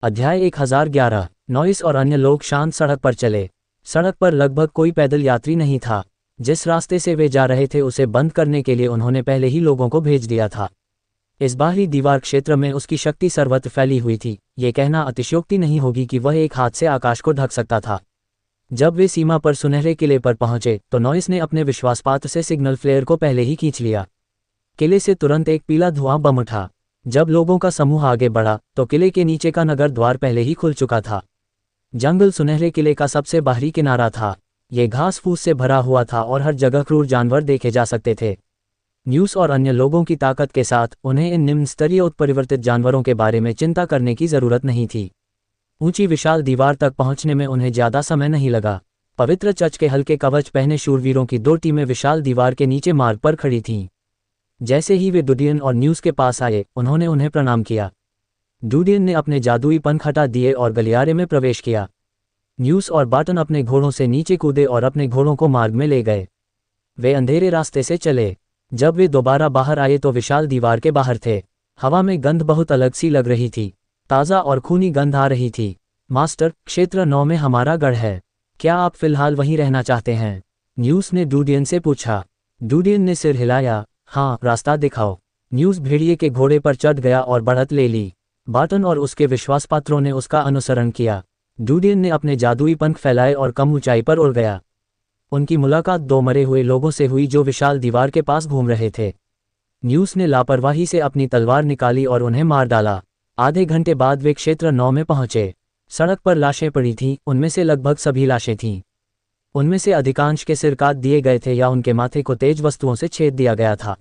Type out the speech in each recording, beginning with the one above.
अध्याय 1011। नॉइस और अन्य लोग शांत सड़क पर चले। सड़क पर लगभग कोई पैदल यात्री नहीं था। जिस रास्ते से वे जा रहे थे उसे बंद करने के लिए उन्होंने पहले ही लोगों को भेज दिया था। इस बाहरी दीवार क्षेत्र में उसकी शक्ति सर्वत्र फैली हुई थी। ये कहना अतिशयोक्ति नहीं होगी कि वह एक हाथ से आकाश को ढक सकता था। जब वे सीमा पर सुनहरे किले पर पहुंचे तो नॉइस ने अपने विश्वासपात्र से सिग्नल फ्लेयर को पहले ही खींच लिया। किले से तुरंत एक पीला धुआं बम उठा। जब लोगों का समूह आगे बढ़ा तो किले के नीचे का नगर द्वार पहले ही खुल चुका था। जंगल सुनहरे किले का सबसे बाहरी किनारा था। ये घास फूस से भरा हुआ था और हर जगह क्रूर जानवर देखे जा सकते थे। न्यूज़ और अन्य लोगों की ताकत के साथ उन्हें इन निम्न स्तरीय उत्परिवर्तित जानवरों के बारे में चिंता करने की जरूरत नहीं थी। ऊंची विशाल दीवार तक पहुंचने में उन्हें ज्यादा समय नहीं लगा। पवित्र चर्च के हल्के कवच पहने शूरवीरों की 2 टीमें विशाल दीवार के नीचे मार्ग पर खड़ी थीं। जैसे ही वे डुडियन और न्यूज़ के पास आए उन्होंने उन्हें प्रणाम किया। डुडियन ने अपने जादुई पंख हटा दिए और गलियारे में प्रवेश किया। न्यूज़ और बाटन अपने घोड़ों से नीचे कूदे और अपने घोड़ों को मार्ग में ले गए। वे अंधेरे रास्ते से चले। जब वे दोबारा बाहर आए तो विशाल दीवार के बाहर थे। हवा में गंध बहुत अलग सी लग रही थी। ताज़ा और खूनी गंध आ रही थी। मास्टर, क्षेत्र 9 में हमारा गढ़ है। क्या आप फिलहाल वहीं रहना चाहते हैं? न्यूज़ ने डुडियन से पूछा। डुडियन ने सिर हिलाया। हाँ, रास्ता दिखाओ। न्यूज़ भेड़िए के घोड़े पर चढ़ गया और बढ़त ले ली। बाटन और उसके विश्वासपात्रों ने उसका अनुसरण किया। डुडियन ने अपने जादुई पंख फैलाए और कम ऊंचाई पर उड़ गया। उनकी मुलाकात 2 मरे हुए लोगों से हुई जो विशाल दीवार के पास घूम रहे थे। न्यूज़ ने लापरवाही से अपनी तलवार निकाली और उन्हें मार डाला। आधे घंटे बाद वे क्षेत्र 9 में पहुंचे। सड़क पर लाशें पड़ी थीं। उनमें से लगभग सभी लाशें थीं। उनमें से अधिकांश के सिर काट दिए गए थे या उनके माथे को तेज वस्तुओं से छेद दिया गया था।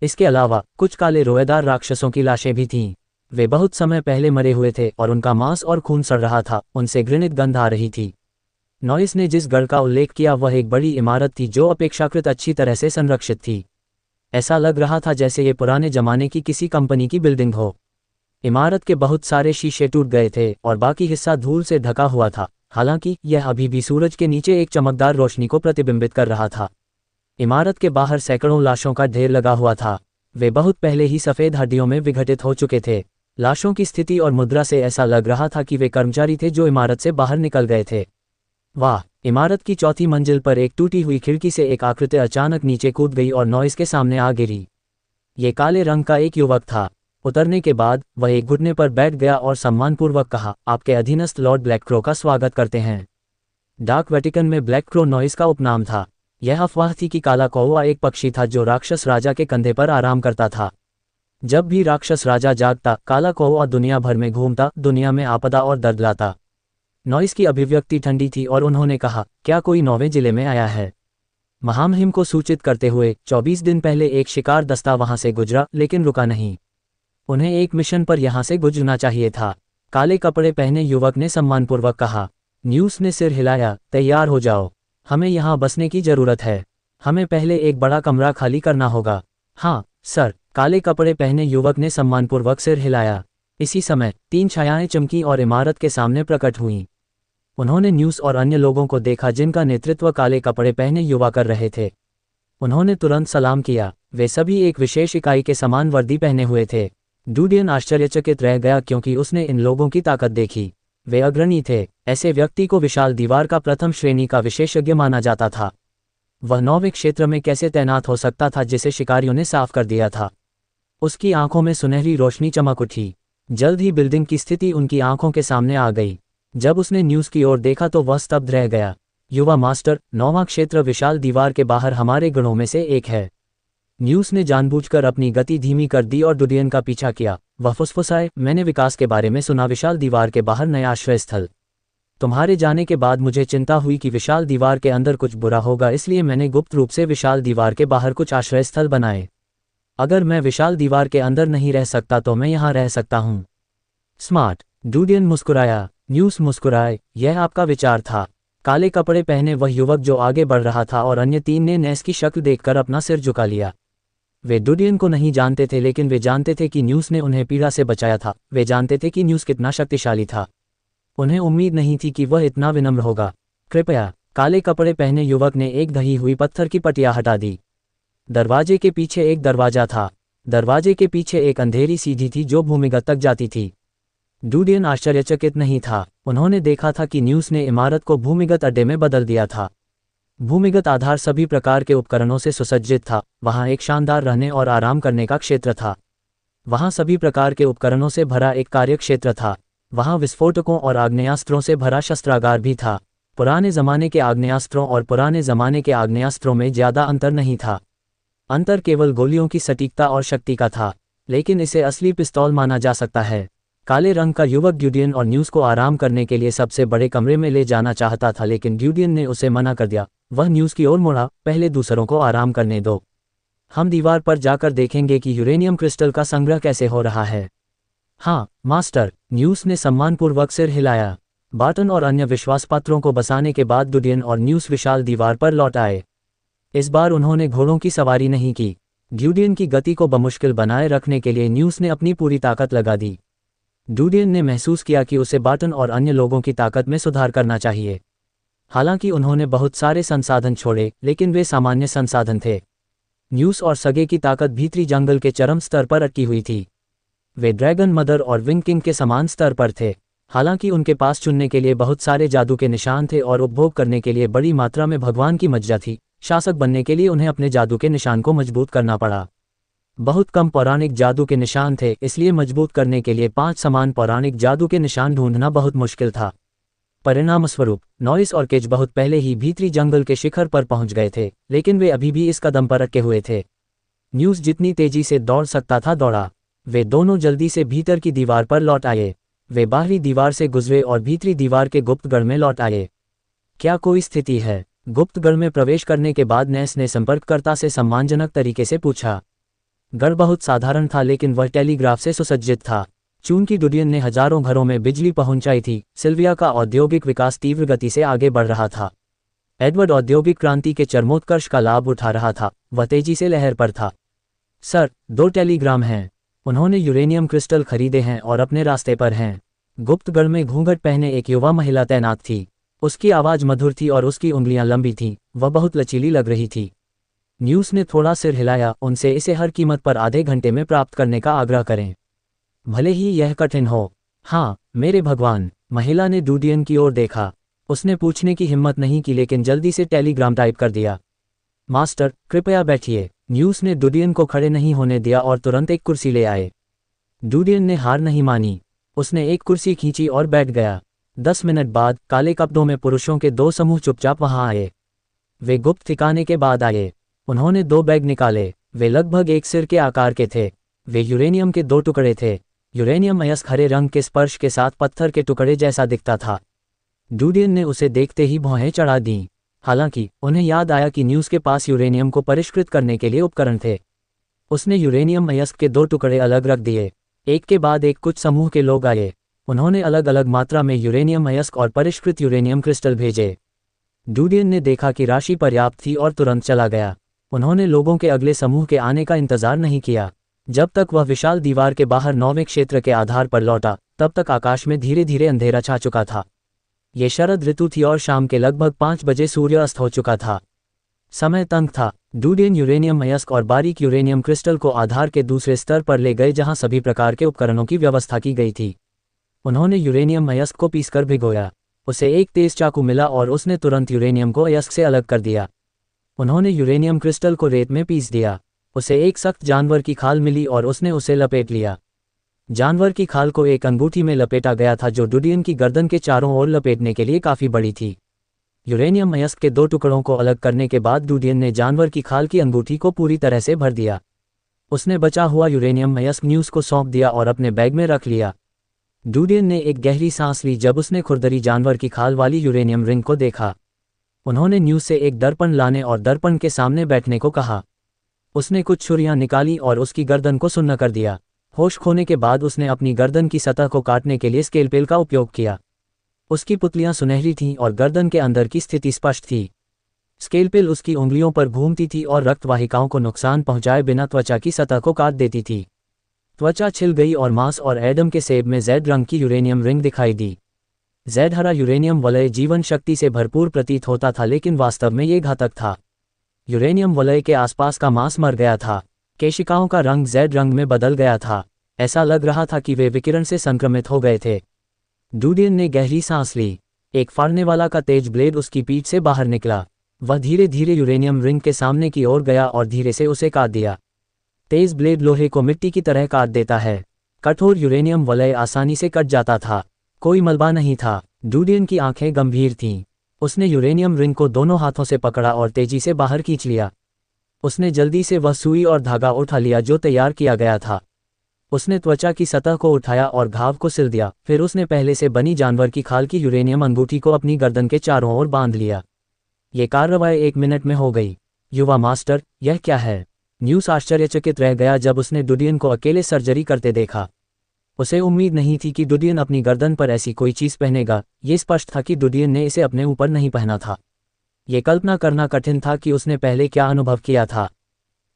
इसके अलावा कुछ काले रोएदार राक्षसों की लाशें भी थीं। वे बहुत समय पहले मरे हुए थे और उनका मांस और खून सड़ रहा था। उनसे घृणित गंध आ रही थी। नॉइस ने जिस गढ़ का उल्लेख किया वह एक बड़ी इमारत थी जो अपेक्षाकृत अच्छी तरह से संरक्षित थी। ऐसा लग रहा था जैसे ये पुराने जमाने की किसी कंपनी की बिल्डिंग हो। इमारत के बहुत सारे शीशे टूट गए थे और बाकी हिस्सा धूल से ढका हुआ था। हालांकि यह अभी भी सूरज के नीचे एक चमकदार रोशनी को प्रतिबिंबित कर रहा था। इमारत के बाहर सैकड़ों लाशों का ढेर लगा हुआ था। वे बहुत पहले ही सफ़ेद हड्डियों में विघटित हो चुके थे। लाशों की स्थिति और मुद्रा से ऐसा लग रहा था कि वे कर्मचारी थे जो इमारत से बाहर निकल गए थे। वाह! इमारत की 4थी मंजिल पर एक टूटी हुई खिड़की से एक आकृति अचानक नीचे कूद गई और नॉइस के सामने आ गिरी। ये काले रंग का एक युवक था। उतरने के बाद वह एक घुटने पर बैठ गया और सम्मानपूर्वक कहा, आपके अधीनस्थ लॉर्ड ब्लैकक्रो का स्वागत करते हैं। डार्क वेटिकन में ब्लैकक्रो नॉइस का उपनाम था। यह अफवाह थी कि काला कौवा एक पक्षी था जो राक्षस राजा के कंधे पर आराम करता था। जब भी राक्षस राजा जागता, काला कौवा दुनिया भर में घूमता, दुनिया में आपदा और दर्द लाता। नॉइस की अभिव्यक्ति ठंडी थी और उन्होंने कहा, क्या कोई 9वें जिले में आया है? महामहिम को सूचित करते हुए 24 दिन पहले एक शिकार दस्ता वहां से गुजरा लेकिन रुका नहीं। उन्हें एक मिशन पर यहां से गुजरना चाहिए था। काले कपड़े पहने युवक ने सम्मानपूर्वक कहा। न्यूज़ ने सिर हिलाया। तैयार हो जाओ, हमें यहां बसने की जरूरत है। हमें पहले एक बड़ा कमरा खाली करना होगा। हाँ सर, काले कपड़े पहने युवक ने सम्मानपूर्वक सिर हिलाया। इसी समय 3 छायाएं चमकी और इमारत के सामने प्रकट हुईं। उन्होंने न्यूज़ और अन्य लोगों को देखा जिनका नेतृत्व काले कपड़े पहने युवा कर रहे थे। उन्होंने तुरंत सलाम किया। वे सभी एक विशेष इकाई के समान वर्दी पहने हुए थे। डुडियन आश्चर्यचकित रह गया क्योंकि उसने इन लोगों की ताकत देखी। वे अग्रणी थे। ऐसे व्यक्ति को विशाल दीवार का प्रथम श्रेणी का विशेषज्ञ माना जाता था। वह 9वें क्षेत्र में कैसे तैनात हो सकता था जिसे शिकारियों ने साफ कर दिया था? उसकी आंखों में सुनहरी रोशनी चमक उठी। जल्द ही बिल्डिंग की स्थिति उनकी आंखों के सामने आ गई। जब उसने न्यूज़ की ओर देखा तो वह स्तब्ध रह गया। युवा मास्टर, 9वां क्षेत्र विशाल दीवार के बाहर हमारे गढ़ों में से एक है। न्यूज़ ने जानबूझकर अपनी गति धीमी कर दी और डुडियन का पीछा किया। वह फुसफुसाए, मैंने विकास के बारे में सुना, विशाल दीवार के बाहर नया आश्रय स्थल। तुम्हारे जाने के बाद मुझे चिंता हुई कि विशाल दीवार के अंदर कुछ बुरा होगा, इसलिए मैंने गुप्त रूप से विशाल दीवार के बाहर कुछ आश्रय स्थल बनाए। अगर मैं विशाल दीवार के अंदर नहीं रह सकता तो मैं यहाँ रह सकता हूँ। स्मार्ट। डुडियन मुस्कुराया। न्यूज़ मुस्कुराए। यह आपका विचार था? काले कपड़े पहने वह युवक जो आगे बढ़ रहा था और अन्य 3 ने नैस की शक्ल देखकर अपना सिर झुका लिया। वे डुडियन को नहीं जानते थे लेकिन वे जानते थे कि न्यूज़ ने उन्हें पीड़ा से बचाया था। वे जानते थे कि न्यूज़ कितना शक्तिशाली था। उन्हें उम्मीद नहीं थी कि वह इतना विनम्र होगा। कृपया। काले कपड़े पहने युवक ने एक ढही हुई पत्थर की पटिया हटा दी। दरवाजे के पीछे एक दरवाजा था। दरवाजे के पीछे एक अंधेरी सीढ़ी थी जो भूमिगत तक जाती थी। डूडियन आश्चर्यचकित नहीं था। उन्होंने देखा था कि न्यूज़ ने इमारत को भूमिगत अड्डे में बदल दिया था। भूमिगत आधार सभी प्रकार के उपकरणों से सुसज्जित था। वहाँ एक शानदार रहने और आराम करने का क्षेत्र था। वहाँ सभी प्रकार के उपकरणों से भरा एक कार्यक्षेत्र था। वहाँ विस्फोटकों और आग्नेयास्त्रों से भरा शस्त्रागार भी था। पुराने ज़माने के आग्नेयास्त्रों और पुराने ज़माने के आग्नेयास्त्रों में ज़्यादा अंतर नहीं था। अंतर केवल गोलियों की सटीकता और शक्ति का था, लेकिन इसे असली पिस्तौल माना जा सकता है। काले रंग का युवक ड्यूडियन और न्यूज़ को आराम करने के लिए सबसे बड़े कमरे में ले जाना चाहता था, लेकिन ड्यूडियन ने उसे मना कर दिया। वह न्यूज़ की ओर मुड़ा। पहले दूसरों को आराम करने दो। हम दीवार पर जाकर देखेंगे कि यूरेनियम क्रिस्टल का संग्रह कैसे हो रहा है। हाँ मास्टर, न्यूज़ ने सम्मानपूर्वक सिर हिलाया। बार्टन और अन्य विश्वासपात्रों को बसाने के बाद डूडियन और न्यूज़ विशाल दीवार पर लौट आए। इस बार उन्होंने घोड़ों की सवारी नहीं की। ड्यूडियन की गति को बमुश्किल बनाए रखने के लिए न्यूज़ ने अपनी पूरी ताकत लगा दी। डूडियन ने महसूस किया कि उसे बार्टन और अन्य लोगों की ताकत में सुधार करना चाहिए। हालांकि उन्होंने बहुत सारे संसाधन छोड़े, लेकिन वे सामान्य संसाधन थे। न्यूज़ और सगे की ताकत भीतरी जंगल के चरम स्तर पर अटकी हुई थी। वे ड्रैगन मदर और विंग किंग के समान स्तर पर थे। हालांकि उनके पास चुनने के लिए बहुत सारे जादू के निशान थे और उपभोग करने के लिए बड़ी मात्रा में भगवान की मज्जा थी। शासक बनने के लिए उन्हें अपने जादू के निशान को मजबूत करना पड़ा। बहुत कम पौराणिक जादू के निशान थे, इसलिए मजबूत करने के लिए 5 समान पौराणिक जादू के निशान ढूंढना बहुत मुश्किल था। परिणामस्वरूप नॉइस और केज बहुत पहले ही भीतरी जंगल के शिखर पर पहुंच गए थे, लेकिन वे अभी भी इस कदम पर अटके हुए थे। न्यूज़ जितनी तेजी से दौड़ सकता था दौड़ा। वे दोनों जल्दी से भीतर की दीवार पर लौट आए। वे बाहरी दीवार से गुजरे और भीतरी दीवार के गुप्तगढ़ में लौट आए। क्या कोई स्थिति है? गुप्तगढ़ में प्रवेश करने के बाद नैस ने संपर्ककर्ता से सम्मानजनक तरीके से पूछा। गढ़ बहुत साधारण था, लेकिन वह टेलीग्राफ से सुसज्जित था। चूंकि डूडियन ने हजारों घरों में बिजली पहुंचाई थी, सिल्विया का औद्योगिक विकास तीव्र गति से आगे बढ़ रहा था। एडवर्ड औद्योगिक क्रांति के चरमोत्कर्ष का लाभ उठा रहा था। वह तेजी से लहर पर था। सर, 2 टेलीग्राम हैं। उन्होंने यूरेनियम क्रिस्टल खरीदे हैं और अपने रास्ते पर हैं। गुप्तगढ़ में घूंघट पहने एक युवा महिला तैनात थी। उसकी आवाज़ मधुर थी और उसकी उंगलियां लंबी थीं। वह बहुत लचीली लग रही थी। न्यूज़ ने थोड़ा सिर हिलाया। उनसे इसे हर कीमत पर आधे घंटे में प्राप्त करने का आग्रह करें, भले ही यह कठिन हो। हाँ मेरे भगवान। महिला ने डूडियन की ओर देखा। उसने पूछने की हिम्मत नहीं की, लेकिन जल्दी से टेलीग्राम टाइप कर दिया। मास्टर, कृपया बैठिए। न्यूज़ ने डूडियन को खड़े नहीं होने दिया और तुरंत एक कुर्सी ले आए। डूडियन ने हार नहीं मानी। उसने एक कुर्सी खींची और बैठ गया। 10 मिनट बाद काले कपड़ों में पुरुषों के 2 समूह चुपचाप वहां आए। वे गुप्त ठिकाने के बाद आए। उन्होंने 2 बैग निकाले। वे लगभग एक सिर के आकार के थे। वे यूरेनियम के 2 टुकड़े थे। यूरेनियम अयस्क हरे रंग के स्पर्श के साथ पत्थर के टुकड़े जैसा दिखता था। डूडियन ने उसे देखते ही भौहें चढ़ा दीं। हालांकि उन्हें याद आया कि न्यूज़ के पास यूरेनियम को परिष्कृत करने के लिए उपकरण थे। उसने यूरेनियम अयस्क के 2 टुकड़े अलग रख दिए। एक के बाद एक कुछ समूह के लोग आए। उन्होंने अलग अलग मात्रा में यूरेनियम अयस्क और परिष्कृत यूरेनियम क्रिस्टल भेजे। डूडियन ने देखा कि राशि पर्याप्त थी और तुरंत चला गया। उन्होंने लोगों के अगले समूह के आने का इंतजार नहीं किया। जब तक वह विशाल दीवार के बाहर 9वें क्षेत्र के आधार पर लौटा, तब तक आकाश में धीरे धीरे अंधेरा छा चुका था। ये शरद ऋतु थी और शाम के लगभग 5 बजे सूर्य अस्त हो चुका था। समय तंग था। डूडियन यूरेनियम अयस्क और बारीक यूरेनियम क्रिस्टल को आधार के दूसरे स्तर पर ले गए, जहां सभी प्रकार के उपकरणों की व्यवस्था की गई थी। उन्होंने यूरेनियम अयस्क को पीसकर भिगोया। उसे एक तेज चाकू मिला और उसने तुरंत यूरेनियम को अयस्क से अलग कर दिया। उन्होंने यूरेनियम क्रिस्टल को रेत में पीस दिया। उसे एक सख्त जानवर की खाल मिली और उसने उसे लपेट लिया। जानवर की खाल को एक अंगूठी में लपेटा गया था, जो डूडियन की गर्दन के चारों ओर लपेटने के लिए काफ़ी बड़ी थी। यूरेनियम अयस्क के 2 टुकड़ों को अलग करने के बाद डूडियन ने जानवर की खाल की अंगूठी को पूरी तरह से भर दिया। उसने बचा हुआ यूरेनियम अयस्क न्यूज़ को सौंप दिया और अपने बैग में रख लिया। डूडियन ने एक गहरी सांस ली जब उसने खुरदरी जानवर की खाल वाली यूरेनियम रिंग को देखा। उन्होंने न्यूज़ से एक दर्पण लाने और दर्पण के सामने बैठने को कहा। उसने कुछ छुरियां निकाली और उसकी गर्दन को सुन्न कर दिया। होश खोने के बाद उसने अपनी गर्दन की सतह को काटने के लिए स्केलपेल का उपयोग किया। उसकी पुतलियां सुनहरी थीं और गर्दन के अंदर की स्थिति स्पष्ट थी। स्केलपेल उसकी उंगलियों पर घूमती थी और रक्तवाहिकाओं को नुकसान पहुंचाए बिना त्वचा की सतह को काट देती थी। त्वचा छिल गई और मांस और एडम के सेब में जेड रंग की यूरेनियम रिंग दिखाई दी। जेड हरा यूरेनियम वलय जीवन शक्ति से भरपूर प्रतीत होता था, लेकिन वास्तव में ये घातक था। यूरेनियम वलय के आसपास का मांस मर गया था। केशिकाओं का रंग जेड रंग में बदल गया था। ऐसा लग रहा था कि वे विकिरण से संक्रमित हो गए थे। डूडियन ने गहरी सांस ली। एक फाड़ने वाला का तेज ब्लेड उसकी पीठ से बाहर निकला। वह धीरे धीरे यूरेनियम रिंग के सामने की ओर गया और धीरे से उसे काट दिया। तेज ब्लेड लोहे को मिट्टी की तरह काट देता है। कठोर यूरेनियम वलय आसानी से कट जाता था। कोई मलबा नहीं था। डूडियन की आंखें गंभीर थीं। उसने यूरेनियम रिंग को दोनों हाथों से पकड़ा और तेजी से बाहर खींच लिया। उसने जल्दी से वह सुई और धागा उठा लिया जो तैयार किया गया था। उसने त्वचा की सतह को उठाया और घाव को सिल दिया। फिर उसने पहले से बनी जानवर की खाल की यूरेनियम अंगूठी को अपनी गर्दन के चारों ओर बांध लिया। ये कार्रवाई 1 मिनट में हो गई। युवा मास्टर, यह क्या है? न्यूस आश्चर्यचकित रह गया जब उसने डूडियन को अकेले सर्जरी करते देखा। उसे उम्मीद नहीं थी कि डूडियन अपनी गर्दन पर ऐसी कोई चीज पहनेगा। ये स्पष्ट था कि डूडियन ने इसे अपने ऊपर नहीं पहना था। ये कल्पना करना कठिन था कि उसने पहले क्या अनुभव किया था।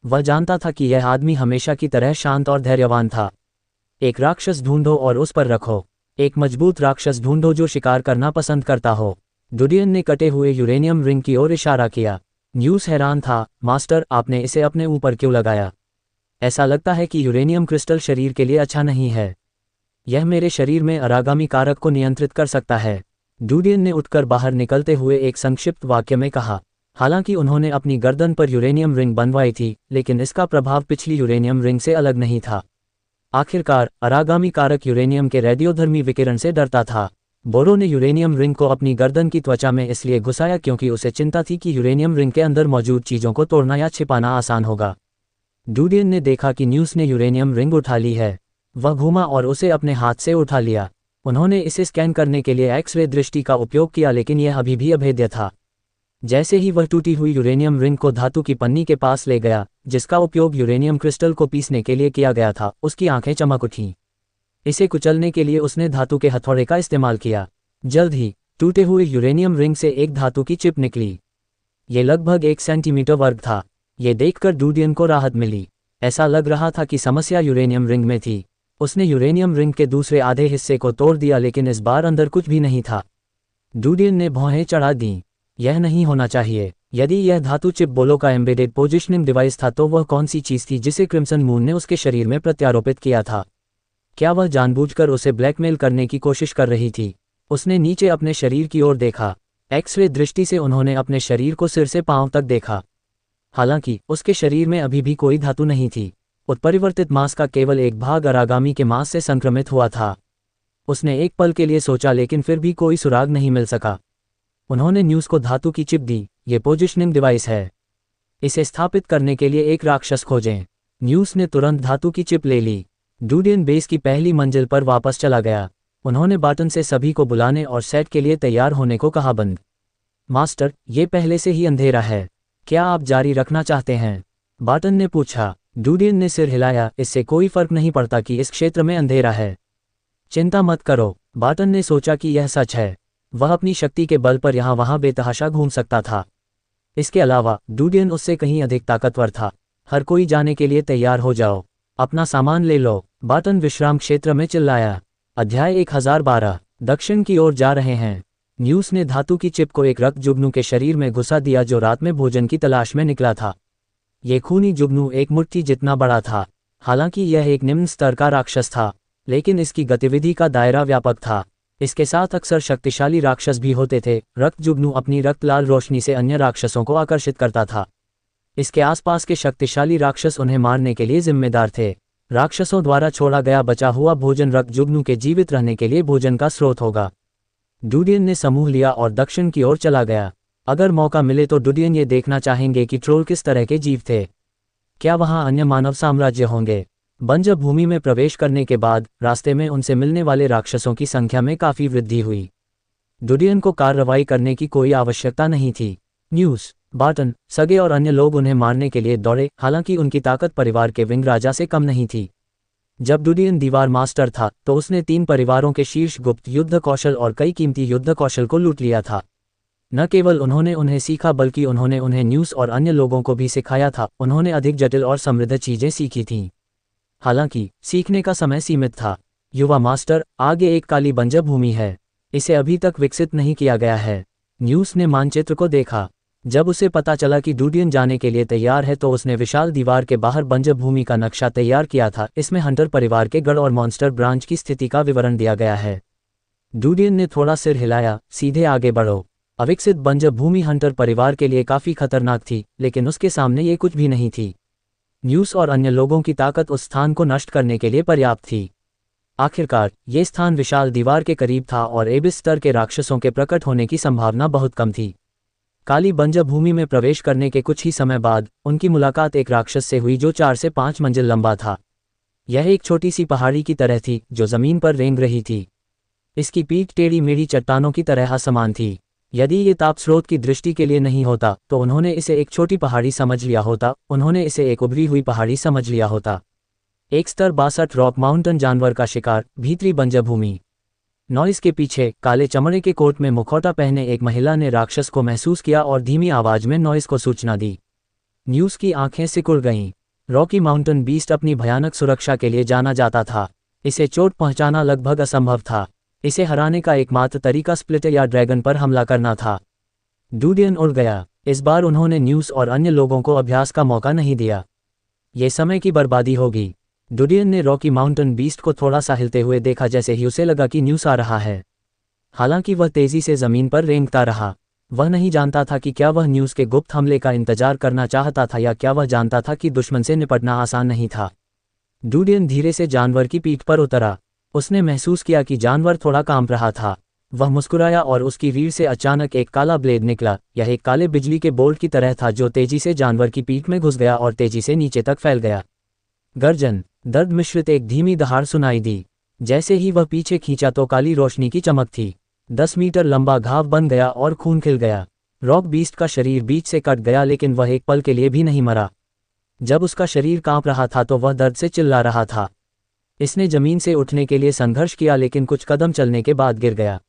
वह जानता था कि यह आदमी हमेशा की तरह शांत और धैर्यवान था। एक राक्षस ढूंढो और उस पर रखो। एक मजबूत राक्षस ढूंढो जो शिकार करना पसंद करता हो। डूडियन ने कटे हुए यूरेनियम रिंग की ओर इशारा किया। न्यूस हैरान था। मास्टर, आपने इसे अपने ऊपर क्यों लगाया? ऐसा लगता है कि यूरेनियम क्रिस्टल शरीर के लिए अच्छा नहीं है। यह मेरे शरीर में अरागामी कारक को नियंत्रित कर सकता है। डूडियन ने उठकर बाहर निकलते हुए एक संक्षिप्त वाक्य में कहा। हालांकि उन्होंने अपनी गर्दन पर यूरेनियम रिंग बनवाई थी, लेकिन इसका प्रभाव पिछली यूरेनियम रिंग से अलग नहीं था। आखिरकार, अरागामी कारक यूरेनियम के रेडियोधर्मी विकिरण से डरता था। बोरो ने यूरेनियम रिंग को अपनी गर्दन की त्वचा में इसलिए घुसाया क्योंकि उसे चिंता थी कि यूरेनियम रिंग के अंदर मौजूद चीजों को तोड़ना या छिपाना आसान होगा। डूडियन ने देखा कि न्यूस ने यूरेनियम रिंग उठा ली है। वह घूमा और उसे अपने हाथ से उठा लिया। उन्होंने इसे स्कैन करने के लिए एक्स-रे दृष्टि का उपयोग किया, लेकिन यह अभी भी अभेद्य था। जैसे ही वह टूटी हुई यूरेनियम रिंग को धातु की पन्नी के पास ले गया, जिसका उपयोग यूरेनियम क्रिस्टल को पीसने के लिए किया गया था, उसकी आंखें चमक उठीं। इसे कुचलने के लिए उसने धातु के हथौड़े का इस्तेमाल किया। जल्द ही टूटे हुए यूरेनियम रिंग से एक धातु की चिप निकली। ये लगभग 1 सेंटीमीटर वर्ग था। ये देखकर डूडियन को राहत मिली। ऐसा लग रहा था कि समस्या यूरेनियम रिंग में थी। उसने यूरेनियम रिंग के दूसरे आधे हिस्से को तोड़ दिया, लेकिन इस बार अंदर कुछ भी नहीं था। डूडियन ने भौहें चढ़ा दीं। यह नहीं होना चाहिए। यदि यह धातु चिप बोलो का एम्बेडेड पोजिशनिंग डिवाइस था तो वह कौन सी चीज़ थी जिसे क्रिम्सन मून ने उसके शरीर में प्रत्यारोपित किया था? क्या वह जानबूझकर उसे ब्लैकमेल करने की कोशिश कर रही थी? उसने नीचे अपने शरीर की ओर देखा। एक्स-रे दृष्टि से उन्होंने अपने शरीर को सिर से पांव तक देखा। हालांकि उसके शरीर में अभी भी कोई धातु नहीं थी। उत्परिवर्तित मांस का केवल एक भाग अरागामी के मांस से संक्रमित हुआ था। उसने एक पल के लिए सोचा, लेकिन फिर भी कोई सुराग नहीं मिल सका। उन्होंने न्यूज़ को धातु की चिप दी। ये पोजिशनिंग डिवाइस है। इसे स्थापित करने के लिए एक राक्षस खोजें। न्यूज़ ने तुरंत धातु की चिप ले ली। डूडियन बेस की पहली मंजिल पर वापस चला गया। उन्होंने बाटन से सभी को बुलाने और सेट के लिए तैयार होने को कहा। बंद। मास्टर, ये पहले से ही अंधेरा है। क्या आप जारी रखना चाहते हैं? बाटन ने पूछा। डूडियन ने सिर हिलाया। इससे कोई फर्क नहीं पड़ता कि इस क्षेत्र में अंधेरा है। चिंता मत करो। बाटन ने सोचा कि यह सच है। वह अपनी शक्ति के बल पर यहाँ वहाँ बेतहाशा घूम सकता था। इसके अलावा डूडियन उससे कहीं अधिक ताकतवर था। हर कोई जाने के लिए तैयार हो जाओ। अपना सामान ले लो। बाटन विश्राम क्षेत्र में चिल्लाया। अध्याय 1012। दक्षिण की ओर जा रहे हैं। न्यूज़ ने धातु की चिप को एक रक्त जुगनू के शरीर में घुसा दिया जो रात में भोजन की तलाश में निकला था। ये खूनी जुगनू एक मुट्ठी जितना बड़ा था। हालांकि यह एक निम्न स्तर का राक्षस था, लेकिन इसकी गतिविधि का दायरा व्यापक था। इसके साथ अक्सर शक्तिशाली राक्षस भी होते थे। रक्त जुगनू अपनी रक्त लाल रोशनी से अन्य राक्षसों को आकर्षित करता था। इसके आसपास के शक्तिशाली राक्षस उन्हें मारने के लिए जिम्मेदार थे। राक्षसों द्वारा छोड़ा गया बचा हुआ भोजन रक्त जुगनू के जीवित रहने के लिए भोजन का स्रोत होगा। डूडियन ने समूह लिया और दक्षिण की ओर चला गया। अगर मौका मिले तो डूडियन ये देखना चाहेंगे कि ट्रोल किस तरह के जीव थे। क्या वहाँ अन्य मानव साम्राज्य होंगे? बंजर भूमि में प्रवेश करने के बाद रास्ते में उनसे मिलने वाले राक्षसों की संख्या में काफ़ी वृद्धि हुई। डूडियन को कार्रवाई करने की कोई आवश्यकता नहीं थी। न्यूज़, बाटन, सगे और अन्य लोग उन्हें मारने के लिए दौड़े। हालांकि उनकी ताकत परिवार के विंग राजा से कम नहीं थी। जब डूडियन दीवार मास्टर था तो उसने 3 परिवारों के शीर्ष गुप्त युद्ध कौशल और कई कीमती युद्ध कौशल को लूट लिया था। न केवल उन्होंने उन्हें सीखा बल्कि उन्होंने उन्हें न्यूज़ और अन्य लोगों को भी सिखाया था। उन्होंने अधिक जटिल और समृद्ध चीज़ें सीखी थीं। हालांकि सीखने का समय सीमित था। युवा मास्टर, आगे एक काली बंजर भूमि है। इसे अभी तक विकसित नहीं किया गया है। न्यूज़ ने मानचित्र को देखा। जब उसे पता चला कि डूडियन जाने के लिए तैयार है तो उसने विशाल दीवार के बाहर बंजर भूमि का नक्शा तैयार किया था। इसमें हंटर परिवार के गढ़ और मॉन्स्टर ब्रांच की स्थिति का विवरण दिया गया है। डूडियन ने थोड़ा सिर हिलाया, सीधे आगे बढ़ो। अविकसित बंजर भूमि हंटर परिवार के लिए काफी खतरनाक थी, लेकिन उसके सामने ये कुछ भी नहीं थी। न्यूज़ और अन्य लोगों की ताकत उस स्थान को नष्ट करने के लिए पर्याप्त थी। आखिरकार ये स्थान विशाल दीवार के करीब था और एबिस स्तर के राक्षसों के प्रकट होने की संभावना बहुत कम थी। काली बंजर भूमि में प्रवेश करने के कुछ ही समय बाद उनकी मुलाकात एक राक्षस से हुई जो 4 से 5 मंजिल लंबा था। यह एक छोटी सी पहाड़ी की तरह थी जो जमीन पर रेंग रही थी। इसकी पीठ टेढ़ी मेढ़ी चट्टानों की तरह समान थी। यदि ये ताप स्रोत की दृष्टि के लिए नहीं होता तो उन्होंने इसे एक छोटी पहाड़ी समझ लिया होता, उन्होंने इसे एक उभरी हुई पहाड़ी समझ लिया होता। एक स्तर 62 रॉक माउंटेन जानवर का शिकार, भीतरी बंजर भूमि। नॉइस के पीछे काले चमड़े के कोट में मुखौटा पहने एक महिला ने राक्षस को महसूस किया और धीमी आवाज में नॉइस को सूचना दी। न्यूज़ की आंखें सिकुड़ गईं। रॉकी माउंटेन बीस्ट अपनी भयानक सुरक्षा के लिए जाना जाता था। इसे चोट पहुंचाना लगभग असंभव था। इसे हराने का एकमात्र तरीका स्प्लिटर या ड्रैगन पर हमला करना था। डूडियन उड़ गया। इस बार उन्होंने न्यूज़ और अन्य लोगों को अभ्यास का मौका नहीं दिया। ये समय की बर्बादी होगी। डूडियन ने रॉकी माउंटेन बीस्ट को थोड़ा सा हिलते हुए देखा, जैसे ही उसे लगा कि न्यूज़ आ रहा है। हालांकि वह तेजी से जमीन पर रेंगता रहा। वह नहीं जानता था कि क्या वह न्यूज़ के गुप्त हमले का इंतजार करना चाहता था या क्या वह जानता था कि दुश्मन से निपटना आसान नहीं था। डूडियन धीरे से जानवर की पीठ पर उतरा। उसने महसूस किया कि जानवर थोड़ा कांप रहा था। वह मुस्कुराया और उसकी रीढ़ से अचानक एक काला ब्लेड निकला। यह एक काले बिजली के बोल्ट की तरह था जो तेजी से जानवर की पीठ में घुस गया और तेजी से नीचे तक फैल गया। गर्जन, दर्द मिश्रित एक धीमी दहाड़ सुनाई दी। जैसे ही वह पीछे खींचा तो काली रोशनी की चमक थी। 10 मीटर लंबा घाव बन गया और खून खिल गया। रॉक बीस्ट का शरीर बीच से कट गया, लेकिन वह एक पल के लिए भी नहीं मरा। जब उसका शरीर कांप रहा था तो वह दर्द से चिल्ला रहा था। इसने जमीन से उठने के लिए संघर्ष किया, लेकिन कुछ कदम चलने के बाद गिर गया।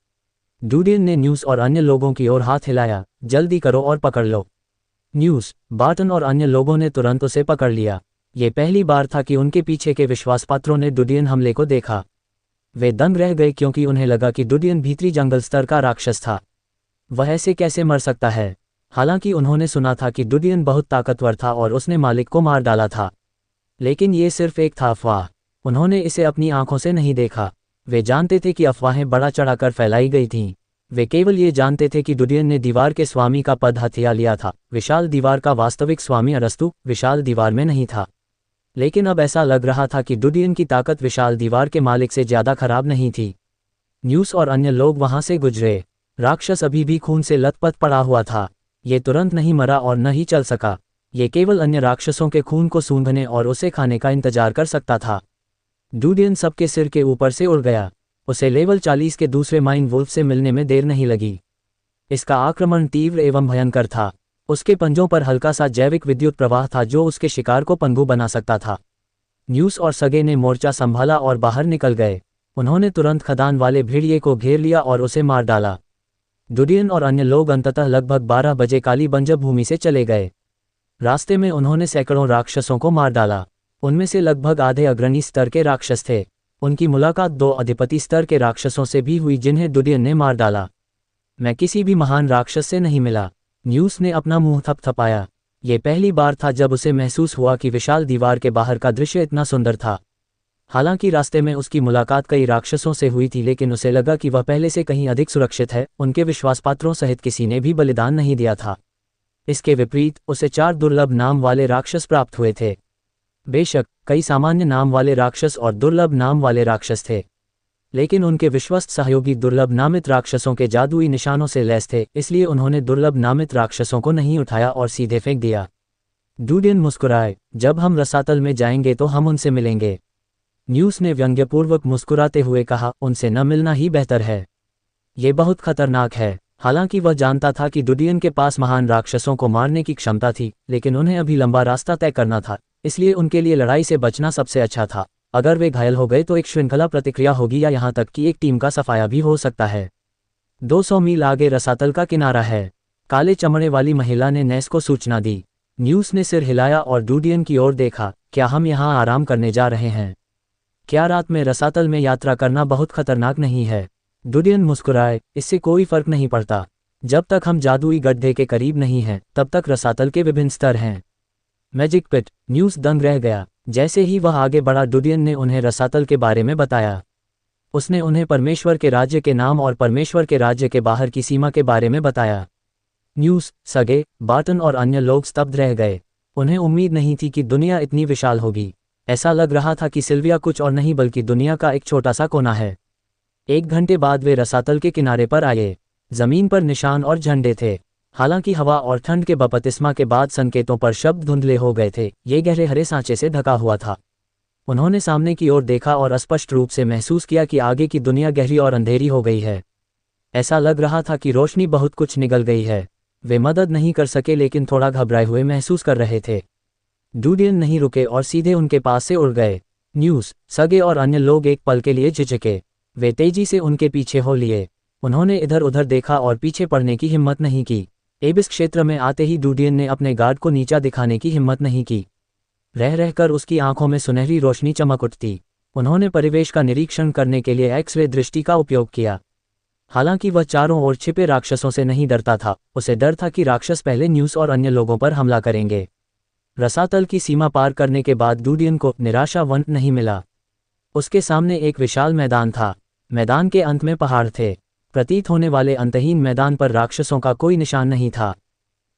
डूडियन ने न्यूज़ और अन्य लोगों की ओर हाथ हिलाया, जल्दी करो और पकड़ लो। न्यूज़, बार्टन और अन्य लोगों ने तुरंत उसे पकड़ लिया। ये पहली बार था कि उनके पीछे के विश्वासपात्रों ने डूडियन हमले को देखा। वे दंग रह गए क्योंकि उन्हें लगा कि डूडियन भीतरी जंगल स्तर का राक्षस था। वह ऐसे कैसे मर सकता है? हालांकि उन्होंने सुना था कि डूडियन बहुत ताकतवर था और उसने मालिक को मार डाला था, लेकिन ये सिर्फ एक था अफवाह। उन्होंने इसे अपनी आंखों से नहीं देखा। वे जानते थे कि अफवाहें बड़ा चढ़ाकर फैलाई गई थीं। वे केवल ये जानते थे कि डूडियन ने दीवार के स्वामी का पद हथिया लिया था। विशाल दीवार का वास्तविक स्वामी अरस्तु विशाल दीवार में नहीं था। लेकिन अब ऐसा लग रहा था कि डूडियन की ताकत विशाल दीवार के मालिक से ज्यादा खराब नहीं थी। न्यूज़ और अन्य लोग वहां से गुजरे। राक्षस अभी भी खून से लथपथ पड़ा हुआ था। ये तुरंत नहीं मरा और न ही चल सका। ये केवल अन्य राक्षसों के खून को सूंघने और उसे खाने का इंतजार कर सकता था। डूडियन सबके सिर के ऊपर से उड़ गया। उसे लेवल 40 के दूसरे माइन वुल्फ से मिलने में देर नहीं लगी। इसका आक्रमण तीव्र एवं भयंकर था। उसके पंजों पर हल्का सा जैविक विद्युत प्रवाह था जो उसके शिकार को पंगु बना सकता था। न्यूज़ और सगे ने मोर्चा संभाला और बाहर निकल गए। उन्होंने तुरंत खदान वाले भेड़िए को घेर लिया और उसे मार डाला। डूडियन और अन्य लोग अंततः लगभग 12 बजे काली बंजर भूमि से चले गए। रास्ते में उन्होंने सैकड़ों राक्षसों को मार डाला। उनमें से लगभग आधे अग्रणी स्तर के राक्षस थे। उनकी मुलाकात 2 अधिपति स्तर के राक्षसों से भी हुई जिन्हें डूडियन ने मार डाला। मैं किसी भी महान राक्षस से नहीं मिला। न्यूज़ ने अपना मुंह थपथपाया। ये पहली बार था जब उसे महसूस हुआ कि विशाल दीवार के बाहर का दृश्य इतना सुंदर था। हालांकि रास्ते में उसकी मुलाकात कई राक्षसों से हुई थी, लेकिन उसे लगा कि वह पहले से कहीं अधिक सुरक्षित है। उनके विश्वासपात्रों सहित किसी ने भी बलिदान नहीं दिया था। इसके विपरीत उसे 4 दुर्लभ नाम वाले राक्षस प्राप्त हुए थे। बेशक कई सामान्य नाम वाले राक्षस और दुर्लभ नाम वाले राक्षस थे, लेकिन उनके विश्वस्त सहयोगी दुर्लभ नामित राक्षसों के जादुई निशानों से लैस थे, इसलिए उन्होंने दुर्लभ नामित राक्षसों को नहीं उठाया और सीधे फेंक दिया। डूडियन मुस्कुराए, जब हम रसातल में जाएंगे तो हम उनसे मिलेंगे। न्यूज़ ने व्यंग्यपूर्वक मुस्कुराते हुए कहा, उनसे न मिलना ही बेहतर है। ये बहुत खतरनाक है। हालांकि वह जानता था कि डूडियन के पास महान राक्षसों को मारने की क्षमता थी, लेकिन उन्हें अभी लंबा रास्ता तय करना था, इसलिए उनके लिए लड़ाई से बचना सबसे अच्छा था। अगर वे घायल हो गए तो एक श्रृंखला प्रतिक्रिया होगी या यहाँ तक कि एक टीम का सफाया भी हो सकता है। 200 मील आगे रसातल का किनारा है। काले चमड़े वाली महिला ने नेस को सूचना दी। न्यूज़ ने सिर हिलाया और डूडियन की ओर देखा। क्या हम यहाँ आराम करने जा रहे हैं? क्या रात में रसातल में यात्रा करना बहुत खतरनाक नहीं है? डूडियन मुस्कुराए, इससे कोई फर्क नहीं पड़ता। जब तक हम जादुई गड्ढे के करीब नहीं हैं, तब तक रसातल के विभिन्न स्तर हैं। मैजिक पिट। न्यूज़ दंग रह गया। जैसे ही वह आगे बढ़ा, डुडियन ने उन्हें रसातल के बारे में बताया। उसने उन्हें परमेश्वर के राज्य के नाम और परमेश्वर के राज्य के बाहर की सीमा के बारे में बताया। न्यूज़, सगे, बार्टन और अन्य लोग स्तब्ध रह गए। उन्हें उम्मीद नहीं थी कि दुनिया इतनी विशाल होगी। ऐसा लग रहा था कि सिल्विया कुछ और नहीं बल्कि दुनिया का एक छोटा सा कोना है। 1 घंटे बाद वे रसातल के किनारे पर आए। जमीन पर निशान और झंडे थे। हालांकि हवा और ठंड के बपतिस्मा के बाद संकेतों पर शब्द धुंधले हो गए थे, ये गहरे हरे सांचे से ढका हुआ था। उन्होंने सामने की ओर देखा और स्पष्ट रूप से महसूस किया कि आगे की दुनिया गहरी और अंधेरी हो गई है। ऐसा लग रहा था कि रोशनी बहुत कुछ निगल गई है। वे मदद नहीं कर सके लेकिन थोड़ा घबराए हुए महसूस कर रहे थे। डुडियन नहीं रुके और सीधे उनके पास से उड़ गए। न्यूज़, सगे और अन्य लोग एक पल के लिए झिझके। वे तेजी से उनके पीछे हो लिए। उन्होंने इधर उधर देखा और पीछे पड़ने की हिम्मत नहीं की। एबिस क्षेत्र में आते ही डुडियन ने अपने गार्ड को नीचा दिखाने की हिम्मत नहीं की। रह रहकर उसकी आंखों में सुनहरी रोशनी चमक उठती। उन्होंने परिवेश का निरीक्षण करने के लिए एक्स-रे दृष्टि का उपयोग किया। हालांकि वह चारों ओर छिपे राक्षसों से नहीं डरता था, उसे डर था कि राक्षस पहले न्यूज़ और अन्य लोगों पर हमला करेंगे। रसातल की सीमा पार करने के बाद डुडियन को निराशावंत नहीं मिला। उसके सामने एक विशाल मैदान था। मैदान के अंत में पहाड़ थे। प्रतीत होने वाले अंतहीन मैदान पर राक्षसों का कोई निशान नहीं था।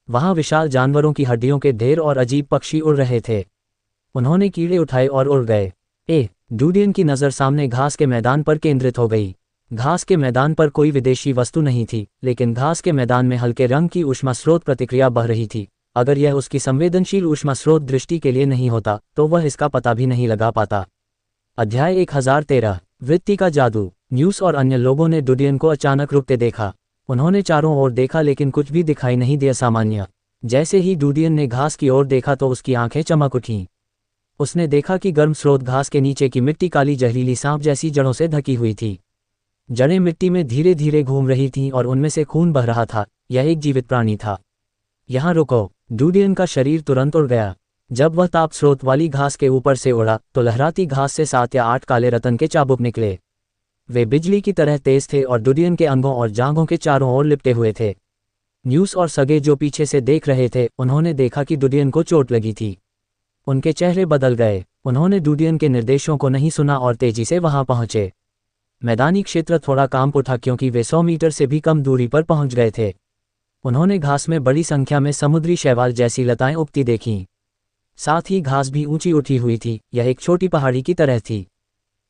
वहां विशाल जानवरों की हड्डियों के ढेर और अजीब पक्षी उड़ रहे थे। उन्होंने कीड़े उठाए और उड़ गए। डुडियन की नज़र सामने घास के मैदान पर केंद्रित हो गई। घास के मैदान पर कोई विदेशी वस्तु नहीं थी, लेकिन घास के मैदान में हल्के रंग की ऊष्मा स्रोत प्रतिक्रिया बह रही थी। अगर यह उसकी संवेदनशील ऊष्मा स्रोत दृष्टि के लिए नहीं होता तो वह इसका पता भी नहीं लगा पाता। अध्याय 1013। वृत्ति का जादू। न्यूज़ और अन्य लोगों ने डुडियन को अचानक रुकते देखा। उन्होंने चारों ओर देखा लेकिन कुछ भी दिखाई नहीं दिया सामान्य। जैसे ही डुडियन ने घास की ओर देखा तो उसकी आंखें चमक उठीं। उसने देखा कि गर्म स्रोत घास के नीचे की मिट्टी काली जहरीली सांप जैसी जड़ों से ढकी हुई थी। जड़ें मिट्टी में धीरे धीरे घूम रही थीं और उनमें से खून बह रहा था। यह एक जीवित प्राणी था। यहाँ रुको। डुडियन का शरीर तुरंत उड़ गया। जब वह ताप स्रोत वाली घास के ऊपर से उड़ा तो लहराती घास से 7 या 8 काले रतन के चाबुक निकले। वे बिजली की तरह तेज थे और डुडियन के अंगों और जांघों के चारों ओर लिपटे हुए थे। न्यूज़ और सगे जो पीछे से देख रहे थे, उन्होंने देखा कि डुडियन को चोट लगी थी। उनके चेहरे बदल गए। उन्होंने डुडियन के निर्देशों को नहीं सुना और तेजी से वहां पहुंचे। मैदानी क्षेत्र थोड़ा कांप उठा क्योंकि वे 100 मीटर से भी कम दूरी पर पहुंच गए थे। उन्होंने घास में बड़ी संख्या में समुद्री शैवाल जैसी लताएं उगती देखीं। साथ ही घास भी ऊंची उठी हुई थी। यह एक छोटी पहाड़ी की तरह थी।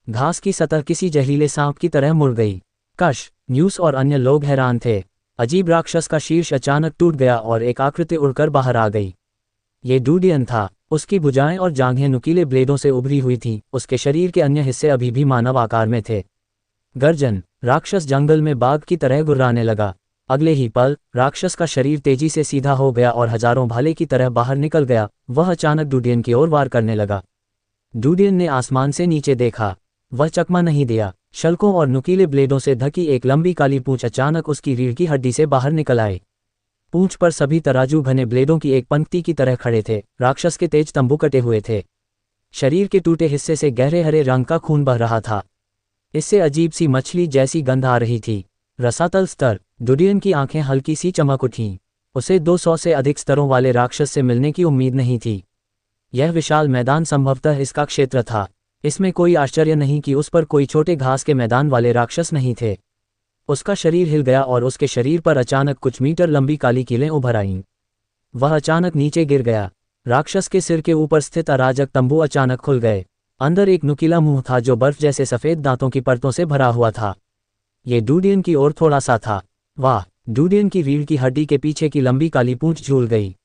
घास की सतह किसी जहरीले सांप की तरह मुड़ गई। कश। न्यूज़ और अन्य लोग हैरान थे। अजीब राक्षस का शीर्ष अचानक टूट गया और एक आकृति उड़कर बाहर आ गई। ये डुडियन था। उसकी भुजाएं और जांघें नुकीले ब्लेडों से उभरी हुई थीं। उसके शरीर के अन्य हिस्से अभी भी मानव आकार में थे। गर्जन। राक्षस जंगल में बाघ की तरह गुर्राने लगा। अगले ही पल राक्षस का शरीर तेजी से सीधा हो गया और हजारों भाले की तरह बाहर निकल गया। वह अचानक डुडियन की ओर वार करने लगा। डुडियन ने आसमान से नीचे देखा। वह चकमा नहीं दिया। शल्कों और नुकीले ब्लेडों से ढकी एक लंबी काली पूंछ अचानक उसकी रीढ़ की हड्डी से बाहर निकल आई। पूंछ पर सभी तराजू घने ब्लेडों की एक पंक्ति की तरह खड़े थे। राक्षस के तेज तंबू कटे हुए थे। शरीर के टूटे हिस्से से गहरे हरे रंग का खून बह रहा था। इससे अजीब सी मछली जैसी गंध आ रही थी। रसातल स्तर। डुडियन की आंखें हल्की सी चमक उठीं। उसे 200 से अधिक स्तरों वाले राक्षस से मिलने की उम्मीद नहीं थी। यह विशाल मैदान संभवतः इसका क्षेत्र था। इसमें कोई आश्चर्य नहीं कि उस पर कोई छोटे घास के मैदान वाले राक्षस नहीं थे। उसका शरीर हिल गया और उसके शरीर पर अचानक कुछ मीटर लंबी काली कीलें उभर आईं। वह अचानक नीचे गिर गया। राक्षस के सिर के ऊपर स्थित अराजक तंबू अचानक खुल गए। अंदर एक नुकीला मुंह था जो बर्फ जैसे सफेद दांतों की परतों से भरा हुआ था। ये डुडियन की ओर थोड़ा सा था। वाह। डुडियन की रीढ़ की हड्डी के पीछे की लंबी काली पूंछ झूल गई।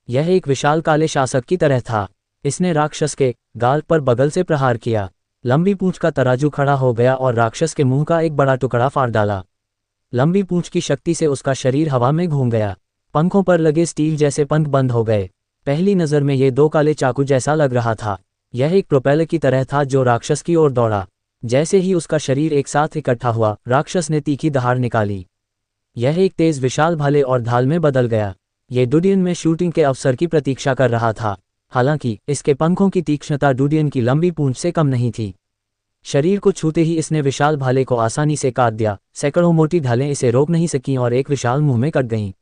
यह एक विशाल काले शासक की तरह था। इसने राक्षस के गाल पर बगल से प्रहार किया। लंबी पूंछ का तराजू खड़ा हो गया और राक्षस के मुंह का एक बड़ा टुकड़ा फाड़ डाला। लंबी पूंछ की शक्ति से उसका शरीर हवा में घूम गया। पंखों पर लगे स्टील जैसे पंख बंद हो गए। पहली नज़र में ये 2 काले चाकू जैसा लग रहा था। यह एक प्रोपेलर की तरह था जो राक्षस की ओर दौड़ा। जैसे ही उसका शरीर एक साथ इकट्ठा हुआ, राक्षस ने तीखी दहाड़ निकाली। यह एक तेज विशाल भाले और ढाल में बदल गया। ये डुडियन में शूटिंग के अवसर की प्रतीक्षा कर रहा था। हालांकि इसके पंखों की तीक्ष्णता डुडियन की लंबी पूंछ से कम नहीं थी। शरीर को छूते ही इसने विशाल भाले को आसानी से काट दिया। सैकड़ों मोटी ढालें इसे रोक नहीं सकीं और एक विशाल मुंह में कट गईं।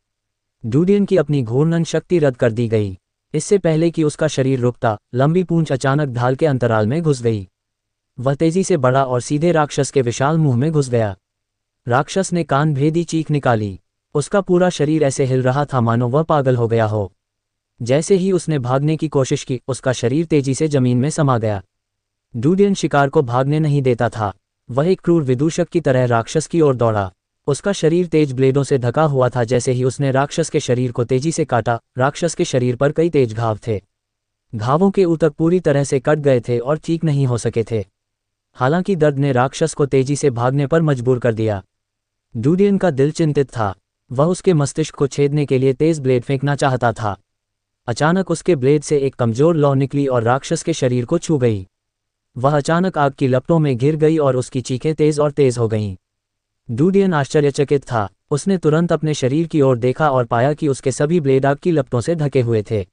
डूडियन की अपनी घूर्णन शक्ति रद्द कर दी गई। इससे पहले कि उसका शरीर रुकता, लंबी पूंछ अचानक ढाल के अंतराल में घुस गई। वह तेजी से बढ़ा और सीधे राक्षस के विशाल मुंह में घुस गया। राक्षस ने कान भेदी चीख निकाली। उसका पूरा शरीर ऐसे हिल रहा था मानो वह पागल हो गया हो। जैसे ही उसने भागने की कोशिश की, उसका शरीर तेजी से जमीन में समा गया। डूडियन शिकार को भागने नहीं देता था। वह एक क्रूर विदूषक की तरह राक्षस की ओर दौड़ा। उसका शरीर तेज ब्लेडों से ढका हुआ था। जैसे ही उसने राक्षस के शरीर को तेजी से काटा, राक्षस के शरीर पर कई तेज घाव थे। घावों के ऊतक पूरी तरह से कट गए थे और ठीक नहीं हो सके थे। हालांकि दर्द ने राक्षस को तेजी से भागने पर मजबूर कर दिया। डूडियन का दिल चिंतित था। वह उसके मस्तिष्क को छेदने के लिए तेज ब्लेड फेंकना चाहता था। अचानक उसके ब्लेड से एक कमजोर लौ निकली और राक्षस के शरीर को छू गई। वह अचानक आग की लपटों में घिर गई और उसकी चीखें तेज और तेज हो गईं। डूडियन आश्चर्यचकित था। उसने तुरंत अपने शरीर की ओर देखा और पाया कि उसके सभी ब्लेड आग की लपटों से ढके हुए थे।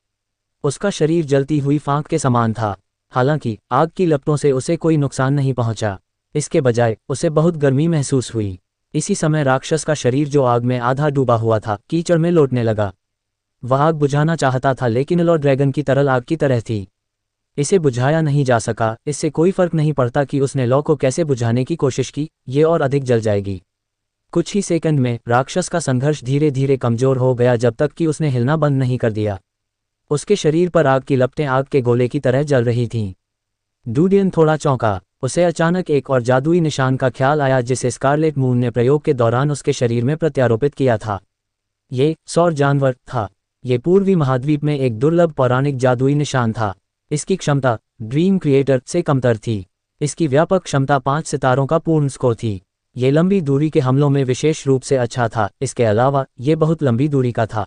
उसका शरीर जलती हुई फांक के समान था। हालांकि आग की लपटों से उसे कोई नुकसान नहीं पहुंचा। इसके बजाय उसे बहुत गर्मी महसूस हुई। इसी समय राक्षस का शरीर, जो आग में आधा डूबा हुआ था, कीचड़ में लौटने लगा। वह आग बुझाना चाहता था, लेकिन लॉर्ड ड्रैगन की तरल आग की तरह थी। इसे बुझाया नहीं जा सका। इससे कोई फर्क नहीं पड़ता कि उसने लौ को कैसे बुझाने की कोशिश की, ये और अधिक जल जाएगी। कुछ ही सेकंड में राक्षस का संघर्ष धीरे धीरे कमजोर हो गया, जब तक कि उसने हिलना बंद नहीं कर दिया। उसके शरीर पर आग की लपटें आग के गोले की तरह जल रही थीं। डूडियन थोड़ा चौंका। उसे अचानक एक और जादुई निशान का ख्याल आया, जिसे स्कारलेट मून ने प्रयोग के दौरान उसके शरीर में प्रत्यारोपित किया था। ये सौर जानवर था। ये पूर्वी महाद्वीप में एक दुर्लभ पौराणिक जादुई निशान था। इसकी क्षमता ड्रीम क्रिएटर से कमतर थी। इसकी व्यापक क्षमता 5 सितारों का पूर्ण स्कोर थी। ये लंबी दूरी के हमलों में विशेष रूप से अच्छा था। इसके अलावा ये बहुत लंबी दूरी का था।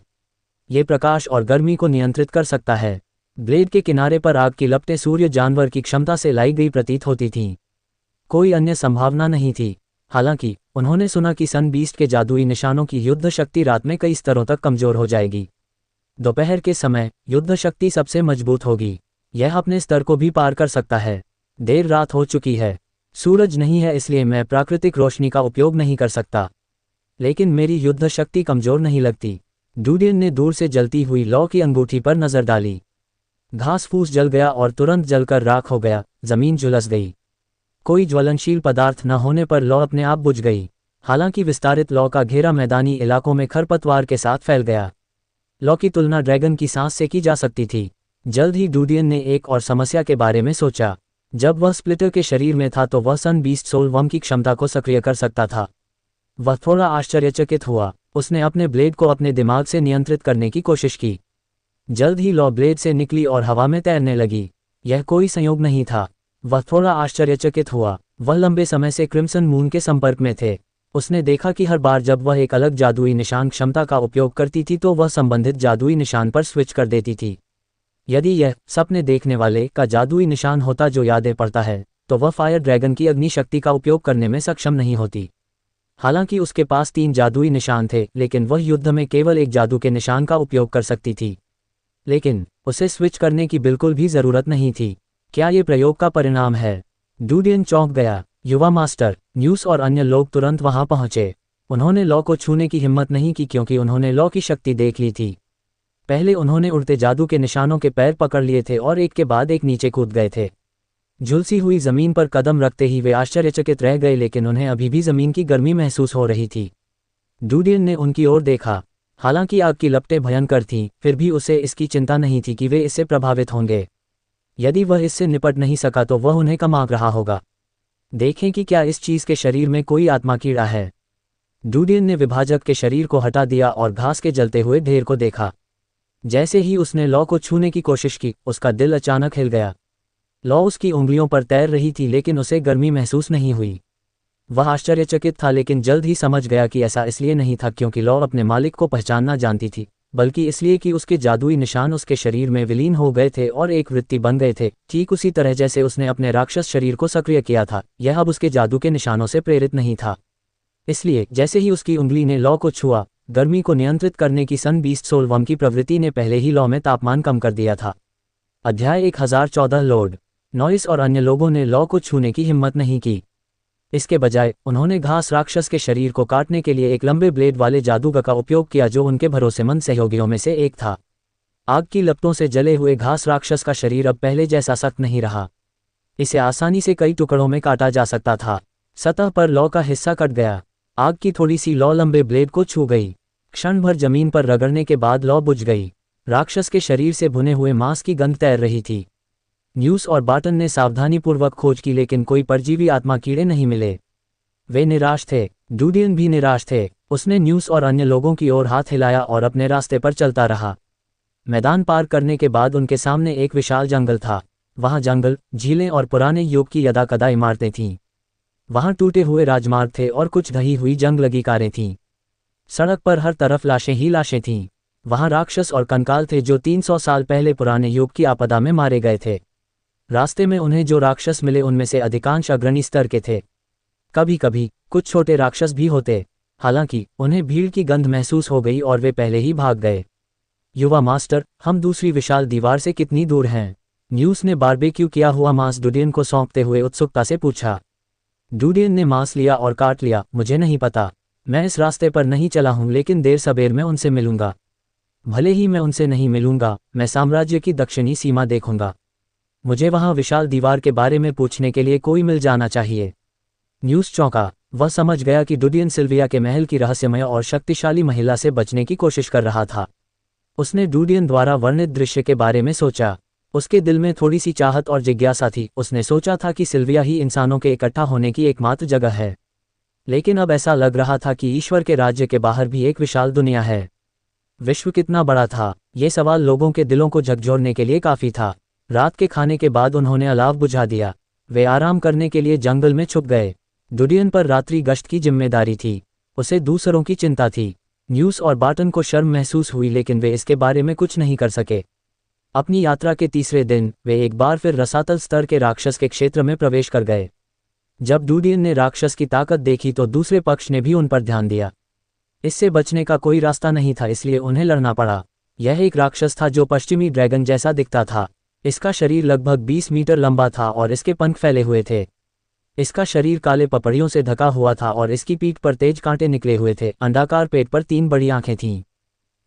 ये प्रकाश और गर्मी को नियंत्रित कर सकता है। ब्लेड के किनारे पर आग की लपटें सूर्य जानवर की क्षमता से लाई गई प्रतीत होती थीं। कोई अन्य संभावना नहीं थी। हालांकि उन्होंने सुना कि सन बीस्ट के जादुई निशानों की युद्ध शक्ति रात में कई स्तरों तक कमजोर हो जाएगी। दोपहर के समय युद्ध शक्ति सबसे मजबूत होगी। यह अपने स्तर को भी पार कर सकता है। देर रात हो चुकी है। सूरज नहीं है, इसलिए मैं प्राकृतिक रोशनी का उपयोग नहीं कर सकता। लेकिन मेरी युद्ध शक्ति कमजोर नहीं लगती। डूडियन ने दूर से जलती हुई लौ की अंगूठी पर नजर डाली। घास फूस जल गया और तुरंत जलकर राख हो गया। जमीन झुलस गई। कोई ज्वलनशील पदार्थ न होने पर लौ अपने आप बुझ गई। हालांकि विस्तारित लौ का घेरा मैदानी इलाकों में खरपतवार के साथ फैल गया। लौ की तुलना ड्रैगन की सांस से की जा सकती थी। जल्द ही डूडियन ने एक और समस्या के बारे में सोचा। जब वह स्प्लिटर के शरीर में था तो वह सन बीस्ट सोल वर्म की क्षमता को सक्रिय कर सकता था। वह थोड़ा आश्चर्यचकित हुआ। उसने अपने ब्लेड को अपने दिमाग से नियंत्रित करने की कोशिश की। जल्द ही लौ ब्लेड से निकली और हवा में तैरने लगी। यह कोई संयोग नहीं था। वह थोड़ा आश्चर्यचकित हुआ। वह लंबे समय से क्रिम्सन मून के संपर्क में थे। उसने देखा कि हर बार जब वह एक अलग जादुई निशान क्षमता का उपयोग करती थी तो वह संबंधित जादुई निशान पर स्विच कर देती थी। यदि यह सपने देखने वाले का जादुई निशान होता जो यादें पढ़ता है, तो वह फायर ड्रैगन की अग्नि शक्ति का उपयोग करने में सक्षम नहीं होती। हालांकि उसके पास 3 जादुई निशान थे, लेकिन वह युद्ध में केवल एक जादू के निशान का उपयोग कर सकती थी। लेकिन उसे स्विच करने की बिल्कुल भी जरूरत नहीं थी। क्या ये प्रयोग का परिणाम है? डूडियन चौंक गया। युवा मास्टर न्यूस और अन्य लोग तुरंत वहां पहुंचे। उन्होंने लौ को छूने की हिम्मत नहीं की, क्योंकि उन्होंने लौ की शक्ति देख ली थी। पहले उन्होंने उड़ते जादू के निशानों के पैर पकड़ लिए थे और एक के बाद एक नीचे कूद गए थे। झुलसी हुई जमीन पर कदम रखते ही वे आश्चर्यचकित रह गए, लेकिन उन्हें अभी भी जमीन की गर्मी महसूस हो रही थी। डूडियन ने उनकी ओर देखा। हालांकि आग की लपटें भयंकर थीं, फिर भी उसे इसकी चिंता नहीं थी कि वे इससे प्रभावित होंगे। यदि वह इससे निपट नहीं सका तो वह उन्हें कमा रहा होगा। देखें कि क्या इस चीज के शरीर में कोई आत्मा कीड़ा है। डूडियन ने विभाजक के शरीर को हटा दिया और घास के जलते हुए ढेर को देखा। जैसे ही उसने लौ को छूने की कोशिश की, उसका दिल अचानक हिल गया। लौ उसकी उंगलियों पर तैर रही थी, लेकिन उसे गर्मी महसूस नहीं हुई। वह आश्चर्यचकित था, लेकिन जल्द ही समझ गया कि ऐसा इसलिए नहीं था क्योंकि लौ अपने मालिक को पहचानना जानती थी, बल्कि इसलिए कि उसके जादुई निशान उसके शरीर में विलीन हो गए थे और एक वृत्ति बन गए थे, ठीक उसी तरह जैसे उसने अपने राक्षस शरीर को सक्रिय किया था। यह अब उसके जादू के निशानों से प्रेरित नहीं था। इसलिए जैसे ही उसकी उंगली ने लौ को छुआ, गर्मी को नियंत्रित करने की सन बीस्ट सोल वर्म की प्रवृत्ति ने पहले ही लौ में तापमान कम कर दिया था। अध्याय 1014 लॉर्ड नॉइस और अन्य लोगों ने लॉ को छूने की हिम्मत नहीं की। इसके बजाय उन्होंने घास राक्षस के शरीर को काटने के लिए एक लंबे ब्लेड वाले जादूगर का उपयोग किया जो उनके भरोसेमंद सहयोगियों में से एक था। आग की लपटों से जले हुए घास राक्षस का शरीर अब पहले जैसा सख्त नहीं रहा। इसे आसानी से कई टुकड़ों में काटा जा सकता था। सतह पर लौ का हिस्सा कट गया। आग की थोड़ी सी लौ लंबे ब्लेड को छू गई। क्षण भर जमीन पर रगड़ने के बाद लौ बुझ गई। राक्षस के शरीर से भुने हुए मांस की गंध तैर रही थी। न्यूस और बार्टन ने सावधानीपूर्वक खोज की लेकिन कोई परजीवी आत्मा कीड़े नहीं मिले। वे निराश थे। डूडियन भी निराश थे। उसने न्यूस और अन्य लोगों की ओर हाथ हिलाया और अपने रास्ते पर चलता रहा। मैदान पार करने के बाद उनके सामने एक विशाल जंगल था। वहाँ जंगल, झीलें और पुराने युग की यदाकदा इमारतें थीं। वहाँ टूटे हुए राजमार्ग थे और कुछ ढही हुई जंग लगी कारें थीं। सड़क पर हर तरफ लाशें ही लाशें थीं। वहाँ राक्षस और कंकाल थे जो 300 साल पहले पुराने युग की आपदा में मारे गए थे। रास्ते में उन्हें जो राक्षस मिले उनमें से अधिकांश अग्रणी स्तर के थे। कभी कभी कुछ छोटे राक्षस भी होते। हालांकि उन्हें भीड़ की गंध महसूस हो गई और वे पहले ही भाग गए। युवा मास्टर, हम दूसरी विशाल दीवार से कितनी दूर हैं? न्यूस ने बारबेक्यू किया हुआ मांस डूडियन को सौंपते हुए उत्सुकता से पूछा। डूडियन ने मांस लिया और काट लिया। मुझे नहीं पता। मैं इस रास्ते पर नहीं चला हूं लेकिन देर सबेर मैं उनसे मिलूंगा। भले ही मैं उनसे नहीं मिलूंगा, मैं साम्राज्य की दक्षिणी सीमा देखूंगा। मुझे वहां विशाल दीवार के बारे में पूछने के लिए कोई मिल जाना चाहिए। न्यूस चौंका। वह समझ गया कि डूडियन सिल्विया के महल की रहस्यमय और शक्तिशाली महिला से बचने की कोशिश कर रहा था। उसने डूडियन द्वारा वर्णित दृश्य के बारे में सोचा। उसके दिल में थोड़ी सी चाहत और जिज्ञासा थी। उसने सोचा था कि सिल्विया ही इंसानों के इकट्ठा होने की एकमात्र जगह है। लेकिन अब ऐसा लग रहा था कि ईश्वर के राज्य के बाहर भी एक विशाल दुनिया है। विश्व कितना बड़ा था? ये सवाल लोगों के दिलों को झकझोरने के लिए काफी था। रात के खाने के बाद उन्होंने अलाव बुझा दिया। वे आराम करने के लिए जंगल में छुप गए। डूडियन पर रात्रि गश्त की जिम्मेदारी थी। उसे दूसरों की चिंता थी। न्यूस और बार्टन को शर्म महसूस हुई लेकिन वे इसके बारे में कुछ नहीं कर सके। अपनी यात्रा के तीसरे दिन वे एक बार फिर रसातल स्तर के राक्षस के क्षेत्र में प्रवेश कर गए। जब डूडियन ने राक्षस की ताकत देखी तो दूसरे पक्ष ने भी उन पर ध्यान दिया। इससे बचने का कोई रास्ता नहीं था, इसलिए उन्हें लड़ना पड़ा। यह एक राक्षस था जो पश्चिमी ड्रैगन जैसा दिखता था। इसका शरीर लगभग 20 मीटर लंबा था और इसके पंख फैले हुए थे। इसका शरीर काले पपड़ियों से ढका हुआ था और इसकी पीठ पर तेज कांटे निकले हुए थे। अंडाकार पेट पर 3 बड़ी आंखें थीं।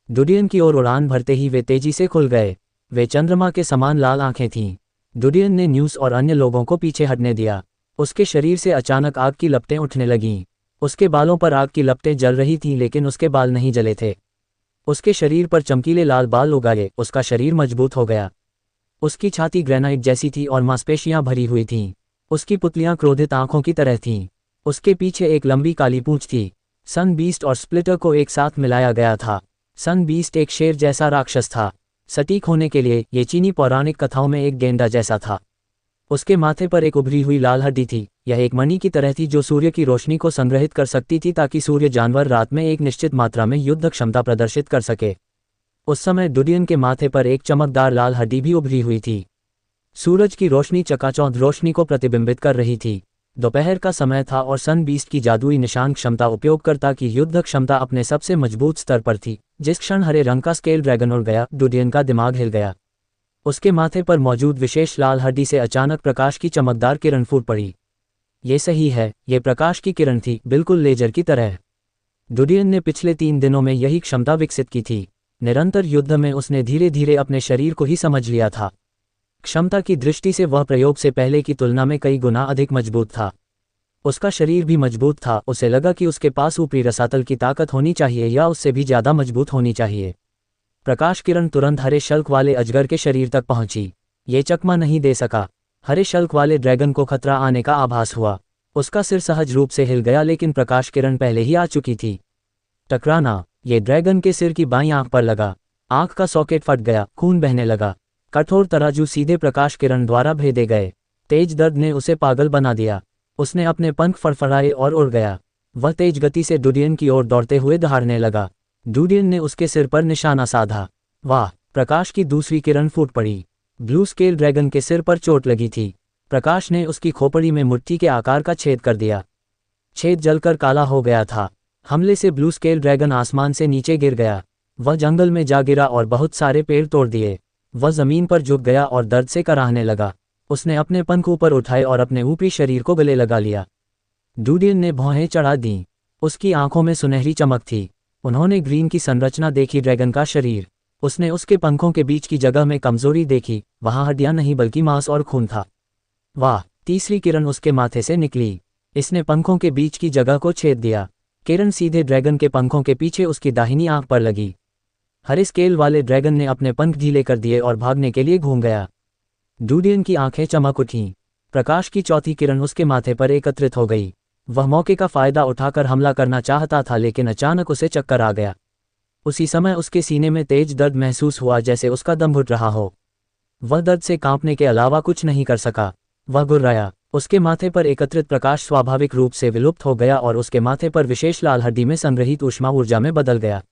डूडियन की ओर उड़ान भरते ही वे तेजी से खुल गए। वे चंद्रमा के समान लाल आंखें थीं। डूडियन ने न्यूस और अन्य लोगों को पीछे हटने दिया। उसके शरीर से अचानक आग की लपटें उठने लगीं। उसके बालों पर आग की लपटें जल रही थीं लेकिन उसके बाल नहीं जले थे। उसके शरीर पर चमकीले लाल बाल उगाए। उसका शरीर मजबूत हो गया। उसकी छाती ग्रेनाइट जैसी थी और मांसपेशियां भरी हुई थीं। उसकी पुतलियां क्रोधित आंखों की तरह थीं। उसके पीछे एक लंबी काली पूंछ थी। सन बीस्ट और स्प्लिटर को एक साथ मिलाया गया था। सन बीस्ट एक शेर जैसा राक्षस था। सटीक होने के लिए ये चीनी पौराणिक कथाओं में एक गेंडा जैसा था। उसके माथे पर एक उभरी हुई लाल हड्डी थी। यह एक मणि की तरह थी जो सूर्य की रोशनी को संग्रहित कर सकती थी ताकि सूर्य जानवर रात में एक निश्चित मात्रा में युद्ध क्षमता प्रदर्शित कर सके। उस समय डूडियन के माथे पर एक चमकदार लाल हड्डी भी उभरी हुई थी। सूरज की रोशनी चकाचौंध रोशनी को प्रतिबिंबित कर रही थी। दोपहर का समय था और सन बीस्ट की जादुई निशान क्षमता उपयोगकर्ता की युद्ध क्षमता अपने सबसे मजबूत स्तर पर थी। जिस क्षण हरे रंग का स्केल ड्रैगन उड़ गया, डूडियन का दिमाग हिल गया। उसके माथे पर मौजूद विशेष लाल हड्डी से अचानक प्रकाश की चमकदार किरण फूट पड़ी। ये सही है, ये प्रकाश की किरण थी, बिल्कुल लेजर की तरह। डूडियन ने पिछले 3 दिनों में यही क्षमता विकसित की थी। निरंतर युद्ध में उसने धीरे धीरे अपने शरीर को ही समझ लिया था। क्षमता की दृष्टि से वह प्रयोग से पहले की तुलना में कई गुना अधिक मजबूत था। उसका शरीर भी मजबूत था। उसे लगा कि उसके पास ऊपरी रसातल की ताकत होनी चाहिए या उससे भी ज्यादा मजबूत होनी चाहिए। प्रकाश किरण तुरंत हरे शल्क वाले अजगर के शरीर तक पहुंची। ये चकमा नहीं दे सका। हरे शल्क वाले ड्रैगन को खतरा आने का आभास हुआ। उसका सिर सहज रूप से हिल गया लेकिन प्रकाश किरण पहले ही आ चुकी थी। टकराना। ये ड्रैगन के सिर की बाईं आंख पर लगा। आंख का सॉकेट फट गया, खून बहने लगा। कठोर तराजू सीधे प्रकाश किरण द्वारा भेदे गए। तेज दर्द ने उसे पागल बना दिया। उसने अपने पंख फड़फड़ाए और उड़ गया। वह तेज गति से डूडियन की ओर दौड़ते हुए दहाड़ने लगा। डूडियन ने उसके सिर पर निशाना साधा। वाह! प्रकाश की दूसरी किरण फूट पड़ी। ब्लू स्केल ड्रैगन के सिर पर चोट लगी थी। प्रकाश ने उसकी खोपड़ी में मुट्ठी के आकार का छेद कर दिया। छेद जलकर काला हो गया था। हमले से ब्लू स्केल ड्रैगन आसमान से नीचे गिर गया। वह जंगल में जा गिरा और बहुत सारे पेड़ तोड़ दिए। वह जमीन पर झुक गया और दर्द से कराहने लगा। उसने अपने पंख ऊपर उठाए और अपने ऊपरी शरीर को गले लगा लिया। डूडियन ने भौहें चढ़ा दीं। उसकी आंखों में सुनहरी चमक थी। उन्होंने ग्रीन की संरचना देखी, ड्रैगन का शरीर। उसने उसके पंखों के बीच की जगह में कमजोरी देखी, वहां हड्डियां नहीं बल्कि मांस और खून था। वाह! तीसरी किरण उसके माथे से निकली। इसने पंखों के बीच की जगह को छेद दिया। किरण सीधे ड्रैगन के पंखों के पीछे उसकी दाहिनी आंख पर लगी। हरे स्केल वाले ड्रैगन ने अपने पंख ढीले कर दिए और भागने के लिए घूम गया। डूडियन की आंखें चमक उठीं। प्रकाश की चौथी किरण उसके माथे पर एकत्रित हो गई। वह मौके का फायदा उठाकर हमला करना चाहता था, लेकिन अचानक उसे चक्कर आ गया। उसी समय उसके सीने में तेज दर्द महसूस हुआ, जैसे उसका दम घुट रहा हो। वह दर्द से कांपने के अलावा कुछ नहीं कर सका। वह गुर्राया। उसके माथे पर एकत्रित प्रकाश स्वाभाविक रूप से विलुप्त हो गया और उसके माथे पर विशेष लाल हड्डी में संग्रहित ऊष्मा ऊर्जा में बदल गया।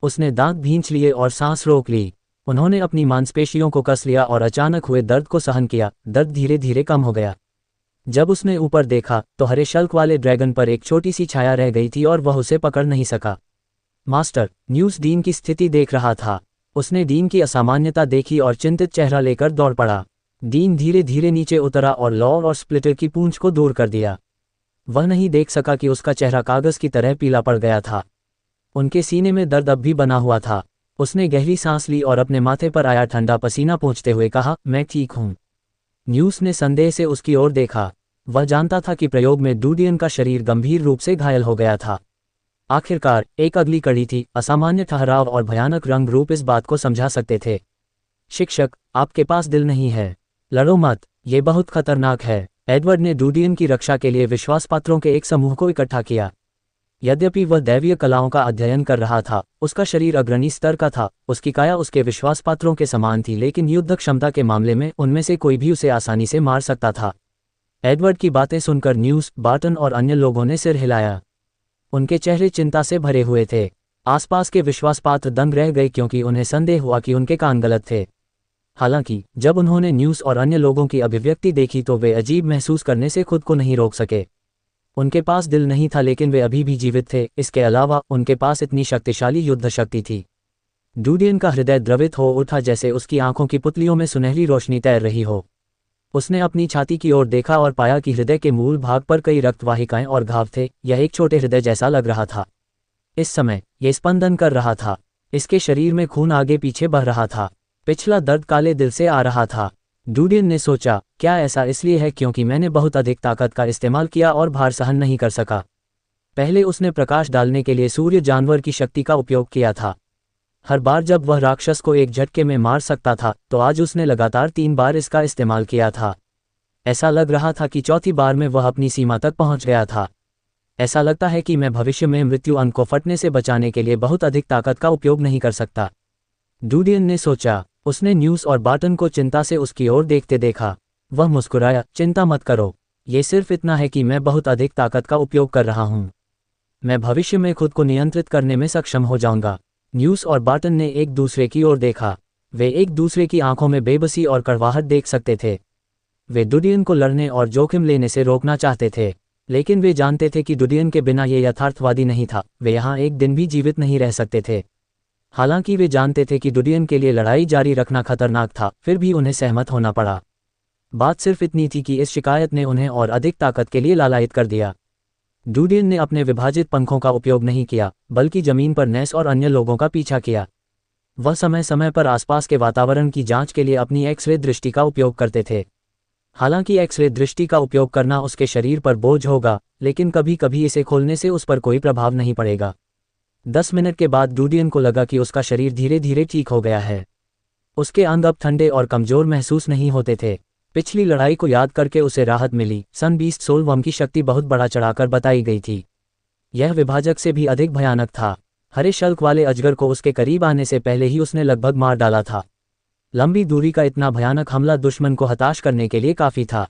उसने दांत भींच लिए और सांस रोक ली। उन्होंने अपनी मांसपेशियों को कस लिया और अचानक हुए दर्द को सहन किया। दर्द धीरे धीरे कम हो गया। जब उसने ऊपर देखा तो हरे शल्क वाले ड्रैगन पर एक छोटी सी छाया रह गई थी और वह उसे पकड़ नहीं सका। मास्टर न्यूज़ डीन की स्थिति देख रहा था। उसने डीन की असामान्यता देखी और चिंतित चेहरा लेकर दौड़ पड़ा। डीन धीरे धीरे नीचे उतरा और लॉ और स्प्लिटर की पूंछ को दूर कर दिया। वह नहीं देख सका कि उसका चेहरा कागज की तरह पीला पड़ गया था। उनके सीने में दर्द अब भी बना हुआ था। उसने गहरी सांस ली और अपने माथे पर आया ठंडा पसीना पोंछते हुए कहा, मैं ठीक हूं। न्यूज़ ने संदेह से उसकी ओर देखा। वह जानता था कि प्रयोग में डूडियन का शरीर गंभीर रूप से घायल हो गया था। आखिरकार एक अगली कड़ी थी। असामान्य ठहराव और भयानक रंग रूप इस बात को समझा सकते थे। शिक्षक, आपके पास दिल नहीं है। लड़ो मत, ये बहुत खतरनाक है। एडवर्ड ने डूडियन की रक्षा के लिए विश्वासपात्रों के एक समूह को इकट्ठा किया। यद्यपि वह दैवीय कलाओं का अध्ययन कर रहा था, उसका शरीर अग्रणी स्तर का था, उसकी काया उसके विश्वासपात्रों के समान थी, लेकिन युद्ध क्षमता के मामले में उनमें से कोई भी उसे आसानी से मार सकता था। एडवर्ड की बातें सुनकर न्यूज़, बार्टन और अन्य लोगों ने सिर हिलाया। उनके चेहरे चिंता से भरे हुए थे। आसपास के विश्वासपात्र दंग रह गए क्योंकि उन्हें संदेह हुआ कि उनके कान गलत थे। हालांकि जब उन्होंने न्यूज़ और अन्य लोगों की अभिव्यक्ति देखी तो वे अजीब महसूस करने से खुद को नहीं रोक सके। उनके पास दिल नहीं था, लेकिन वे अभी भी जीवित थे। इसके अलावा उनके पास इतनी शक्तिशाली युद्ध शक्ति थी। डूडियन का हृदय द्रवित हो उठा, जैसे उसकी आंखों की पुतलियों में सुनहरी रोशनी तैर रही हो। उसने अपनी छाती की ओर देखा और पाया कि हृदय के मूल भाग पर कई रक्तवाहिकाएं और घाव थे। यह एक छोटे हृदय जैसा लग रहा था। इस समय यह स्पंदन कर रहा था। इसके शरीर में खून आगे पीछे बह रहा था। पिछला दर्द काले दिल से आ रहा था। डूडियन ने सोचा, क्या ऐसा इसलिए है क्योंकि मैंने बहुत अधिक ताकत का इस्तेमाल किया और भार सहन नहीं कर सका? पहले उसने प्रकाश डालने के लिए सूर्य जानवर की शक्ति का उपयोग किया था। हर बार जब वह राक्षस को एक झटके में मार सकता था, तो आज उसने लगातार 3 बार इसका इस्तेमाल किया था। ऐसा लग रहा था कि चौथी बार में वह अपनी सीमा तक पहुंच गया था। ऐसा लगता है कि मैं भविष्य में मृत्यु अंक को फटने से बचाने के लिए बहुत अधिक ताकत का उपयोग नहीं कर सकता। डूडियन ने सोचा। उसने न्यूज़ और बार्टन को चिंता से उसकी ओर देखते देखा। वह मुस्कुराया, चिंता मत करो, ये सिर्फ इतना है कि मैं बहुत अधिक ताकत का उपयोग कर रहा हूँ। मैं भविष्य में खुद को नियंत्रित करने में सक्षम हो जाऊंगा। न्यूज़ और बार्टन ने एक दूसरे की ओर देखा। वे एक दूसरे की आंखों में बेबसी और कड़वाहट देख सकते थे। वे डूडियन को लड़ने और जोखिम लेने से रोकना चाहते थे, लेकिन वे जानते थे कि डूडियन के बिना ये यथार्थवादी नहीं था। वे यहाँ एक दिन भी जीवित नहीं रह सकते थे। हालांकि वे जानते थे कि डूडियन के लिए लड़ाई जारी रखना खतरनाक था, फिर भी उन्हें सहमत होना पड़ा। बात सिर्फ इतनी थी कि इस शिकायत ने उन्हें और अधिक ताकत के लिए लालायित कर दिया। डूडियन ने अपने विभाजित पंखों का उपयोग नहीं किया, बल्कि जमीन पर नेस और अन्य लोगों का पीछा किया। वह समय समय पर आसपास के वातावरण की जांच के लिए अपनी एक्स-रे दृष्टि का उपयोग करते थे। हालांकि एक्स-रे दृष्टि का उपयोग करना उसके शरीर पर बोझ होगा, लेकिन कभी कभी इसे खोलने से उस पर कोई प्रभाव नहीं पड़ेगा। 10 मिनट के बाद डूडियन को लगा कि उसका शरीर धीरे धीरे ठीक हो गया है। उसके अंग अब ठंडे और कमजोर महसूस नहीं होते थे। पिछली लड़ाई को याद करके उसे राहत मिली। सन बीस्ट सोलवम की शक्ति बहुत बड़ा चढ़ाकर बताई गई थी। यह विभाजक से भी अधिक भयानक था। हरे शल्क वाले अजगर को उसके करीब आने से पहले ही उसने लगभग मार डाला था। लंबी दूरी का इतना भयानक हमला दुश्मन को हताश करने के लिए काफी था।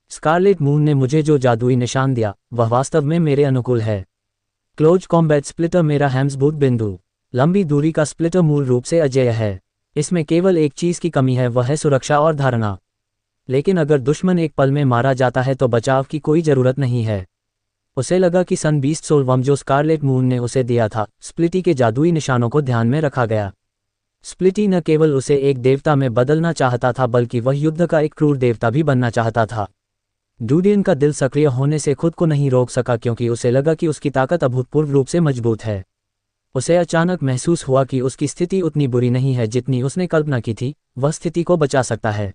स्कारलेट मून ने मुझे जो जादुई निशान दिया, वह वास्तव में मेरे अनुकूल है। क्लोज कॉम्बैट स्प्लिटर मेरा हैम्सबूट बिंदु। लंबी दूरी का स्प्लिटर मूल रूप से अजेय है। इसमें केवल एक चीज की कमी है, वह है सुरक्षा और धारणा। लेकिन अगर दुश्मन एक पल में मारा जाता है तो बचाव की कोई जरूरत नहीं है। उसे लगा कि सन बीस्ट सोलवम जो स्कारलेट मून ने उसे दिया था, स्प्लिटी के जादुई निशानों को ध्यान में रखा गया। स्प्लिटी न केवल उसे एक देवता में बदलना चाहता था बल्कि वह युद्ध का एक क्रूर देवता भी बनना चाहता था। डूडियन का दिल सक्रिय होने से खुद को नहीं रोक सका क्योंकि उसे लगा कि उसकी ताकत अभूतपूर्व रूप से मजबूत है। उसे अचानक महसूस हुआ कि उसकी स्थिति उतनी बुरी नहीं है जितनी उसने कल्पना की थी, वह स्थिति को बचा सकता है।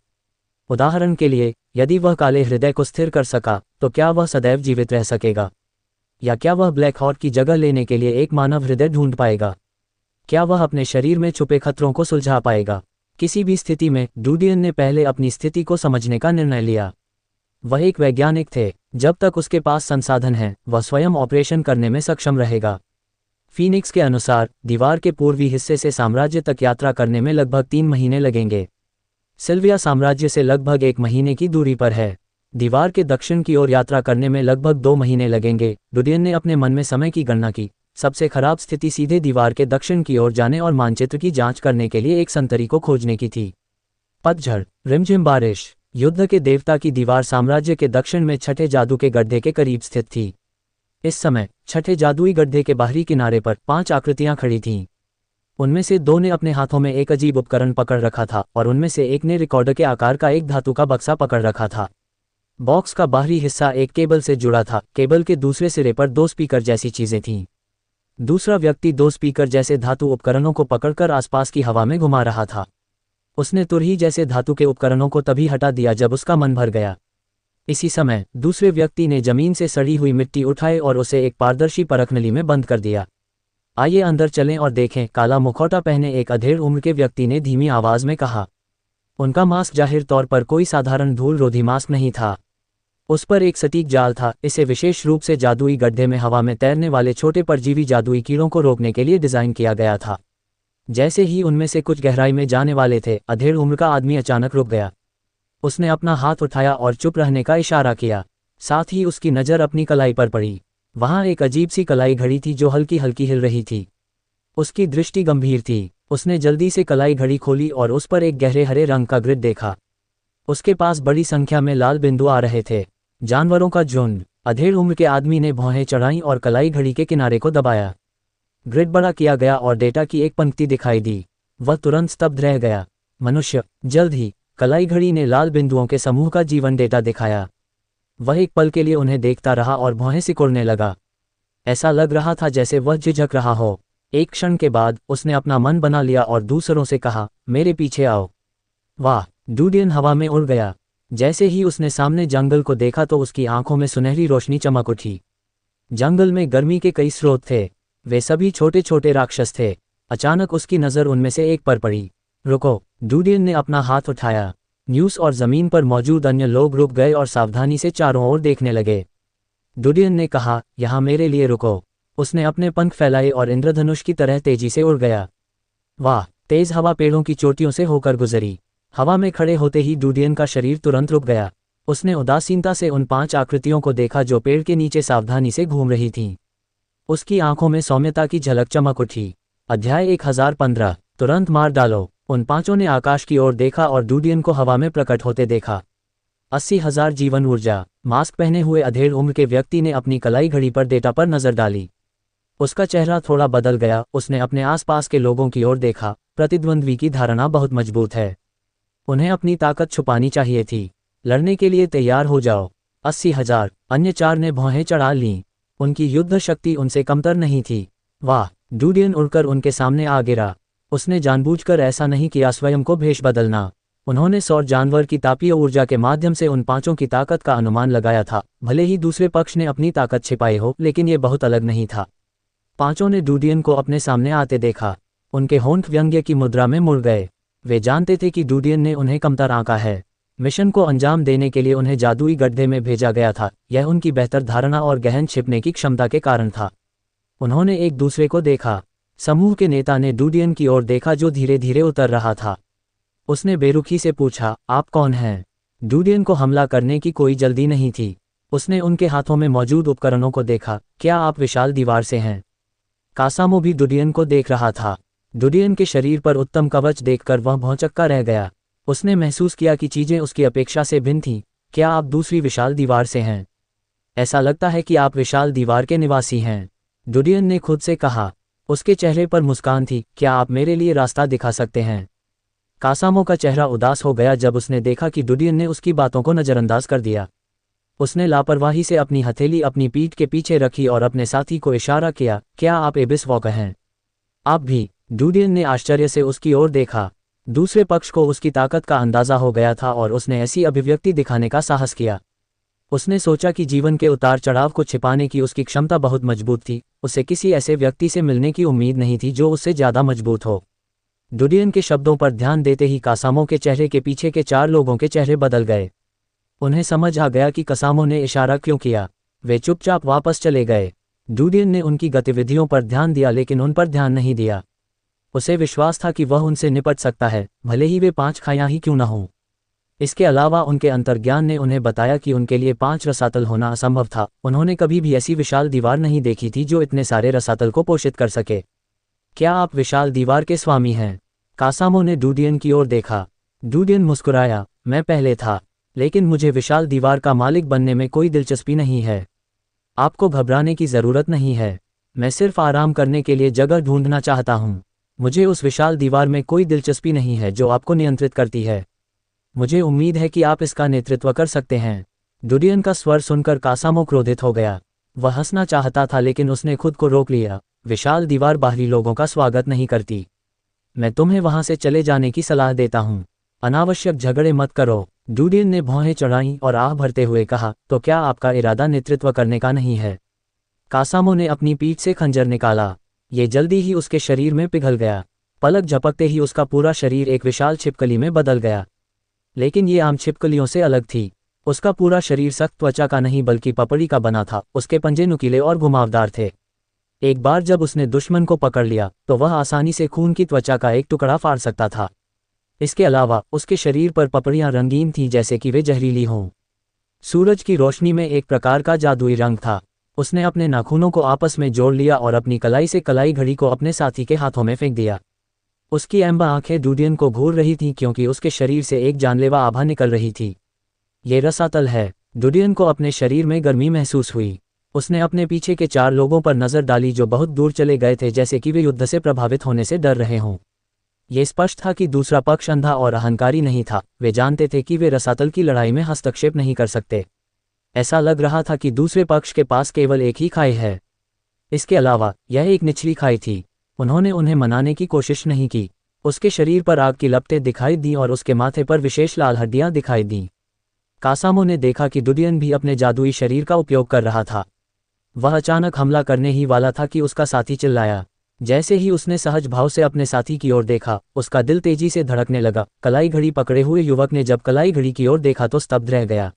उदाहरण के लिए, यदि वह काले हृदय को स्थिर कर सका, तो क्या वह सदैव जीवित रह सकेगा? या क्या वह ब्लैक हॉर्ट की जगह लेने के लिए एक मानव हृदय ढूंढ पाएगा? क्या वह अपने शरीर में छुपे खतरों को सुलझा पाएगा? किसी भी स्थिति में डूडियन ने पहले अपनी स्थिति को समझने का निर्णय लिया। वह एक वैज्ञानिक थे। जब तक उसके पास संसाधन हैं, वह स्वयं ऑपरेशन करने में सक्षम रहेगा। फीनिक्स के अनुसार दीवार के पूर्वी हिस्से से साम्राज्य तक यात्रा करने में लगभग 3 महीने लगेंगे। सिल्विया साम्राज्य से लगभग 1 महीने की दूरी पर है। दीवार के दक्षिण की ओर यात्रा करने में लगभग 2 महीने लगेंगे। डूडियन ने अपने मन में समय की गणना की। सबसे खराब स्थिति सीधे दीवार के दक्षिण की ओर जाने और मानचित्र की जांच करने के लिए एक संतरी को खोजने की थी। पतझड़, रिमझिम बारिश। युद्ध के देवता की दीवार साम्राज्य के दक्षिण में छठे जादू के गड्ढे के करीब स्थित थी। इस समय छठे जादुई गड्ढे के बाहरी किनारे पर 5 आकृतियां खड़ी थीं। उनमें से 2 ने अपने हाथों में एक अजीब उपकरण पकड़ रखा था और उनमें से एक ने रिकॉर्डर के आकार का एक धातु का बक्सा पकड़ रखा था। बॉक्स का बाहरी हिस्सा एक केबल से जुड़ा था। केबल के दूसरे सिरे पर 2 स्पीकर जैसी चीजें थीं। दूसरा व्यक्ति 2 स्पीकर जैसे धातु उपकरणों को पकड़कर आसपास की हवा में घुमा रहा था। उसने तुरही जैसे धातु के उपकरणों को तभी हटा दिया जब उसका मन भर गया। इसी समय दूसरे व्यक्ति ने जमीन से सड़ी हुई मिट्टी उठाई और उसे एक पारदर्शी परखनली में बंद कर दिया। आइए अंदर चलें और देखें, काला मुखौटा पहने एक अधेड़ उम्र के व्यक्ति ने धीमी आवाज में कहा। उनका मास्क जाहिर तौर पर कोई साधारण धूल रोधी मास्क नहीं था। उस पर एक सटीक जाल था। इसे विशेष रूप से जादुई गड्ढे में हवा में तैरने वाले छोटे परजीवी जादुई कीड़ों को रोकने के लिए डिजाइन किया गया था। जैसे ही उनमें से कुछ गहराई में जाने वाले थे, अधेड़ उम्र का आदमी अचानक रुक गया। उसने अपना हाथ उठाया और चुप रहने का इशारा किया। साथ ही उसकी नज़र अपनी कलाई पर पड़ी। वहां एक अजीब सी कलाई घड़ी थी जो हल्की हल्की हिल रही थी। उसकी दृष्टि गंभीर थी। उसने जल्दी से कलाई घड़ी खोली और उस पर एक गहरे हरे रंग का ग्रिड देखा। उसके पास बड़ी संख्या में लाल बिंदु आ रहे थे, जानवरों का झुंड। अधेड़ उम्र के आदमी ने भौहें चढ़ाईं और कलाई घड़ी के किनारे को दबाया। ग्रिड बड़ा किया गया और डेटा की एक पंक्ति दिखाई दी। वह तुरंत स्तब्ध रह गया। मनुष्य। जल्द ही कलाई घड़ी ने लाल बिंदुओं के समूह का जीवन डेटा दिखाया। वह एक पल के लिए उन्हें देखता रहा और भौहें सिकुड़ने लगा। ऐसा लग रहा था जैसे वह झिझक रहा हो। एक क्षण के बाद उसने अपना मन बना लिया और दूसरों से कहा, मेरे पीछे आओ। वाह! डूडियन हवा में उड़ गया। जैसे ही उसने सामने जंगल को देखा तो उसकी आंखों में सुनहरी रोशनी चमक उठी। जंगल में गर्मी के कई स्रोत थे। वे सभी छोटे छोटे राक्षस थे। अचानक उसकी नज़र उनमें से एक पर पड़ी। रुको! डूडियन ने अपना हाथ उठाया। न्यूज़ और ज़मीन पर मौजूद अन्य लोग रुक गए और सावधानी से चारों ओर देखने लगे। डूडियन ने कहा, यहाँ मेरे लिए रुको। उसने अपने पंख फैलाए और इंद्रधनुष की तरह तेजी से उड़ गया। वाह! तेज हवा पेड़ों की चोटियों से होकर गुजरी। हवा में खड़े होते ही डूडियन का शरीर तुरंत रुक गया। उसने उदासीनता से उन 5 आकृतियों को देखा जो पेड़ के नीचे सावधानी से घूम रही थीं। उसकी आंखों में सौम्यता की झलक चमक उठी। अध्याय 1015। तुरंत मार डालो। उन 5 ने आकाश की ओर देखा और डूडियन को हवा में प्रकट होते देखा। 80,000 जीवन ऊर्जा। मास्क पहने हुए अधेड़ उम्र के व्यक्ति ने अपनी कलाई घड़ी पर डेटा पर नजर डाली। उसका चेहरा थोड़ा बदल गया। उसने अपने आसपास के लोगों की ओर देखा। प्रतिद्वंद्वी की धारणा बहुत मजबूत है। उन्हें अपनी ताकत छुपानी चाहिए थी। लड़ने के लिए तैयार हो जाओ। 80,000। अन्य 4 ने भौहें चढ़ा लीं। उनकी युद्ध शक्ति उनसे कमतर नहीं थी। वाह! डूडियन उड़कर उनके सामने आ गिरा। उसने जानबूझकर ऐसा नहीं किया स्वयं को भेष बदलना। उन्होंने सौर जानवर की तापीय ऊर्जा के माध्यम से उन 5 की ताकत का अनुमान लगाया था। भले ही दूसरे पक्ष ने अपनी ताकत छिपाई हो, लेकिन ये बहुत अलग नहीं था। 5 ने डूडियन को अपने सामने आते देखा। उनके होंठ व्यंग्य की मुद्रा में मुड़ गए। वे जानते थे कि डूडियन ने उन्हें कमतर आंका है। मिशन को अंजाम देने के लिए उन्हें जादुई गड्ढे में भेजा गया था। यह उनकी बेहतर धारणा और गहन छिपने की क्षमता के कारण था। उन्होंने एक दूसरे को देखा। समूह के नेता ने डूडियन की ओर देखा जो धीरे धीरे उतर रहा था। उसने बेरुखी से पूछा, आप कौन हैं? डूडियन को हमला करने की कोई जल्दी नहीं थी। उसने उनके हाथों में मौजूद उपकरणों को देखा। क्या आप विशाल दीवार से हैं? कासामो भी डूडियन को देख रहा था। डूडियन के शरीर पर उत्तम कवच देखकर वह भौंचक्का रह गया। उसने महसूस किया कि चीजें उसकी अपेक्षा से भिन्न थीं। क्या आप दूसरी विशाल दीवार से हैं? ऐसा लगता है कि आप विशाल दीवार के निवासी हैं, डूडियन ने खुद से कहा। उसके चेहरे पर मुस्कान थी। क्या आप मेरे लिए रास्ता दिखा सकते हैं? कासामो का चेहरा उदास हो गया जब उसने देखा कि डुडियन ने उसकी बातों को नज़रअंदाज कर दिया। उसने लापरवाही से अपनी हथेली अपनी पीठ के पीछे रखी और अपने साथी को इशारा किया, क्या आप एबिस वॉकर हैं? आप भी? डुडियन ने आश्चर्य से उसकी ओर देखा। दूसरे पक्ष को उसकी ताकत का अंदाजा हो गया था और उसने ऐसी अभिव्यक्ति दिखाने का साहस किया। उसने सोचा कि जीवन के उतार चढ़ाव को छिपाने की उसकी क्षमता बहुत मजबूत थी। उसे किसी ऐसे व्यक्ति से मिलने की उम्मीद नहीं थी जो उससे ज़्यादा मजबूत हो। डुडियन के शब्दों पर ध्यान देते ही कासामो के चेहरे के पीछे के 4 लोगों के चेहरे बदल गए। उन्हें समझ आ गया कि कासामो ने इशारा क्यों किया। वे चुपचाप वापस चले गए। डुडियन ने उनकी गतिविधियों पर ध्यान दिया लेकिन उन पर ध्यान नहीं दिया। उसे विश्वास था कि वह उनसे निपट सकता है, भले ही वे 5 खायां ही क्यों न हों। इसके अलावा उनके अंतर्ज्ञान ने उन्हें बताया कि उनके लिए 5 रसातल होना असंभव था। उन्होंने कभी भी ऐसी विशाल दीवार नहीं देखी थी जो इतने सारे रसातल को पोषित कर सके। क्या आप विशाल दीवार के स्वामी हैं? कासामो ने डुडियन की ओर देखा। डुडियन मुस्कुराया, मैं पहले था, लेकिन मुझे विशाल दीवार का मालिक बनने में कोई दिलचस्पी नहीं है। आपको घबराने की ज़रूरत नहीं है। मैं सिर्फ आराम करने के लिए जगह ढूंढना चाहता हूँ। मुझे उस विशाल दीवार में कोई दिलचस्पी नहीं है जो आपको नियंत्रित करती है। मुझे उम्मीद है कि आप इसका नेतृत्व कर सकते हैं। डुडियन का स्वर सुनकर कासामो क्रोधित हो गया। वह हंसना चाहता था लेकिन उसने खुद को रोक लिया। विशाल दीवार बाहरी लोगों का स्वागत नहीं करती। मैं तुम्हें वहां से चले जाने की सलाह देता हूँ। अनावश्यक झगड़े मत करो। डुडियन ने भौहें चढ़ाईं और आह भरते हुए कहा, तो क्या आपका इरादा नेतृत्व करने का नहीं है? कासामो ने अपनी पीठ से खंजर निकाला। ये जल्दी ही उसके शरीर में पिघल गया। पलक झपकते ही उसका पूरा शरीर एक विशाल छिपकली में बदल गया। लेकिन ये आम छिपकलियों से अलग थी। उसका पूरा शरीर सख्त त्वचा का नहीं बल्कि पपड़ी का बना था। उसके पंजे नुकीले और घुमावदार थे। एक बार जब उसने दुश्मन को पकड़ लिया तो वह आसानी से खून की त्वचा का एक टुकड़ा फाड़ सकता था। इसके अलावा उसके शरीर पर पपड़ियां रंगीन थीं जैसे कि वे जहरीली हों। सूरज की रोशनी में एक प्रकार का जादुई रंग था। उसने अपने नाखूनों को आपस में जोड़ लिया और अपनी कलाई से कलाई घड़ी को अपने साथी के हाथों में फेंक दिया। उसकी एम्बर आंखें डुडियन को घूर रही थीं क्योंकि उसके शरीर से एक जानलेवा आभा निकल रही थी। ये रसातल है। डुडियन को अपने शरीर में गर्मी महसूस हुई। उसने अपने पीछे के 4 लोगों पर नजर डाली जो बहुत दूर चले गए थे जैसे कि वे युद्ध से प्रभावित होने से डर रहे हों। ये स्पष्ट था कि दूसरा पक्ष अंधा और अहंकारी नहीं था। वे जानते थे कि वे रसातल की लड़ाई में हस्तक्षेप नहीं कर सकते। ऐसा लग रहा था कि दूसरे पक्ष के पास केवल एक ही खाई है। इसके अलावा यह एक निचली खाई थी। उन्होंने उन्हें मनाने की कोशिश नहीं की। उसके शरीर पर आग की लपटें दिखाई दीं और उसके माथे पर विशेष लाल हड्डियां दिखाई दीं। कासामो ने देखा कि डुडियन भी अपने जादुई शरीर का उपयोग कर रहा था। वह अचानक हमला करने ही वाला था कि उसका साथी चिल्लाया। जैसे ही उसने सहज भाव से अपने साथी की ओर देखा, उसका दिल तेजी से धड़कने लगा। कलाई घड़ी पकड़े हुए युवक ने जब कलाई घड़ी की ओर देखा तो स्तब्ध रह गया।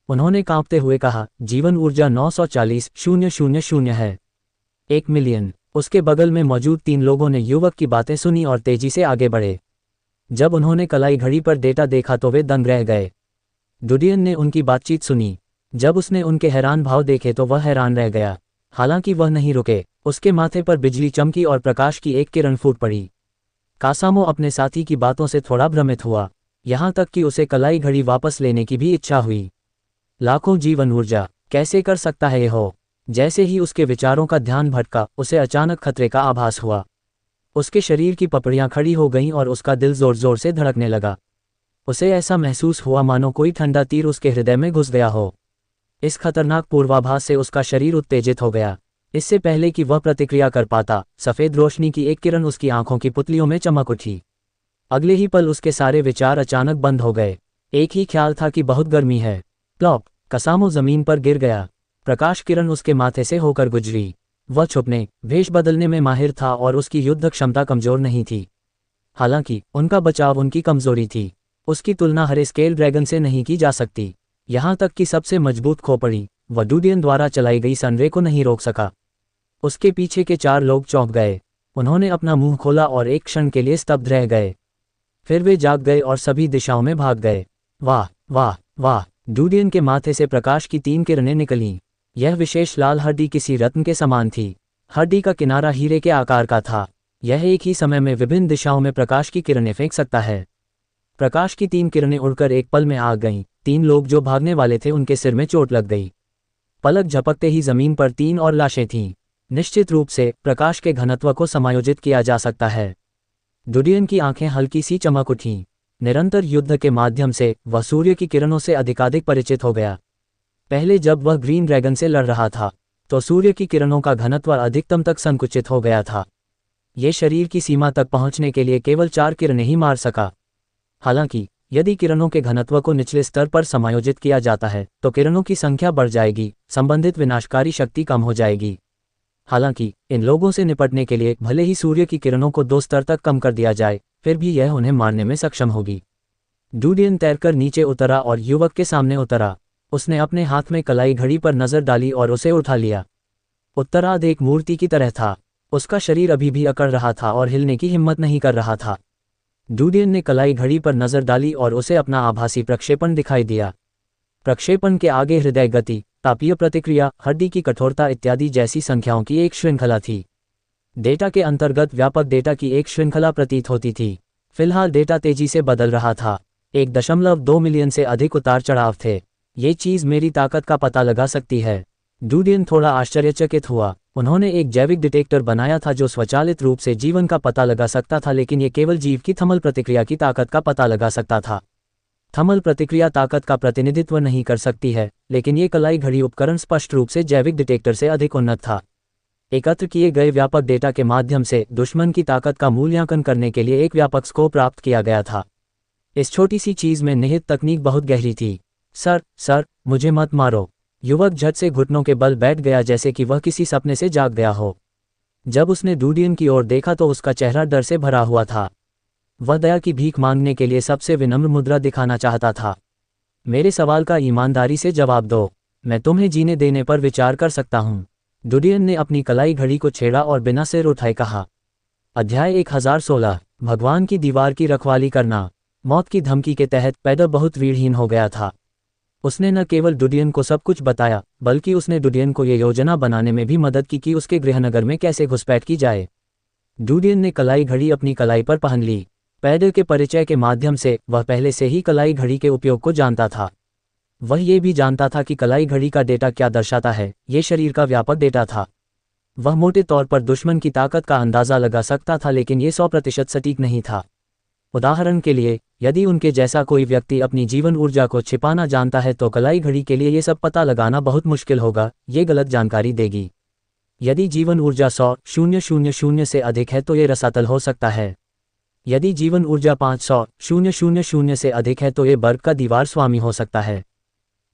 उन्होंने कांपते हुए कहा, जीवन ऊर्जा 940,000 है। 1 मिलियन। उसके बगल में मौजूद 3 लोगों ने युवक की बातें सुनी और तेजी से आगे बढ़े। जब उन्होंने कलाई घड़ी पर डेटा देखा तो वे दंग रह गए। डुडियन ने उनकी बातचीत सुनी। जब उसने उनके हैरान भाव देखे तो वह हैरान रह गया। हालांकि वह नहीं रुके। उसके माथे पर बिजली चमकी और प्रकाश की एक किरण फूट पड़ी। कासामो अपने साथी की बातों से थोड़ा भ्रमित हुआ, यहाँ तक कि उसे कलाई घड़ी वापस लेने की भी इच्छा हुई। लाखों जीवन ऊर्जा, कैसे कर सकता है ये हो? जैसे ही उसके विचारों का ध्यान भटका, उसे अचानक खतरे का आभास हुआ। उसके शरीर की पपड़ियां खड़ी हो गईं और उसका दिल जोर जोर से धड़कने लगा। उसे ऐसा महसूस हुआ मानो कोई ठंडा तीर उसके हृदय में घुस गया हो। इस खतरनाक पूर्वाभास से उसका शरीर उत्तेजित हो गया। इससे पहले कि वह प्रतिक्रिया कर पाता, सफ़ेद रोशनी की एक किरण उसकी आंखों की पुतलियों में चमक उठी। अगले ही पल उसके सारे विचार अचानक बंद हो गए। एक ही ख्याल था कि बहुत गर्मी है। प्लॉप! कासामो जमीन पर गिर गया। प्रकाश किरण उसके माथे से होकर गुजरी। वह छुपने, भेष बदलने में माहिर था और उसकी युद्ध क्षमता कमजोर नहीं थी। हालांकि उनका बचाव उनकी कमजोरी थी। उसकी तुलना हरे स्केल ड्रैगन से नहीं की जा सकती। यहाँ तक कि सबसे मजबूत खोपड़ी, वह डुडियन द्वारा चलाई गई सनरे को नहीं रोक सका। उसके पीछे के 4 लोग चौंक गए। उन्होंने अपना मुंह खोला और एक क्षण के लिए स्तब्ध रह गए। फिर वे जाग गए और सभी दिशाओं में भाग गए। वाह वाह वाह! डुडियन के माथे से प्रकाश की 3 किरणें निकलीं। यह विशेष लाल हड्डी किसी रत्न के समान थी। हड्डी का किनारा हीरे के आकार का था। यह एक ही समय में विभिन्न दिशाओं में प्रकाश की किरणें फेंक सकता है। प्रकाश की 3 किरणें उड़कर एक पल में आ गईं। 3 लोग जो भागने वाले थे उनके सिर में चोट लग गई। पलक झपकते ही जमीन पर 3 और लाशें थीं। निश्चित रूप से प्रकाश के घनत्व को समायोजित किया जा सकता है। डुडियन की आंखें हल्की सी चमक उठीं। निरंतर युद्ध के माध्यम से वह सूर्य की किरणों से अधिकाधिक परिचित हो गया। पहले जब वह ग्रीन ड्रैगन से लड़ रहा था तो सूर्य की किरणों का घनत्व अधिकतम तक संकुचित हो गया था। ये शरीर की सीमा तक पहुंचने के लिए केवल 4 किरणें ही मार सका। हालांकि यदि किरणों के घनत्व को निचले स्तर पर समायोजित किया जाता है तो किरणों की संख्या बढ़ जाएगी, संबंधित विनाशकारी शक्ति कम हो जाएगी। हालांकि इन लोगों से निपटने के लिए भले ही सूर्य की किरणों को 2 स्तर तक कम कर दिया जाए, फिर भी यह उन्हें मारने में सक्षम होगी। डुडियन तैरकर नीचे उतरा और युवक के सामने उतरा। उसने अपने हाथ में कलाई घड़ी पर नजर डाली और उसे उठा लिया। उत्तरार्ध एक मूर्ति की तरह था। उसका शरीर अभी भी अकड़ रहा था और हिलने की हिम्मत नहीं कर रहा था। डुडियन ने कलाई घड़ी पर नजर डाली और उसे अपना आभासी प्रक्षेपण दिखाई दिया। प्रक्षेपण के आगे हृदय गति, तापीय प्रतिक्रिया, हड्डी की कठोरता इत्यादि जैसी संख्याओं की एक श्रृंखला थी। डेटा के अंतर्गत व्यापक डेटा की एक श्रृंखला प्रतीत होती थी। फिलहाल डेटा तेजी से बदल रहा था। 1.2 मिलियन से अधिक उतार चढ़ाव थे। ये चीज़ मेरी ताकत का पता लगा सकती है। डुडियन थोड़ा आश्चर्यचकित हुआ। उन्होंने एक जैविक डिटेक्टर बनाया था जो स्वचालित रूप से जीवन का पता लगा सकता था, लेकिन ये केवल जीव की थर्मल प्रतिक्रिया की ताकत का पता लगा सकता था। थर्मल प्रतिक्रिया ताकत का प्रतिनिधित्व नहीं कर सकती है, लेकिन ये कलाई घड़ी उपकरण स्पष्ट रूप से जैविक डिटेक्टर से अधिक उन्नत था। एकत्र किए गए व्यापक डेटा के माध्यम से दुश्मन की ताकत का मूल्यांकन करने के लिए एक व्यापक स्कोप प्राप्त किया गया था। इस छोटी सी चीज़ में निहित तकनीक बहुत गहरी थी। सर, मुझे मत मारो। युवक झट से घुटनों के बल बैठ गया, जैसे कि वह किसी सपने से जाग गया हो। जब उसने डुडियन की ओर देखा तो उसका चेहरा डर से भरा हुआ था। वह दया की भीख मांगने के लिए सबसे विनम्र मुद्रा दिखाना चाहता था। मेरे सवाल का ईमानदारी से जवाब दो। मैं तुम्हें जीने देने पर विचार कर सकता हूँ। डुडियन ने अपनी कलाई घड़ी को छेड़ा और बिना सिर उठाए कहा। अध्याय 1016 भगवान की दीवार की रखवाली करना। मौत की धमकी के तहत पैदल बहुत वीरहीन हो गया था। उसने न केवल डुडियन को सब कुछ बताया, बल्कि उसने डुडियन को ये योजना बनाने में भी मदद की कि उसके गृहनगर में कैसे घुसपैठ की जाए। डुडियन ने कलाई घड़ी अपनी कलाई पर पहन ली। पैदल के परिचय के माध्यम से वह पहले से ही कलाई घड़ी के उपयोग को जानता था। वह ये भी जानता था कि कलाई घड़ी का डेटा क्या दर्शाता है। ये शरीर का व्यापक डेटा था। वह मोटे तौर पर दुश्मन की ताकत का अंदाज़ा लगा सकता था, लेकिन ये 100% सटीक नहीं था। उदाहरण के लिए, यदि उनके जैसा कोई व्यक्ति अपनी जीवन ऊर्जा को छिपाना जानता है तो कलाई घड़ी के लिए ये सब पता लगाना बहुत मुश्किल होगा। ये गलत जानकारी देगी। यदि जीवन ऊर्जा 100,000 से अधिक है तो ये रसातल हो सकता है। यदि जीवन ऊर्जा 500,000 से अधिक है तो ये बर्फ का दीवार स्वामी हो सकता है।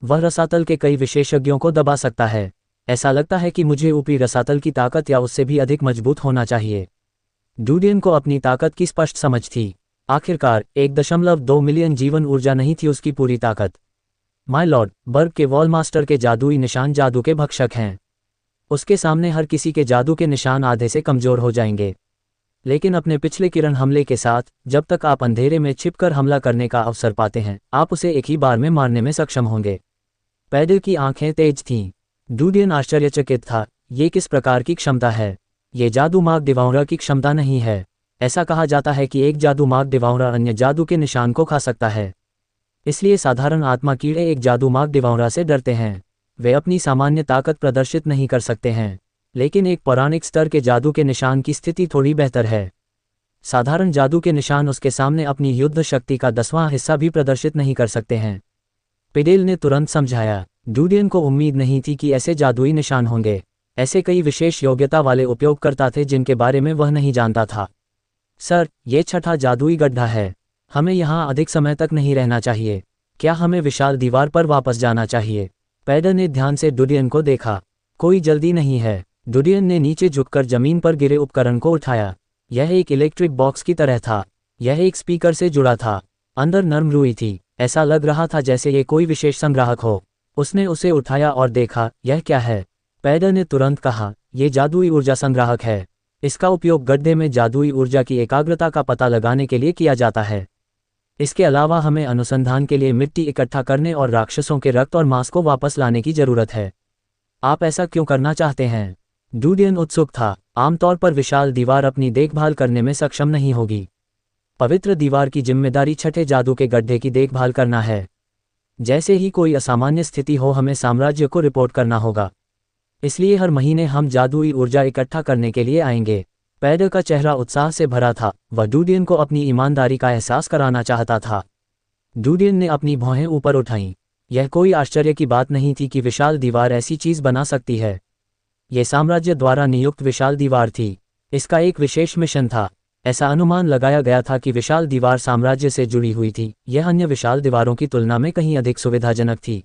वह रसातल के कई विशेषज्ञों को दबा सकता है। ऐसा लगता है कि मुझे ऊपरी रसातल की ताकत या उससे भी अधिक मजबूत होना चाहिए। डुडियन को अपनी ताकत की स्पष्ट समझ थी। आखिरकार 1.2 मिलियन जीवन ऊर्जा नहीं थी उसकी पूरी ताकत। माय लॉर्ड, बर्ग के वॉलमास्टर के जादुई निशान जादू के भक्षक हैं। उसके सामने हर किसी के जादू के निशान आधे से कमजोर हो जाएंगे। लेकिन अपने पिछले किरण हमले के साथ, जब तक आप अंधेरे में छिपकर हमला करने का अवसर पाते हैं, आप उसे एक ही बार में मारने में सक्षम होंगे। पैदल की आंखें तेज थीं। डुडियन आश्चर्यचकित था। ये किस प्रकार की क्षमता है? ये जादू मार्ग डिवाउरा की क्षमता नहीं है। ऐसा कहा जाता है कि एक जादू मार्ग डिवाउरा अन्य जादू के निशान को खा सकता है। इसलिए साधारण आत्मा कीड़े एक जादू मार्ग डिवाउरा से डरते हैं। वे अपनी सामान्य ताकत प्रदर्शित नहीं कर सकते हैं, लेकिन एक पौराणिक स्तर के जादू के निशान की स्थिति थोड़ी बेहतर है। साधारण जादू के निशान उसके सामने अपनी युद्ध शक्ति का 10वां हिस्सा भी प्रदर्शित नहीं कर सकते हैं। पिडेल ने तुरंत समझाया। डुडियन को उम्मीद नहीं थी कि ऐसे जादुई निशान होंगे। ऐसे कई विशेष योग्यता वाले उपयोगकर्ता थे जिनके बारे में वह नहीं जानता था। सर, ये 6ठा जादुई गड्ढा है। हमें यहाँ अधिक समय तक नहीं रहना चाहिए। क्या हमें विशाल दीवार पर वापस जाना चाहिए? पैडर ने ध्यान से डुडियन को देखा। कोई जल्दी नहीं है। डुडियन ने नीचे झुककर जमीन पर गिरे उपकरण को उठाया। यह एक इलेक्ट्रिक बॉक्स की तरह था। यह एक स्पीकर से जुड़ा था। अंदर नरम रुई थी। ऐसा लग रहा था जैसे ये कोई विशेष संग्राहक हो। उसने उसे उठाया और देखा। यह क्या है? पैडर ने तुरंत कहा, यह जादुई ऊर्जा संग्राहक है। इसका उपयोग गड्ढे में जादुई ऊर्जा की एकाग्रता का पता लगाने के लिए किया जाता है। इसके अलावा हमें अनुसंधान के लिए मिट्टी इकट्ठा करने और राक्षसों के रक्त और मांस को वापस लाने की जरूरत है। आप ऐसा क्यों करना चाहते हैं? डुडियन उत्सुक था। आमतौर पर विशाल दीवार अपनी देखभाल करने में सक्षम नहीं होगी। पवित्र दीवार की जिम्मेदारी छठे जादू के गड्ढे की देखभाल करना है। जैसे ही कोई असामान्य स्थिति हो, हमें साम्राज्य को रिपोर्ट करना होगा। इसलिए हर महीने हम जादुई ऊर्जा इकट्ठा करने के लिए आएंगे। पैडर का चेहरा उत्साह से भरा था, वह डूडियन को अपनी ईमानदारी का एहसास कराना चाहता था। डूडियन ने अपनी भौहें ऊपर उठाईं। यह कोई आश्चर्य की बात नहीं थी कि विशाल दीवार ऐसी चीज बना सकती है। यह साम्राज्य द्वारा नियुक्त विशाल दीवार थी। इसका एक विशेष मिशन था। ऐसा अनुमान लगाया गया था कि विशाल दीवार साम्राज्य से जुड़ी हुई थी। यह अन्य विशाल दीवारों की तुलना में कहीं अधिक सुविधाजनक थी।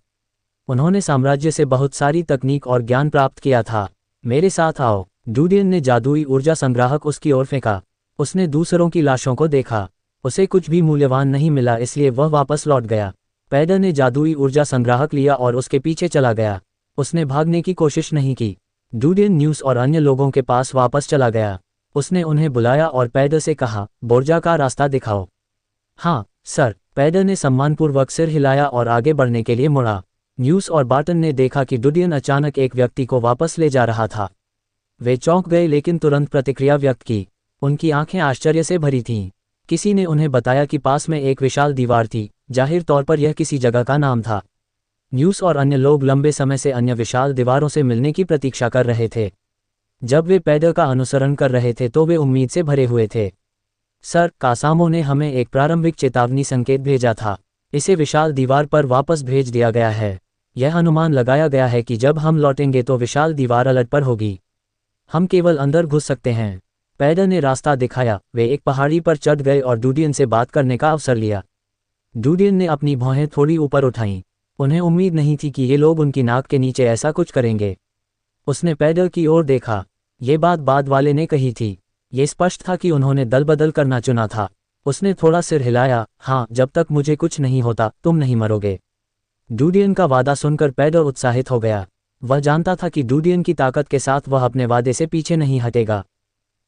उन्होंने साम्राज्य से बहुत सारी तकनीक और ज्ञान प्राप्त किया था। मेरे साथ आओ। डूडियन ने जादुई ऊर्जा संग्राहक उसकी ओर फेंका। उसने दूसरों की लाशों को देखा। उसे कुछ भी मूल्यवान नहीं मिला, इसलिए वह वापस लौट गया। पैडर ने जादुई ऊर्जा संग्राहक लिया और उसके पीछे चला गया। उसने भागने की कोशिश नहीं की। डूडियन न्यूज़ और अन्य लोगों के पास वापस चला गया। उसने उन्हें बुलाया और पैडर से कहा, बोर्जा का रास्ता दिखाओ। हाँ सर। पैडर ने सम्मानपूर्वक सिर हिलाया और आगे बढ़ने के लिए मुड़ा। न्यूज़ और बार्टन ने देखा कि डूडियन अचानक एक व्यक्ति को वापस ले जा रहा था। वे चौंक गए लेकिन तुरंत प्रतिक्रिया व्यक्त की। उनकी आंखें आश्चर्य से भरी थीं। किसी ने उन्हें बताया कि पास में एक विशाल दीवार थी। जाहिर तौर पर यह किसी जगह का नाम था। न्यूज़ और अन्य लोग लंबे समय से अन्य विशाल दीवारों से मिलने की प्रतीक्षा कर रहे थे। जब वे पैडर का अनुसरण कर रहे थे तो वे उम्मीद से भरे हुए थे। सर, कासामो ने हमें एक प्रारंभिक चेतावनी संकेत भेजा था। इसे विशाल दीवार पर वापस भेज दिया गया है। यह अनुमान लगाया गया है कि जब हम लौटेंगे तो विशाल दीवार अलर्ट पर होगी। हम केवल अंदर घुस सकते हैं। पैडर ने रास्ता दिखाया। वे एक पहाड़ी पर चढ़ गए और डूडियन से बात करने का अवसर लिया। डूडियन ने अपनी भौहें थोड़ी ऊपर उठाईं। उन्हें उम्मीद नहीं थी कि ये लोग उनकी नाक के नीचे ऐसा कुछ करेंगे। उसने पैडर की ओर देखा। ये बात बाद वाले ने कही थी। ये स्पष्ट था कि उन्होंने दल बदल करना चुना था। उसने थोड़ा सिर हिलाया। हाँ, जब तक मुझे कुछ नहीं होता तुम नहीं मरोगे। डूडियन का वादा सुनकर पैडर उत्साहित हो गया। वह जानता था कि डूडियन की ताकत के साथ वह अपने वादे से पीछे नहीं हटेगा।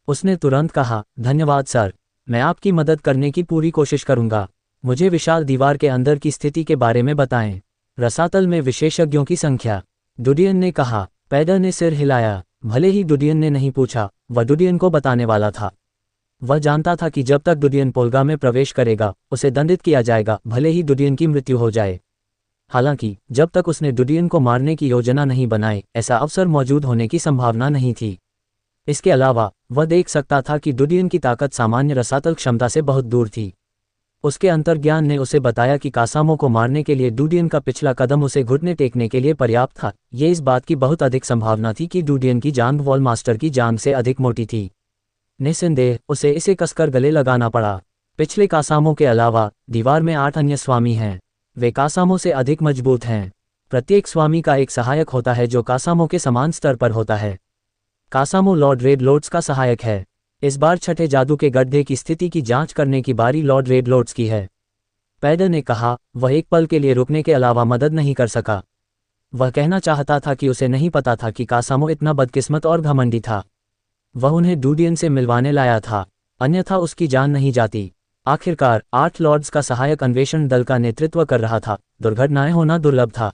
उसने तुरंत कहा, धन्यवाद सर, मैं आपकी मदद करने की पूरी कोशिश करूंगा। मुझे विशाल दीवार के अंदर की स्थिति के बारे में बताएं। रसातल में विशेषज्ञों की संख्या। डूडियन ने कहा। पैडर ने सिर हिलाया। भले ही डूडियन ने नहीं पूछा, वह डूडियन को बताने वाला था। वह जानता था कि जब तक डूडियन पोल्गा में प्रवेश करेगा उसे दंडित किया जाएगा, भले ही डूडियन की मृत्यु हो जाए। हालांकि जब तक उसने डूडियन को मारने की योजना नहीं बनाई, ऐसा अवसर मौजूद होने की संभावना नहीं थी। इसके अलावा वह देख सकता था कि डूडियन की ताकत सामान्य रसातल क्षमता से बहुत दूर थी। उसके अंतर्ज्ञान ने उसे बताया कि कासामो को मारने के लिए डूडियन का पिछला कदम उसे घुटने टेकने के लिए पर्याप्त था। ये इस बात की बहुत अधिक संभावना थी कि डूडियन की जांघ वॉल मास्टर की जांघ से अधिक मोटी थी। निस्संदेह उसे इसे कसकर गले लगाना पड़ा। पिछले कासामो के अलावा दीवार में 8 अन्य स्वामी हैं। वे कासामो से अधिक मजबूत हैं। प्रत्येक स्वामी का एक सहायक होता है जो कासामो के समान स्तर पर होता है। कासामो लॉर्ड रेड लॉर्ड्स का सहायक है। इस बार छठे जादू के गड्ढे की स्थिति की जांच करने की बारी लॉर्ड रेड लॉर्ड्स की है। पैडर ने कहा। वह एक पल के लिए रुकने के अलावा मदद नहीं कर सका। वह कहना चाहता था कि उसे नहीं पता था कि कासामो इतना बदकिस्मत और घमंडी था। वह उन्हें डूडियन से मिलवाने लाया था, अन्यथा उसकी जान नहीं जाती। आखिरकार 8 लॉर्ड्स का सहायक अन्वेषण दल का नेतृत्व कर रहा था। दुर्घटनाएं होना दुर्लभ था।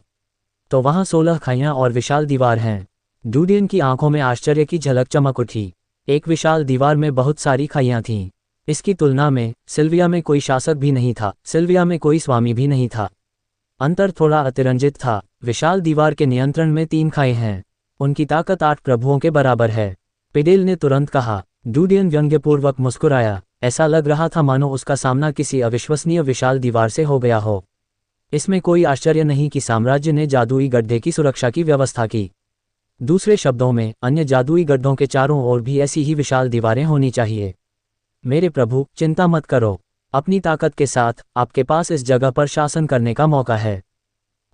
तो वहां 16 खाइयां और विशाल दीवार हैं। डूडियन की आंखों में आश्चर्य की झलक चमक उठी। एक विशाल दीवार में बहुत सारी खाइयां थीं। इसकी तुलना में सिल्विया में कोई शासक भी नहीं था, सिल्विया में कोई स्वामी भी नहीं था। अंतर थोड़ा अतिरंजित था। विशाल दीवार के नियंत्रण में 3 खाई हैं। उनकी ताकत 8 प्रभुओं के बराबर है। पेडेल ने तुरंत कहा। डूडियन व्यंग्यपूर्वक मुस्कुराया। ऐसा लग रहा था मानो उसका सामना किसी अविश्वसनीय विशाल दीवार से हो गया हो। इसमें कोई आश्चर्य नहीं कि साम्राज्य ने जादुई गड्ढे की सुरक्षा की व्यवस्था की। दूसरे शब्दों में, अन्य जादुई गड्ढों के चारों ओर भी ऐसी ही विशाल दीवारें होनी चाहिए। मेरे प्रभु, चिंता मत करो। अपनी ताकत के साथ आपके पास इस जगह पर शासन करने का मौका है।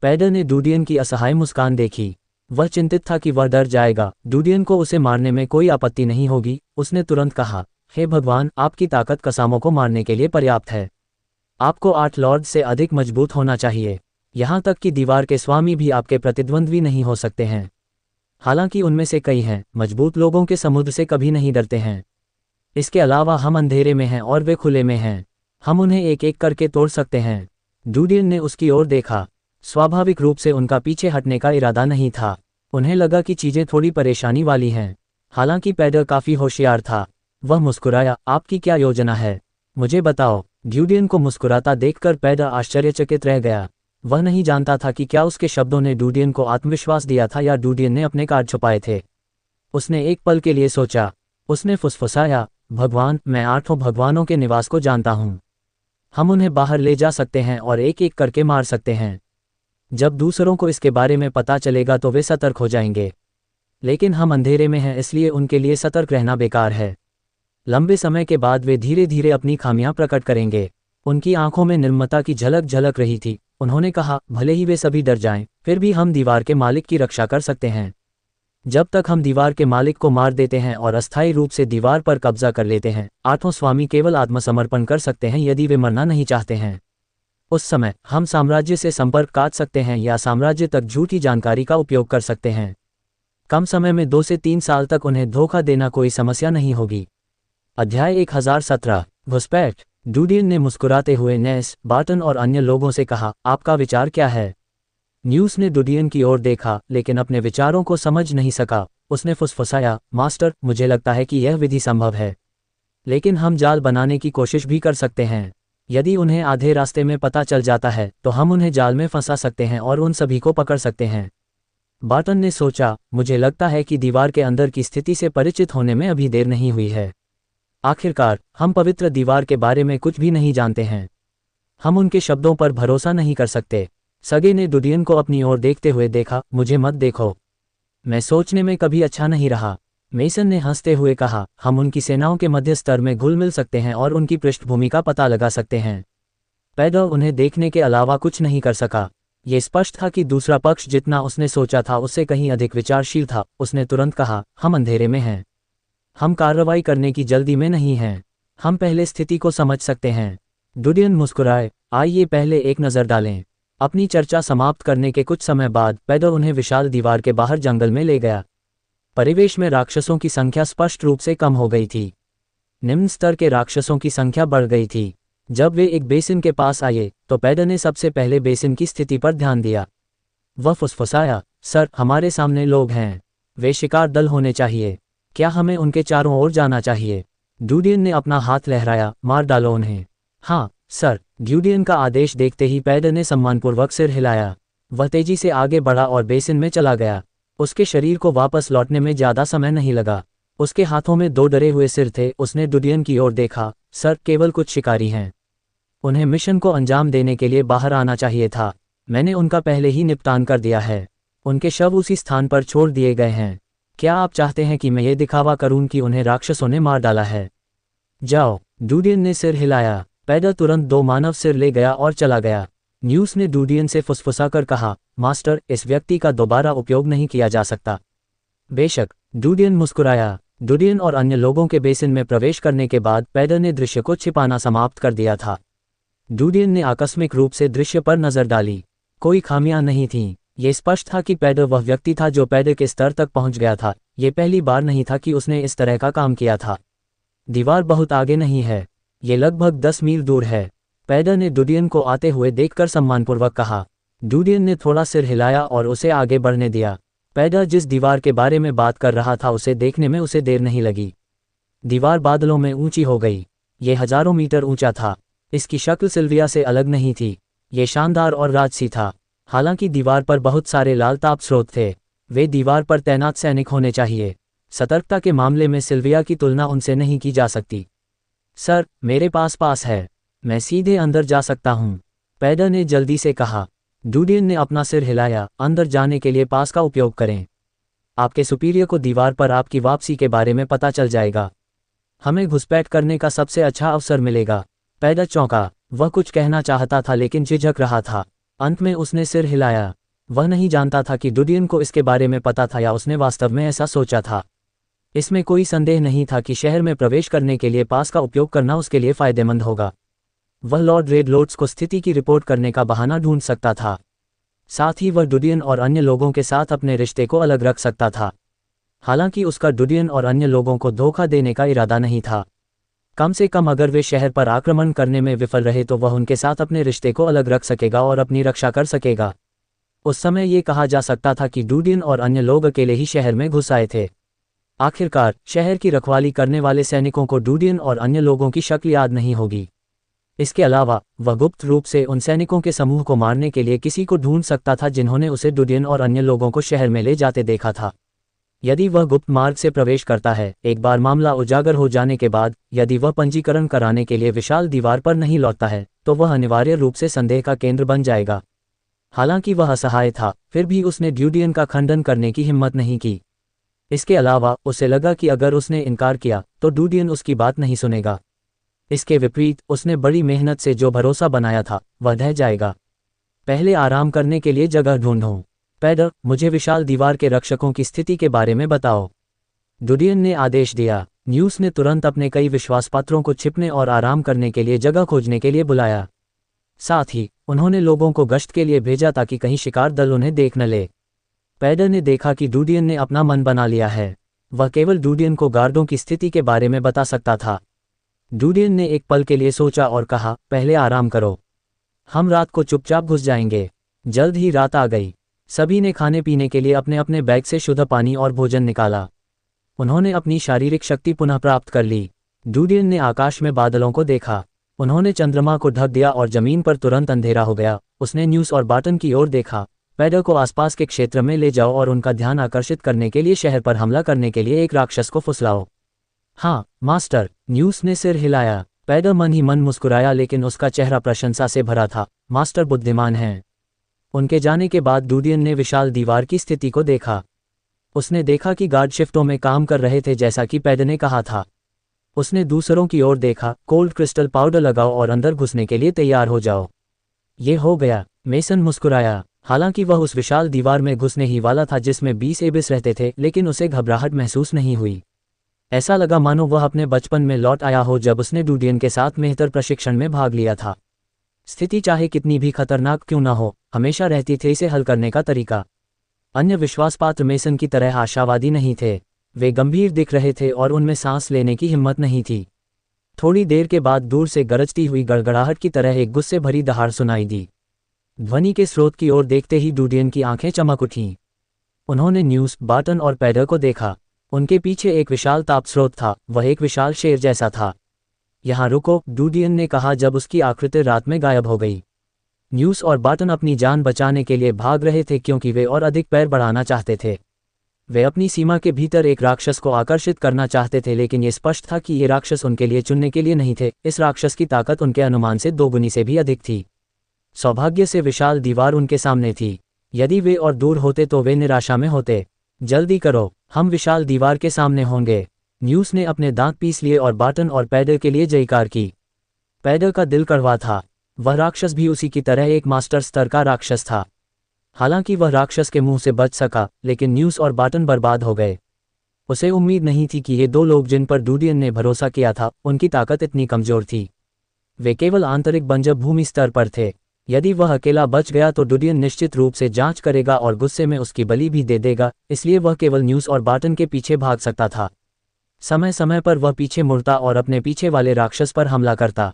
पैडर ने डूडियन की असहाय मुस्कान देखी। वह चिंतित था कि वह डर जाएगा। डूडियन को उसे मारने में कोई आपत्ति नहीं होगी। उसने तुरंत कहा, हे भगवान, आपकी ताकत कासामो को मारने के लिए पर्याप्त है। आपको 8 लॉर्ड से अधिक मजबूत होना चाहिए। यहाँ तक कि दीवार के स्वामी भी आपके प्रतिद्वंद्वी नहीं हो सकते हैं। हालांकि उनमें से कई हैं, मजबूत लोगों के समुद्र से कभी नहीं डरते हैं। इसके अलावा हम अंधेरे में हैं और वे खुले में हैं। हम उन्हें एक एक करके तोड़ सकते हैं। डूडियन ने उसकी ओर देखा। स्वाभाविक रूप से उनका पीछे हटने का इरादा नहीं था। उन्हें लगा कि चीजें थोड़ी परेशानी वाली हैं। हालांकि पैडर काफी होशियार था। वह मुस्कुराया। आपकी क्या योजना है? मुझे बताओ। डूडियन को मुस्कुराता देखकर पैडर आश्चर्यचकित रह गया। वह नहीं जानता था कि क्या उसके शब्दों ने डूडियन को आत्मविश्वास दिया था या डूडियन ने अपने कार्ड छुपाए थे। उसने एक पल के लिए सोचा। उसने फुसफुसाया, भगवान, मैं 8 भगवानों के निवास को जानता हूँ। हम उन्हें बाहर ले जा सकते हैं और एक एक करके मार सकते हैं। जब दूसरों को इसके बारे में पता चलेगा तो वे सतर्क हो जाएंगे। लेकिन हम अंधेरे में हैं, इसलिए उनके लिए सतर्क रहना बेकार है। लंबे समय के बाद वे धीरे धीरे अपनी खामियां प्रकट करेंगे। उनकी आंखों में निर्ममता की झलक झलक रही थी। उन्होंने कहा, भले ही वे सभी डर जाएं, फिर भी हम दीवार के मालिक की रक्षा कर सकते हैं। जब तक हम दीवार के मालिक को मार देते हैं और अस्थायी रूप से दीवार पर कब्जा कर लेते हैं, 8 स्वामी केवल आत्मसमर्पण कर सकते हैं यदि वे मरना नहीं चाहते हैं। उस समय हम साम्राज्य से संपर्क काट सकते हैं या साम्राज्य तक झूठी जानकारी का उपयोग कर सकते हैं। कम समय में 2 से 3 साल तक उन्हें धोखा देना कोई समस्या नहीं होगी। अध्याय 1017 घुसपैठ। डूडियन ने मुस्कुराते हुए नेस, बार्टन और अन्य लोगों से कहा, आपका विचार क्या है? न्यूज़ ने डूडियन की ओर देखा, लेकिन अपने विचारों को समझ नहीं सका। उसने फुसफुसाया, मास्टर, मुझे लगता है कि यह विधि संभव है, लेकिन हम जाल बनाने की कोशिश भी कर सकते हैं। यदि उन्हें आधे रास्ते में पता चल जाता है तो हम उन्हें जाल में फंसा सकते हैं और उन सभी को पकड़ सकते हैं। बार्टन ने सोचा, मुझे लगता है कि दीवार के अंदर की स्थिति से परिचित होने में अभी देर नहीं हुई है। आखिरकार हम पवित्र दीवार के बारे में कुछ भी नहीं जानते हैं। हम उनके शब्दों पर भरोसा नहीं कर सकते। सगे ने डूडियन को अपनी ओर देखते हुए देखा, मुझे मत देखो, मैं सोचने में कभी अच्छा नहीं रहा। मेसन ने हंसते हुए कहा, हम उनकी सेनाओं के मध्य स्तर में घुल मिल सकते हैं और उनकी पृष्ठभूमि का पता लगा सकते हैं। पैडो उन्हें देखने के अलावा कुछ नहीं कर सका। ये स्पष्ट था कि दूसरा पक्ष जितना उसने सोचा था उससे कहीं अधिक विचारशील था। उसने तुरंत कहा, हम अंधेरे में हैं। हम कार्रवाई करने की जल्दी में नहीं हैं। हम पहले स्थिति को समझ सकते हैं। डूडियन मुस्कुराए, आइए पहले एक नज़र डालें। अपनी चर्चा समाप्त करने के कुछ समय बाद पैडो उन्हें विशाल दीवार के बाहर जंगल में ले गया। परिवेश में राक्षसों की संख्या स्पष्ट रूप से कम हो गई थी। निम्न स्तर के राक्षसों की संख्या बढ़ गई थी। जब वे एक बेसिन के पास आए तो पैडो ने सबसे पहले बेसिन की स्थिति पर ध्यान दिया। वह फुसफुसाया, सर, हमारे सामने लोग हैं। वे शिकार दल होने चाहिए। क्या हमें उनके चारों ओर जाना चाहिए? डूडियन ने अपना हाथ लहराया, मार डालो उन्हें। हाँ सर। डूडियन का आदेश देखते ही पैडो ने सम्मानपूर्वक सिर हिलाया। वह तेजी से आगे बढ़ा और बेसिन में चला गया। उसके शरीर को वापस लौटने में ज्यादा समय नहीं लगा। उसके हाथों में 2 डरे हुए सिर थे। उसने डूडियन की ओर देखा, सर, केवल कुछ शिकारी हैं। उन्हें मिशन को अंजाम देने के लिए बाहर आना चाहिए था। मैंने उनका पहले ही निपटान कर दिया है। उनके शव उसी स्थान पर छोड़ दिए गए हैं। क्या आप चाहते हैं कि मैं ये दिखावा करूं कि उन्हें राक्षसों ने मार डाला है? जाओ। डूडियन ने सिर हिलाया। पैडो तुरंत 2 मानव सिर ले गया और चला गया। न्यूज़ ने डूडियन से फुसफुसाकर कहा, मास्टर, इस व्यक्ति का दोबारा उपयोग नहीं किया जा सकता। बेशक। डूडियन मुस्कुराया। डूडियन और अन्य लोगों के बेसिन में प्रवेश करने के बाद पैडो ने दृश्य को छिपाना समाप्त कर दिया था। डूडियन ने आकस्मिक रूप से दृश्य पर नजर डाली। कोई खामियां नहीं थीं। ये स्पष्ट था कि पैडो वह व्यक्ति था जो पैडो के स्तर तक पहुंच गया था। ये पहली बार नहीं था कि उसने इस तरह का काम किया था। दीवार बहुत आगे नहीं है, ये लगभग 10 मील दूर है। पैडो ने डूडियन को आते हुए देखकर सम्मानपूर्वक कहा। डूडियन ने थोड़ा सिर हिलाया और उसे आगे बढ़ने दिया। पैडो जिस दीवार के बारे में बात कर रहा था उसे देखने में उसे देर नहीं लगी। दीवार बादलों में ऊंची हो गई। ये हजारों मीटर ऊंचा था। इसकी शक्ल सिल्विया से अलग नहीं थी। ये शानदार और राजसी था। हालांकि दीवार पर बहुत सारे लाल ताप स्रोत थे। वे दीवार पर तैनात सैनिक होने चाहिए। सतर्कता के मामले में सिल्विया की तुलना उनसे नहीं की जा सकती। सर, मेरे पास है। मैं सीधे अंदर जा सकता हूँ, पैडो ने जल्दी से कहा। डूडियन ने अपना सिर हिलाया। अंदर जाने के लिए पास का उपयोग करें। आपके सुपीरियर को दीवार पर आपकी वापसी के बारे में पता चल जाएगा। हमें घुसपैठ करने का सबसे अच्छा अवसर मिलेगा। पैडो चौंका। वह कुछ कहना चाहता था लेकिन झिझक रहा था। अंत में उसने सिर हिलाया। वह नहीं जानता था कि डूडियन को इसके बारे में पता था या उसने वास्तव में ऐसा सोचा था। इसमें कोई संदेह नहीं था कि शहर में प्रवेश करने के लिए पास का उपयोग करना उसके लिए फायदेमंद होगा। वह लॉर्ड रेडलोड्स को स्थिति की रिपोर्ट करने का बहाना ढूंढ सकता था। साथ ही वह डूडियन और अन्य लोगों के साथ अपने रिश्ते को अलग रख सकता था। हालांकि उसका डूडियन और अन्य लोगों को धोखा देने का इरादा नहीं था। कम से कम अगर वे शहर पर आक्रमण करने में विफल रहे तो वह उनके साथ अपने रिश्ते को अलग रख सकेगा और अपनी रक्षा कर सकेगा। उस समय ये कहा जा सकता था कि डूडियन और अन्य लोग अकेले ही शहर में घुस आए थे। आखिरकार शहर की रखवाली करने वाले सैनिकों को डूडियन और अन्य लोगों की शक्ल याद नहीं होगी। इसके अलावा वह गुप्त रूप से उन सैनिकों के समूह को मारने के लिए किसी को ढूंढ सकता था जिन्होंने उसे डुडियन और अन्य लोगों को शहर में ले जाते देखा था। यदि वह गुप्त मार्ग से प्रवेश करता है, एक बार मामला उजागर हो जाने के बाद, यदि वह पंजीकरण कराने के लिए विशाल दीवार पर नहीं लौटता है, तो वह अनिवार्य रूप से संदेह का केंद्र बन जाएगा। हालांकि वह असहाय था, फिर भी उसने ड्यूडियन का खंडन करने की हिम्मत नहीं की। इसके अलावा उसे लगा कि अगर उसने इनकार किया तो ड्यूडियन उसकी बात नहीं सुनेगा। इसके विपरीत उसने बड़ी मेहनत से जो भरोसा बनाया था वह ढह जाएगा। पहले आराम करने के लिए जगह ढूंढूं। पैडर, मुझे विशाल दीवार के रक्षकों की स्थिति के बारे में बताओ, ड्यूडियन ने आदेश दिया। न्यूज़ ने तुरंत अपने कई विश्वासपात्रों को छिपने और आराम करने के लिए जगह खोजने के लिए बुलाया। साथ ही उन्होंने लोगों को गश्त के लिए भेजा ताकि कहीं शिकार दल उन्हें देख न ले। पैडर ने देखा कि ड्यूडियन ने अपना मन बना लिया है। वह केवल ड्यूडियन को गार्डों की स्थिति के बारे में बता सकता था। ड्यूडियन ने एक पल के लिए सोचा और कहा, पहले आराम करो, हम रात को चुपचाप घुस जाएंगे। जल्द ही रात आ गई। सभी ने खाने पीने के लिए अपने अपने बैग से शुद्ध पानी और भोजन निकाला। उन्होंने अपनी शारीरिक शक्ति पुनः प्राप्त कर ली। ड्यूडियन ने आकाश में बादलों को देखा। उन्होंने चंद्रमा को ढक दिया और जमीन पर तुरंत अंधेरा हो गया। उसने न्यूज़ और बाटन की ओर देखा। पैडर को आसपास के क्षेत्र में ले जाओ और उनका ध्यान आकर्षित करने के लिए शहर पर हमला करने के लिए एक राक्षस को फुसलाओ। हाँ मास्टर, न्यूज़ ने सिर हिलाया। पैडर मन ही मन मुस्कुराया, लेकिन उसका चेहरा प्रशंसा से भरा था। मास्टर बुद्धिमान हैं। उनके जाने के बाद ड्यूडियन ने विशाल दीवार की स्थिति को देखा। उसने देखा कि गार्ड शिफ्टों में काम कर रहे थे जैसा कि पैडर ने कहा था। उसने दूसरों की ओर देखा। कोल्ड क्रिस्टल पाउडर लगाओ और अंदर घुसने के लिए तैयार हो जाओ। ये हो गया। मेसन मुस्कुराया। हालांकि वह उस विशाल दीवार में घुसने ही वाला था जिसमें 20 एबिस रहते थे, लेकिन उसे घबराहट महसूस नहीं हुई। ऐसा लगा मानो वह अपने बचपन में लौट आया हो जब उसने ड्यूडियन के साथ मेहतर प्रशिक्षण में भाग लिया था। स्थिति चाहे कितनी भी खतरनाक क्यों न हो, हमेशा रहती थी इसे हल करने का तरीका। अन्य विश्वासपात्र मेसन की तरह आशावादी नहीं थे। वे गंभीर दिख रहे थे और उनमें सांस लेने की हिम्मत नहीं थी। थोड़ी देर के बाद दूर से गरजती हुई गड़गड़ाहट की तरह एक गुस्से भरी दहाड़ सुनाई दी। ध्वनि के स्रोत की ओर देखते ही ड्यूडियन की आंखें चमक उठीं। उन्होंने न्यूज़, बाटन और पैडर को देखा। उनके पीछे एक विशाल ताप स्रोत था। वह एक विशाल शेर जैसा था। यहाँ रुको, ड्यूडियन ने कहा जब उसकी आकृति रात में गायब हो गई। न्यूज़ और बाटन अपनी जान बचाने के लिए भाग रहे थे क्योंकि वे और अधिक पैर बढ़ाना चाहते थे। वे अपनी सीमा के भीतर एक राक्षस को आकर्षित करना चाहते थे, लेकिन ये स्पष्ट था कि ये राक्षस उनके लिए चुनने के लिए नहीं थे। इस राक्षस की ताकत उनके अनुमान से दोगुनी से भी अधिक थी। सौभाग्य से विशाल दीवार उनके सामने थी। यदि वे और दूर होते तो वे निराशा में होते। जल्दी करो, हम विशाल दीवार के सामने होंगे। न्यूज़ ने अपने दांत पीस लिए और बाटन और पैडर के लिए जयकार की। पैडर का दिल कड़वा था। वह राक्षस भी उसी की तरह एक मास्टर स्तर का राक्षस था। हालांकि वह राक्षस के मुंह से बच सका, लेकिन न्यूज़ और बाटन बर्बाद हो गए। उसे उम्मीद नहीं थी कि ये दो लोग जिन पर ड्यूडियन ने भरोसा किया था, उनकी ताकत इतनी कमजोर थी। वे केवल आंतरिक बंजर भूमि स्तर पर थे। यदि वह अकेला बच गया तो ड्यूडियन निश्चित रूप से जांच करेगा और गुस्से में उसकी बलि भी दे देगा, इसलिए वह केवल न्यूज़ और बाटन के पीछे भाग सकता था। समय समय पर वह पीछे मुड़ता और अपने पीछे वाले राक्षस पर हमला करता।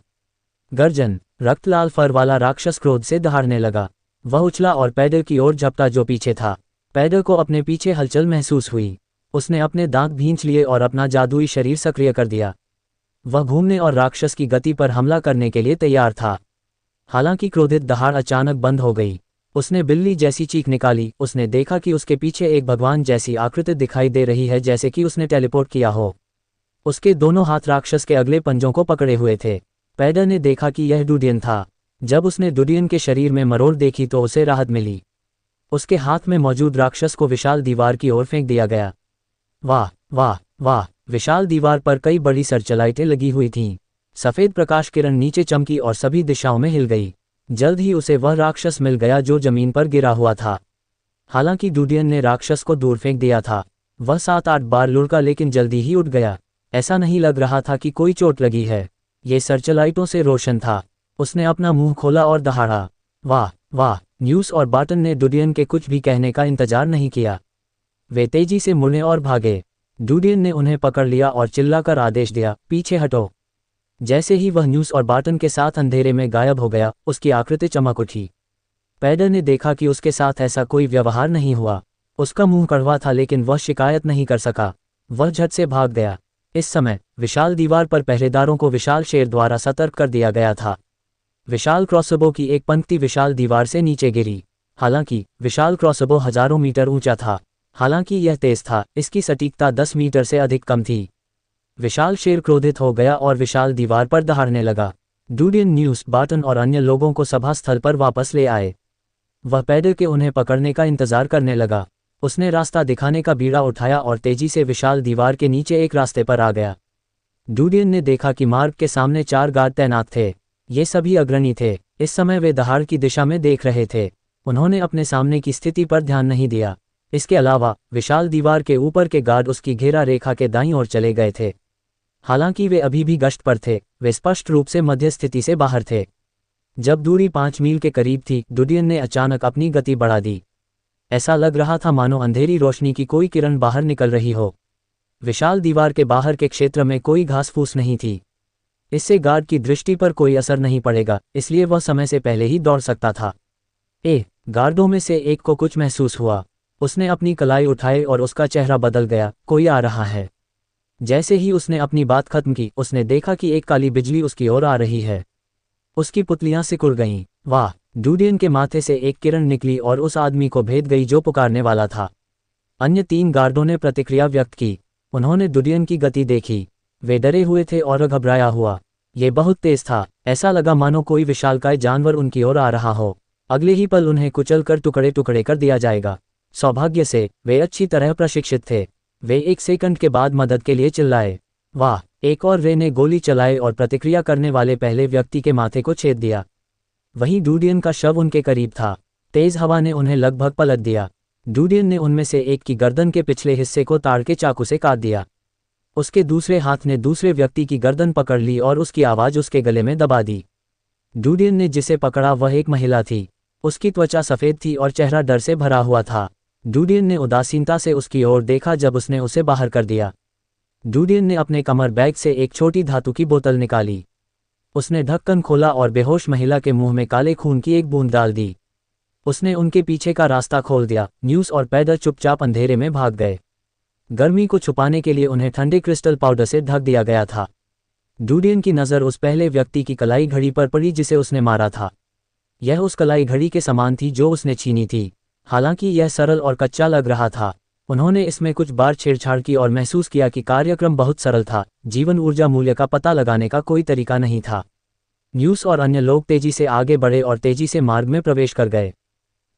गर्जन, रक्त लाल फर वाला राक्षस क्रोध से दहाड़ने लगा। वह उछला और पैडर की ओर झपटा जो पीछे था। पैडर को अपने पीछे हलचल महसूस हुई। उसने अपने दांत भींच लिए और अपना जादुई शरीर सक्रिय कर दिया। वह घूमने और राक्षस की गति पर हमला करने के लिए तैयार था। हालांकि क्रोधित दहाड़ अचानक बंद हो गई। उसने बिल्ली जैसी चीख निकाली। उसने देखा कि उसके पीछे एक भगवान जैसी आकृति दिखाई दे रही है, जैसे कि उसने टेलीपोर्ट किया हो। उसके दोनों हाथ राक्षस के अगले पंजों को पकड़े हुए थे। पैडर ने देखा कि यह ड्यूडियन था। जब उसने ड्यूडियन के शरीर में मरोड़ देखी तो उसे राहत मिली। उसके हाथ में मौजूद राक्षस को विशाल दीवार की ओर फेंक दिया गया। वाह वाह वाह! विशाल दीवार पर कई बड़ी सर्चलाइटें लगी हुई थीं। सफ़ेद प्रकाश किरण नीचे चमकी और सभी दिशाओं में हिल गई। जल्द ही उसे वह राक्षस मिल गया जो जमीन पर गिरा हुआ था। हालांकि ड्यूडियन ने राक्षस को दूर फेंक दिया था। वह 7-8 बार लुढ़का, लेकिन जल्दी ही उठ गया। ऐसा नहीं लग रहा था कि कोई चोट लगी है। ये सर्चलाइटों से रोशन था। उसने अपना मुंह खोला और दहाड़ा। वाह वाह! न्यूज़ और बाटन ने ड्यूडियन के कुछ भी कहने का इंतजार नहीं किया। वे तेजी से मुड़े और भागे। ड्यूडियन ने उन्हें पकड़ लिया और चिल्लाकर आदेश दिया, पीछे हटो। जैसे ही वह न्यूज़ और बाटन के साथ अंधेरे में गायब हो गया, उसकी आकृति चमक उठी। पैडर ने देखा कि उसके साथ ऐसा कोई व्यवहार नहीं हुआ। उसका मुंह कड़वा था, लेकिन वह शिकायत नहीं कर सका। वह झट से भाग गया। इस समय विशाल दीवार पर पहरेदारों को विशाल शेर द्वारा सतर्क कर दिया गया था। विशाल क्रॉसबो की एक पंक्ति विशाल दीवार से नीचे गिरी। हालांकि विशाल क्रॉसबो हजारों मीटर ऊंचा था। हालांकि यह तेज था, इसकी सटीकता 10 मीटर से अधिक कम थी। विशाल शेर क्रोधित हो गया और विशाल दीवार पर दहाड़ने लगा। डूडियन न्यूज़ बार्टन और अन्य लोगों को सभा स्थल पर वापस ले आए। वह पैदल के उन्हें पकड़ने का इंतजार करने लगा। उसने रास्ता दिखाने का बीड़ा उठाया और तेजी से विशाल दीवार के नीचे एक रास्ते पर आ गया। डूडियन ने देखा कि मार्ग के सामने 4 गार्ड तैनात थे। ये सभी अग्रणी थे। इस समय वे दहाड़ की दिशा में देख रहे थे। उन्होंने अपने सामने की स्थिति पर ध्यान नहीं दिया। इसके अलावा विशाल दीवार के ऊपर के गार्ड उसकी घेरा रेखा के दाईं ओर चले गए थे। हालांकि वे अभी भी गश्त पर थे, वे स्पष्ट रूप से मध्य स्थिति से बाहर थे। जब दूरी 5 मील के करीब थी, डूडियन ने अचानक अपनी गति बढ़ा दी। ऐसा लग रहा था मानो अंधेरी रोशनी की कोई किरण बाहर निकल रही हो। विशाल दीवार के बाहर के क्षेत्र में कोई घास फूस नहीं थी। इससे गार्ड की दृष्टि पर कोई असर नहीं पड़ेगा, इसलिए वह समय से पहले ही दौड़ सकता था। गार्डों में से एक को कुछ महसूस हुआ। उसने अपनी कलाई उठाई और उसका चेहरा बदल गया। कोई आ रहा है। जैसे ही उसने अपनी बात खत्म की, उसने देखा कि एक काली बिजली उसकी ओर आ रही है। उसकी पुतलियां सिकुड़ गईं। वाह! डूडियन के माथे से एक किरण निकली और उस आदमी को भेद गई जो पुकारने वाला था। अन्य 3 गार्डों ने प्रतिक्रिया व्यक्त की। उन्होंने डूडियन की गति देखी। वे डरे हुए थे और घबराया हुआ। ये बहुत तेज था। ऐसा लगा मानो कोई विशालकाय जानवर उनकी ओर आ रहा हो। अगले ही पल उन्हें कुचलकर टुकड़े टुकड़े कर दिया जाएगा। सौभाग्य से वे अच्छी तरह प्रशिक्षित थे। वे 1 सेकंड के बाद मदद के लिए चिल्लाए। वाह! एक और रे ने गोली चलाई और प्रतिक्रिया करने वाले पहले व्यक्ति के माथे को छेद दिया। वहीं डूडियन का शव उनके करीब था। तेज हवा ने उन्हें लगभग पलट दिया। डूडियन ने उनमें से एक की गर्दन के पिछले हिस्से को ताड़ के चाकू से काट दिया। उसके दूसरे हाथ ने दूसरे व्यक्ति की गर्दन पकड़ ली और उसकी आवाज़ उसके गले में दबा दी। डूडियन ने जिसे पकड़ा वह एक महिला थी। उसकी त्वचा सफ़ेद थी और चेहरा डर से भरा हुआ था। डूडियन ने उदासीनता से उसकी ओर देखा जब उसने उसे बाहर कर दिया। डूडियन ने अपने कमर बैग से एक छोटी धातु की बोतल निकाली। उसने ढक्कन खोला और बेहोश महिला के मुंह में काले खून की एक बूंद डाल दी। उसने उनके पीछे का रास्ता खोल दिया। न्यूज़ और पैदल चुपचाप अंधेरे में भाग गए। गर्मी को छुपाने के लिए उन्हें ठंडे क्रिस्टल पाउडर से ढक दिया गया था। डूडियन की नज़र उस पहले व्यक्ति की कलाई घड़ी पर पड़ी जिसे उसने मारा था। यह उस कलाई घड़ी के समान थी जो उसने छीनी थी। हालांकि यह सरल और कच्चा लग रहा था। उन्होंने इसमें कुछ बार छेड़छाड़ की और महसूस किया कि कार्यक्रम बहुत सरल था। जीवन ऊर्जा मूल्य का पता लगाने का कोई तरीका नहीं था। न्यूज़ और अन्य लोग तेजी से आगे बढ़े और तेजी से मार्ग में प्रवेश कर गए।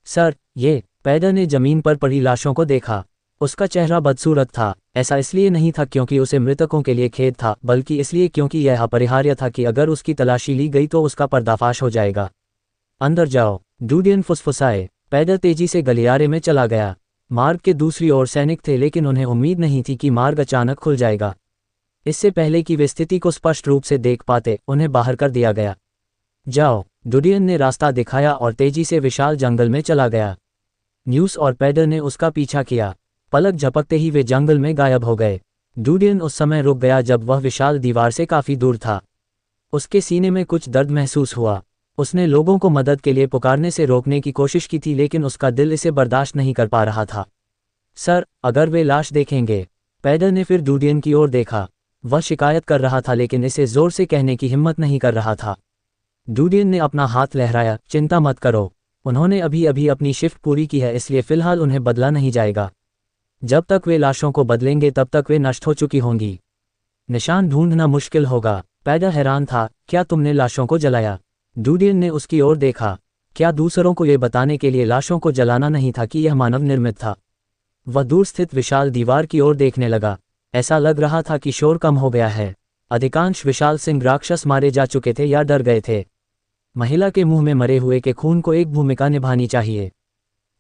सर, ये पैदल ने जमीन पर पड़ी लाशों को देखा। उसका चेहरा बदसूरत था। ऐसा इसलिए नहीं था क्योंकि उसे मृतकों के लिए खेद था, बल्कि इसलिए क्योंकि यह अपरिहार्य था कि अगर उसकी तलाशी ली गई तो उसका पर्दाफाश हो जाएगा। अंदर जाओ, डूडियन फुसफुसाए। पैदल तेजी से गलियारे में चला गया। मार्ग के दूसरी ओर सैनिक थे, लेकिन उन्हें उम्मीद नहीं थी कि मार्ग अचानक खुल जाएगा। इससे पहले कि वे स्थिति को स्पष्ट रूप से देख पाते, उन्हें बाहर कर दिया गया। जाओ, डूडियन ने रास्ता दिखाया और तेजी से विशाल जंगल में चला गया। न्यूज़ और पैडल ने उसका पीछा किया। पलक झपकते ही वे जंगल में गायब हो गए। डूडियन उस समय रुक गया जब वह विशाल दीवार से काफी दूर था। उसके सीने में कुछ दर्द महसूस हुआ। उसने लोगों को मदद के लिए पुकारने से रोकने की कोशिश की थी, लेकिन उसका दिल इसे बर्दाश्त नहीं कर पा रहा था। सर, अगर वे लाश देखेंगे। पैडल ने फिर डूडियन की ओर देखा। वह शिकायत कर रहा था, लेकिन इसे जोर से कहने की हिम्मत नहीं कर रहा था। डूडियन ने अपना हाथ लहराया। चिंता मत करो, उन्होंने अभी अभी अपनी शिफ्ट पूरी की है, इसलिए फिलहाल उन्हें बदला नहीं जाएगा। जब तक वे लाशों को बदलेंगे तब तक वे नष्ट हो चुकी होंगी। निशान ढूंढना मुश्किल होगा। पैडल हैरान था। क्या तुमने लाशों को जलाया? डूडियन ने उसकी ओर देखा। क्या दूसरों को यह बताने के लिए लाशों को जलाना नहीं था कि यह मानव निर्मित था? वह दूर स्थित विशाल दीवार की ओर देखने लगा। ऐसा लग रहा था कि शोर कम हो गया है। अधिकांश विशाल सिंह राक्षस मारे जा चुके थे या डर गए थे। महिला के मुंह में मरे हुए के खून को एक भूमिका निभानी चाहिए।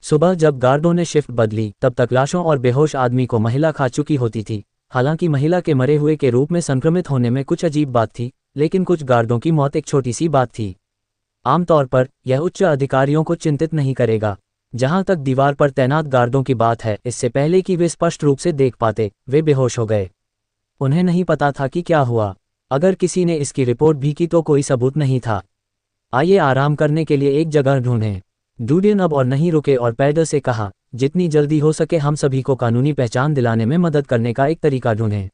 सुबह जब गार्डों ने शिफ्ट बदली, तब तक लाशों और बेहोश आदमी को महिला खा चुकी होती थी। हालांकि महिला के मरे हुए के रूप में संक्रमित होने में कुछ अजीब बात थी, लेकिन कुछ गार्डों की मौत एक छोटी सी बात थी। आमतौर पर यह उच्च अधिकारियों को चिंतित नहीं करेगा। जहां तक दीवार पर तैनात गार्डों की बात है, इससे पहले कि वे स्पष्ट रूप से देख पाते, वे बेहोश हो गए। उन्हें नहीं पता था कि क्या हुआ। अगर किसी ने इसकी रिपोर्ट भी की तो कोई सबूत नहीं था। आइए आराम करने के लिए एक जगह ढूंढें। डूडियन अब और नहीं रुके और पैडल से कहा, जितनी जल्दी हो सके हम सभी को कानूनी पहचान दिलाने में मदद करने का एक तरीका ढूंढें।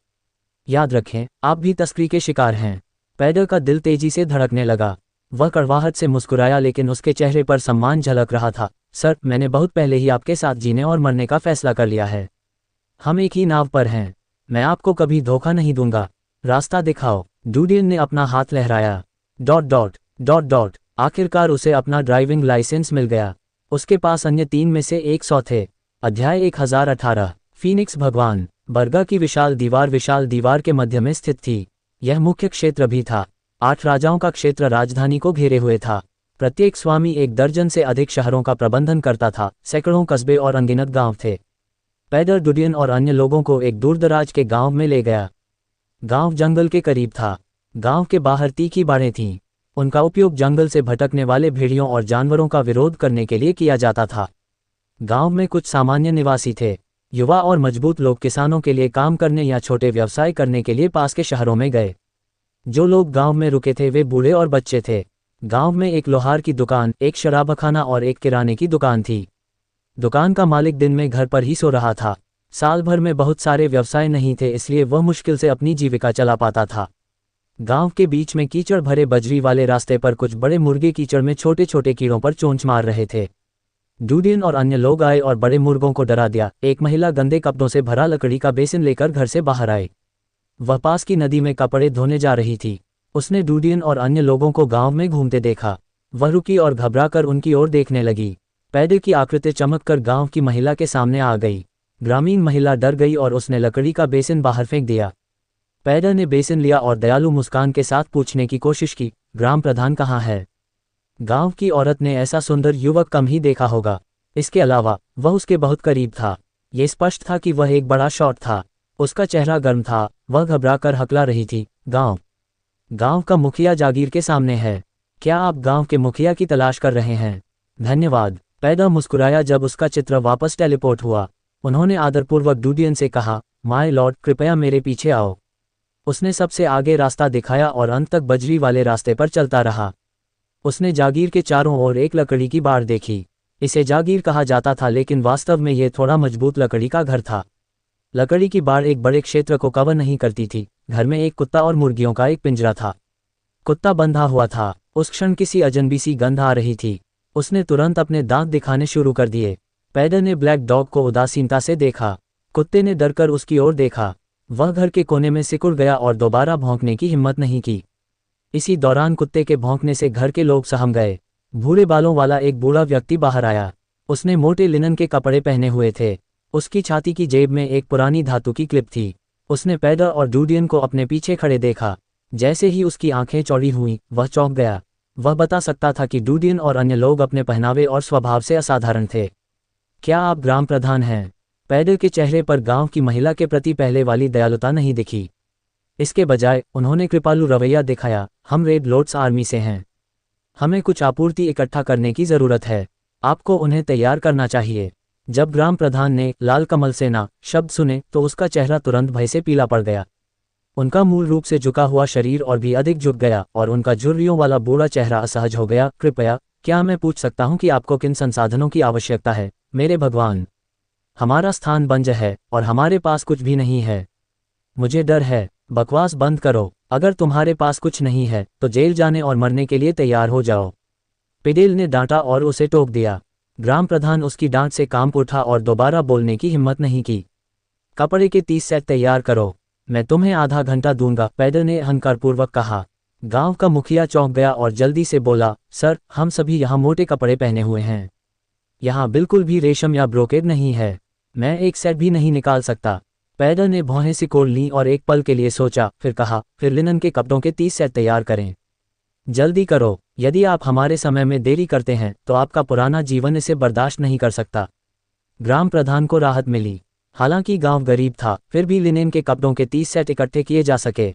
याद रखें, आप भी तस्करी के शिकार हैं। पैडल का दिल तेजी से धड़कने लगा। वह कड़वाहट से मुस्कुराया लेकिन उसके चेहरे पर सम्मान झलक रहा था। सर, मैंने बहुत पहले ही आपके साथ जीने और मरने का फैसला कर लिया है। हम एक ही नाव पर हैं। मैं आपको कभी धोखा नहीं दूंगा। रास्ता दिखाओ। डूडियन ने अपना हाथ लहराया। Dot dot dot dot. आखिरकार उसे अपना ड्राइविंग लाइसेंस मिल गया। उसके पास अन्य 3 में से 100 थे। अध्याय 1018। फीनिक्स भगवान। बरगा की विशाल दीवार के मध्य में स्थित थी। यह मुख्य क्षेत्र भी था। 8 राजाओं का क्षेत्र राजधानी को घेरे हुए था। प्रत्येक स्वामी 1 दर्जन से अधिक शहरों का प्रबंधन करता था। सैकड़ों कस्बे और अनगिनत गांव थे। पैदल डूडियन और अन्य लोगों को एक दूरदराज के गांव में ले गया। गांव जंगल के करीब था। गांव के बाहर तीखी बाड़ें थीं। उनका उपयोग जंगल से भटकने वाले भेड़ियों और जानवरों का विरोध करने के लिए किया जाता था। गांव में कुछ सामान्य निवासी थे। युवा और मजबूत लोग किसानों के लिए काम करने या छोटे व्यवसाय करने के लिए पास के शहरों में गए। जो लोग गांव में रुके थे वे बूढ़े और बच्चे थे। गांव में एक लोहार की दुकान, एक शराबखाना और एक किराने की दुकान थी। दुकान का मालिक दिन में घर पर ही सो रहा था। साल भर में बहुत सारे व्यवसाय नहीं थे, इसलिए वह मुश्किल से अपनी जीविका चला पाता था। गांव के बीच में कीचड़ भरे बजरी वाले रास्ते पर कुछ बड़े मुर्गे कीचड़ में छोटे छोटे कीड़ों पर चोंच मार रहे थे। डूडियन और अन्य लोग आए और बड़े मुर्गों को डरा दिया। एक महिला गंदे कपड़ों से भरा लकड़ी का बेसिन लेकर घर से बाहर आई। वह पास की नदी में कपड़े धोने जा रही थी। उसने डूडियन और अन्य लोगों को गांव में घूमते देखा। वह रुकी और घबराकर उनकी ओर देखने लगी। पैदे की आकृति चमककर गांव की महिला के सामने आ गई। ग्रामीण महिला डर गई और उसने लकड़ी का बेसिन बाहर फेंक दिया। पैदे ने बेसिन लिया और दयालु मुस्कान के साथ पूछने की कोशिश की, ग्राम प्रधान कहाँ है? गांव की औरत ने ऐसा सुंदर युवक कम ही देखा होगा। इसके अलावा वह उसके बहुत करीब था। ये स्पष्ट था कि वह एक बड़ा शॉट था। उसका चेहरा गर्म था। वह घबराकर हकला रही थी, गांव का मुखिया जागीर के सामने है। क्या आप गांव के मुखिया की तलाश कर रहे हैं? धन्यवाद। पैदा मुस्कुराया जब उसका चित्र वापस टेलीपोर्ट हुआ। उन्होंने आदरपूर्वक डूडियन से कहा, माय लॉर्ड, कृपया मेरे पीछे आओ। उसने सबसे आगे रास्ता दिखाया और अंत तक बजरी वाले रास्ते पर चलता रहा। उसने जागीर के चारों ओर एक लकड़ी की बाड़ देखी। इसे जागीर कहा जाता था, लेकिन वास्तव में यह थोड़ा मजबूत लकड़ी का घर था। लकड़ी की बाड़ एक बड़े क्षेत्र को कवर नहीं करती थी। घर में एक कुत्ता और मुर्गियों का एक पिंजरा था। कुत्ता बंधा हुआ था। उस क्षण किसी अजनबी सी गंध आ रही थी। उसने तुरंत अपने दांत दिखाने शुरू कर दिए। पैडर ने ब्लैक डॉग को उदासीनता से देखा। कुत्ते ने डरकर उसकी ओर देखा। वह घर के कोने में सिकुड़ गया और दोबारा भौंकने की हिम्मत नहीं की। इसी दौरान कुत्ते के भौंकने से घर के लोग सहम गए। भूरे बालों वाला एक बूढ़ा व्यक्ति बाहर आया। उसने मोटे लिनन के कपड़े पहने हुए थे। उसकी छाती की जेब में एक पुरानी धातु की क्लिप थी। उसने पैडर और डूडियन को अपने पीछे खड़े देखा। जैसे ही उसकी आंखें चौड़ी हुईं, वह चौंक गया। वह बता सकता था कि डूडियन और अन्य लोग अपने पहनावे और स्वभाव से असाधारण थे। क्या आप ग्राम प्रधान हैं? पैडर के चेहरे पर गांव की महिला के प्रति पहले वाली दयालुता नहीं दिखी। इसके बजाय उन्होंने कृपालु रवैया दिखाया। हम रेड लॉर्ड्स आर्मी से हैं। हमें कुछ आपूर्ति इकट्ठा करने की जरूरत है। आपको उन्हें तैयार करना चाहिए। जब ग्राम प्रधान ने लाल कमल सेना शब्द सुने तो उसका चेहरा तुरंत भय से पीला पड़ गया। उनका मूल रूप से झुका हुआ शरीर और भी अधिक झुक गया और उनका झुर्रियों वाला बूढ़ा चेहरा असहज हो गया। कृपया, क्या मैं पूछ सकता हूं कि आपको किन संसाधनों की आवश्यकता है? मेरे भगवान, हमारा स्थान बंज है और हमारे पास कुछ भी नहीं है। मुझे डर है। बकवास बंद करो। अगर तुम्हारे पास कुछ नहीं है तो जेल जाने और मरने के लिए तैयार हो जाओ। पेडेल ने डांटा और उसे टोक दिया। ग्राम प्रधान उसकी डांट से कांप उठा और दोबारा बोलने की हिम्मत नहीं की। कपड़े के 30 सेट तैयार करो। मैं तुम्हें आधा घंटा दूंगा, पेडेल ने अहंकारपूर्वक कहा। गांव का मुखिया चौंक गया और जल्दी से बोला, सर, हम सभी यहाँ मोटे कपड़े पहने हुए हैं। यहाँ बिल्कुल भी रेशम या ब्रोकेड नहीं है। मैं एक सेट भी नहीं निकाल सकता। पैडर ने भौहें सिकोड़ लीं और एक पल के लिए सोचा, फिर कहा, फिर लिनन के कपड़ों के 30 सेट तैयार करें। जल्दी करो। यदि आप हमारे समय में देरी करते हैं तो आपका पुराना जीवन इसे बर्दाश्त नहीं कर सकता। ग्राम प्रधान को राहत मिली। हालांकि गांव गरीब था, फिर भी लिनन के कपड़ों के 30 सेट इकट्ठे किए जा सके।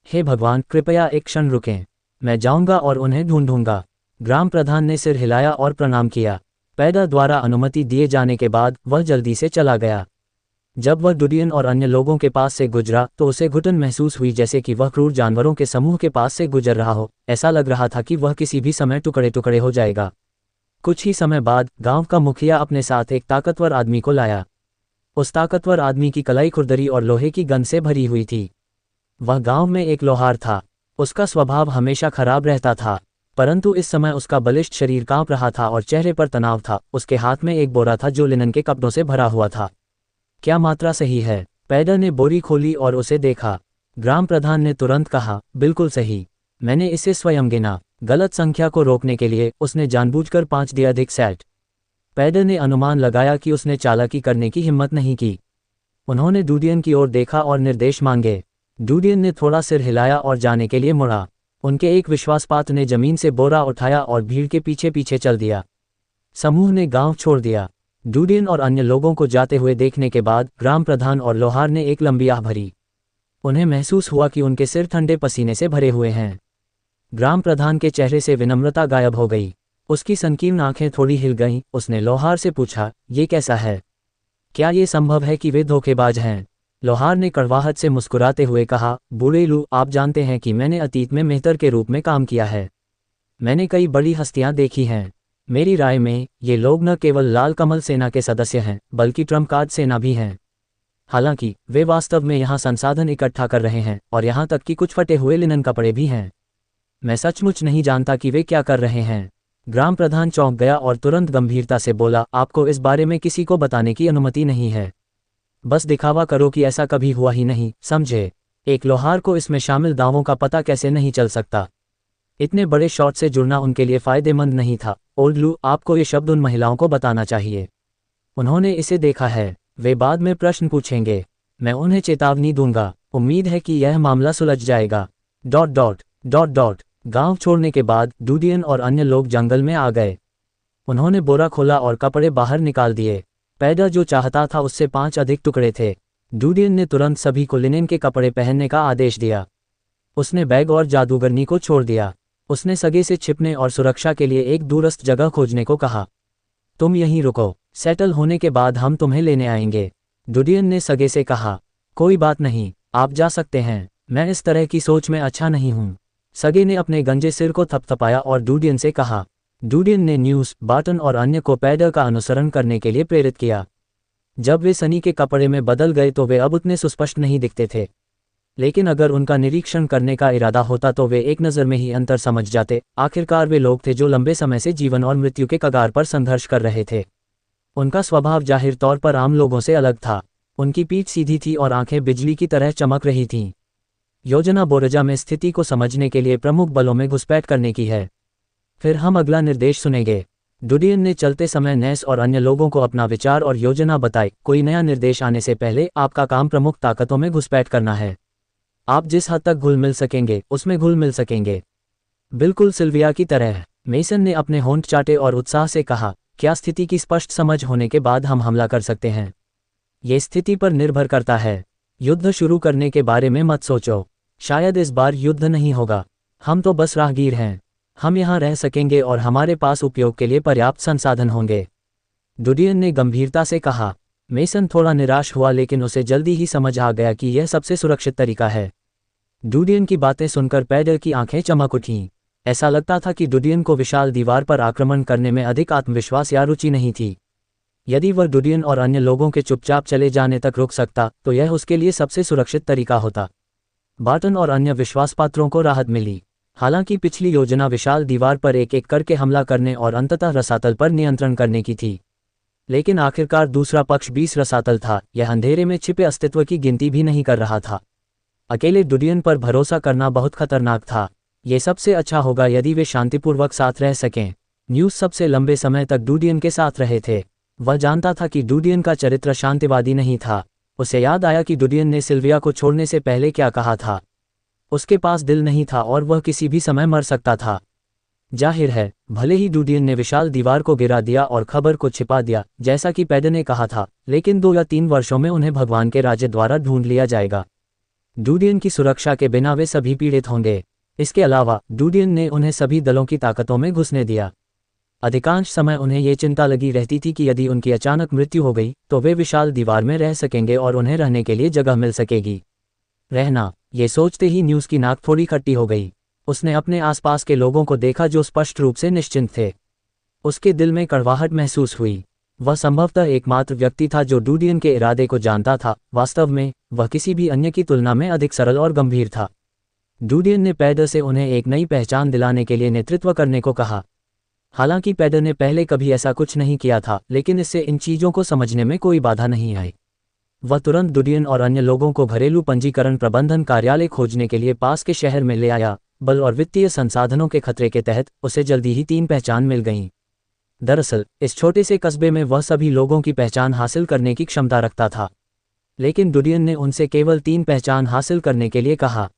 हे भगवान, कृपया एक क्षण रुकें। मैं जाऊंगा और उन्हें ढूंढूंगा। ग्राम प्रधान ने सिर हिलाया और प्रणाम किया। पैडर द्वारा अनुमति दिए जाने के बाद वह जल्दी से चला गया। जब वह डूडियन और अन्य लोगों के पास से गुजरा तो उसे घुटन महसूस हुई, जैसे कि वह क्रूर जानवरों के समूह के पास से गुजर रहा हो। ऐसा लग रहा था कि वह किसी भी समय टुकड़े टुकड़े हो जाएगा। कुछ ही समय बाद गांव का मुखिया अपने साथ एक ताकतवर आदमी को लाया। उस ताकतवर आदमी की कलाई खुरदरी और लोहे की गंध से भरी हुई थी। वह गांव में एक लोहार था। उसका स्वभाव हमेशा खराब रहता था। परंतु इस समय उसका बलिष्ठ शरीर कांप रहा था और चेहरे पर तनाव था। उसके हाथ में एक बोरा था जो लिनन के कपड़ों से भरा हुआ था। क्या मात्रा सही है? पैडर ने बोरी खोली और उसे देखा। ग्राम प्रधान ने तुरंत कहा, बिल्कुल सही, मैंने इसे स्वयं गिना। गलत संख्या को रोकने के लिए उसने जानबूझकर 5 दिया अधिक सेट। पैडर ने अनुमान लगाया कि उसने चालाकी करने की हिम्मत नहीं की। उन्होंने डूडियन की ओर देखा और निर्देश मांगे। डूडियन ने थोड़ा सिर हिलाया और जाने के लिए मुड़ा। उनके एक विश्वासपात्र ने जमीन से बोरा उठाया और भीड़ के पीछे पीछे चल दिया। समूह ने गांव छोड़ दिया। डूडियन और अन्य लोगों को जाते हुए देखने के बाद ग्राम प्रधान और लोहार ने एक लंबी आह भरी। उन्हें महसूस हुआ कि उनके सिर ठंडे पसीने से भरे हुए हैं। ग्राम प्रधान के चेहरे से विनम्रता गायब हो गई। उसकी संकीर्ण आंखें थोड़ी हिल गईं। उसने लोहार से पूछा, ये कैसा है? क्या ये संभव है कि वे धोखेबाज हैं? लोहार ने कड़वाहट से मुस्कुराते हुए कहा, बूढ़ेलू, आप जानते हैं कि मैंने अतीत में मेहतर के रूप में काम किया है। मैंने कई बड़ी हस्तियां देखी हैं। मेरी राय में ये लोग न केवल लाल कमल सेना के सदस्य हैं बल्कि ट्रम्प कार्ड सेना भी हैं। हालांकि वे वास्तव में यहाँ संसाधन इकट्ठा कर रहे हैं और यहाँ तक कि कुछ फटे हुए लिनन कपड़े भी हैं। मैं सचमुच नहीं जानता कि वे क्या कर रहे हैं। ग्राम प्रधान चौंक गया और तुरंत गंभीरता से बोला, आपको इस बारे में किसी को बताने की अनुमति नहीं है। बस दिखावा करो कि ऐसा कभी हुआ ही नहीं, समझे? एक लोहार को इसमें शामिल दावों का पता कैसे नहीं चल सकता? इतने बड़े शॉट से जुड़ना उनके लिए फायदेमंद नहीं था। ओल्ड लू, आपको ये शब्द उन महिलाओं को बताना चाहिए। उन्होंने इसे देखा है। वे बाद में प्रश्न पूछेंगे। मैं उन्हें चेतावनी दूंगा। उम्मीद है कि यह मामला सुलझ जाएगा। ... गांव छोड़ने के बाद डूडियन और अन्य लोग जंगल में आ गए। उन्होंने बोरा खोला और कपड़े बाहर निकाल दिए। पैडर जो चाहता था उससे 5 अधिक टुकड़े थे। डूडियन ने तुरंत सभी को लिनेन के कपड़े पहनने का आदेश दिया। उसने बैग और जादूगरनी को छोड़ दिया। उसने सगे से छिपने और सुरक्षा के लिए एक दूरस्थ जगह खोजने को कहा। तुम यहीं रुको, सेटल होने के बाद हम तुम्हें लेने आएंगे। डूडियन ने सगे से कहा, कोई बात नहीं, आप जा सकते हैं। मैं इस तरह की सोच में अच्छा नहीं हूँ। सगे ने अपने गंजे सिर को थपथपाया और डूडियन से कहा। डूडियन ने न्यूज़, बार्टन और अन्य को पैडर का अनुसरण करने के लिए प्रेरित किया। जब वे सनी के कपड़े में बदल गए तो वे अब उतने सुस्पष्ट नहीं दिखते थे, लेकिन अगर उनका निरीक्षण करने का इरादा होता तो वे एक नज़र में ही अंतर समझ जाते। आखिरकार वे लोग थे जो लंबे समय से जीवन और मृत्यु के कगार पर संघर्ष कर रहे थे। उनका स्वभाव जाहिर तौर पर आम लोगों से अलग था। उनकी पीठ सीधी थी और आंखें बिजली की तरह चमक रही थीं। योजना बोरजा में स्थिति को समझने के लिए प्रमुख बलों में घुसपैठ करने की है। फिर हम अगला निर्देश सुनेंगे। डूडियन ने चलते समय नेस और अन्य लोगों को अपना विचार और योजना बताई। कोई नया निर्देश आने से पहले आपका काम प्रमुख ताकतों में घुसपैठ करना है। आप जिस हद तक घुल मिल सकेंगे उसमें घुल मिल सकेंगे, बिल्कुल सिल्विया की तरह। मेसन ने अपने होंठ चाटे और उत्साह से कहा, क्या स्थिति की स्पष्ट समझ होने के बाद हम हमला कर सकते हैं? ये स्थिति पर निर्भर करता है। युद्ध शुरू करने के बारे में मत सोचो। शायद इस बार युद्ध नहीं होगा। हम तो बस राहगीर हैं। हम यहाँ रह सकेंगे और हमारे पास उपयोग के लिए पर्याप्त संसाधन होंगे। डूडियन ने गंभीरता से कहा। मेसन थोड़ा निराश हुआ लेकिन उसे जल्दी ही समझ आ गया कि यह सबसे सुरक्षित तरीका है। डूडियन की बातें सुनकर पैडर की आंखें चमक उठीं। ऐसा लगता था कि डूडियन को विशाल दीवार पर आक्रमण करने में अधिक आत्मविश्वास या रुचि नहीं थी। यदि वह डूडियन और अन्य लोगों के चुपचाप चले जाने तक रुक सकता तो यह उसके लिए सबसे सुरक्षित तरीका होता। बार्टन और अन्य विश्वासपात्रों को राहत मिली। हालांकि पिछली योजना विशाल दीवार पर एक एक करके हमला करने और अंततः रसातल पर नियंत्रण करने की थी, लेकिन आखिरकार दूसरा पक्ष 20 रसातल था। यह अंधेरे में छिपे अस्तित्व की गिनती भी नहीं कर रहा था। अकेले डूडियन पर भरोसा करना बहुत खतरनाक था। ये सबसे अच्छा होगा यदि वे शांतिपूर्वक साथ रह सकें। न्यूज़ सबसे लंबे समय तक डूडियन के साथ रहे थे। वह जानता था कि डूडियन का चरित्र शांतिवादी नहीं था। उसे याद आया कि डूडियन ने सिल्विया को छोड़ने से पहले क्या कहा था। उसके पास दिल नहीं था और वह किसी भी समय मर सकता था। जाहिर है, भले ही डूडियन ने विशाल दीवार को गिरा दिया और खबर को छिपा दिया जैसा कि पैडर ने कहा था, लेकिन 2 या 3 वर्षों में उन्हें भगवान के राज्य द्वारा ढूंढ लिया जाएगा। डूडियन की सुरक्षा के बिना वे सभी पीड़ित होंगे। इसके अलावा डूडियन ने उन्हें सभी दलों की ताकतों में घुसने दिया। अधिकांश समय उन्हें ये चिंता लगी रहती थी कि यदि उनकी अचानक मृत्यु हो गई तो वे विशाल दीवार में रह सकेंगे और उन्हें रहने के लिए जगह मिल सकेगी। रहना, ये सोचते ही न्यूज़ की नाक थोड़ी खट्टी हो गई। उसने अपने आसपास के लोगों को देखा जो स्पष्ट रूप से निश्चिंत थे। उसके दिल में कड़वाहट महसूस हुई। वह संभवतः एकमात्र व्यक्ति था जो डूडियन के इरादे को जानता था। वास्तव में वह किसी भी अन्य की तुलना में अधिक सरल और गंभीर था। डूडियन ने पैडर से उन्हें एक नई पहचान दिलाने के लिए नेतृत्व करने को कहा। हालांकि पैडर ने पहले कभी ऐसा कुछ नहीं किया था, लेकिन इससे इन चीज़ों को समझने में कोई बाधा नहीं आई। वह तुरंत डूडियन और अन्य लोगों को घरेलू पंजीकरण प्रबंधन कार्यालय खोजने के लिए पास के शहर में ले आया। बल और वित्तीय संसाधनों के खतरे के तहत उसे जल्दी ही 3 पहचान मिल गईं। दरअसल इस छोटे से कस्बे में वह सभी लोगों की पहचान हासिल करने की क्षमता रखता था, लेकिन डूडियन ने उनसे केवल 3 पहचान हासिल करने के लिए कहा।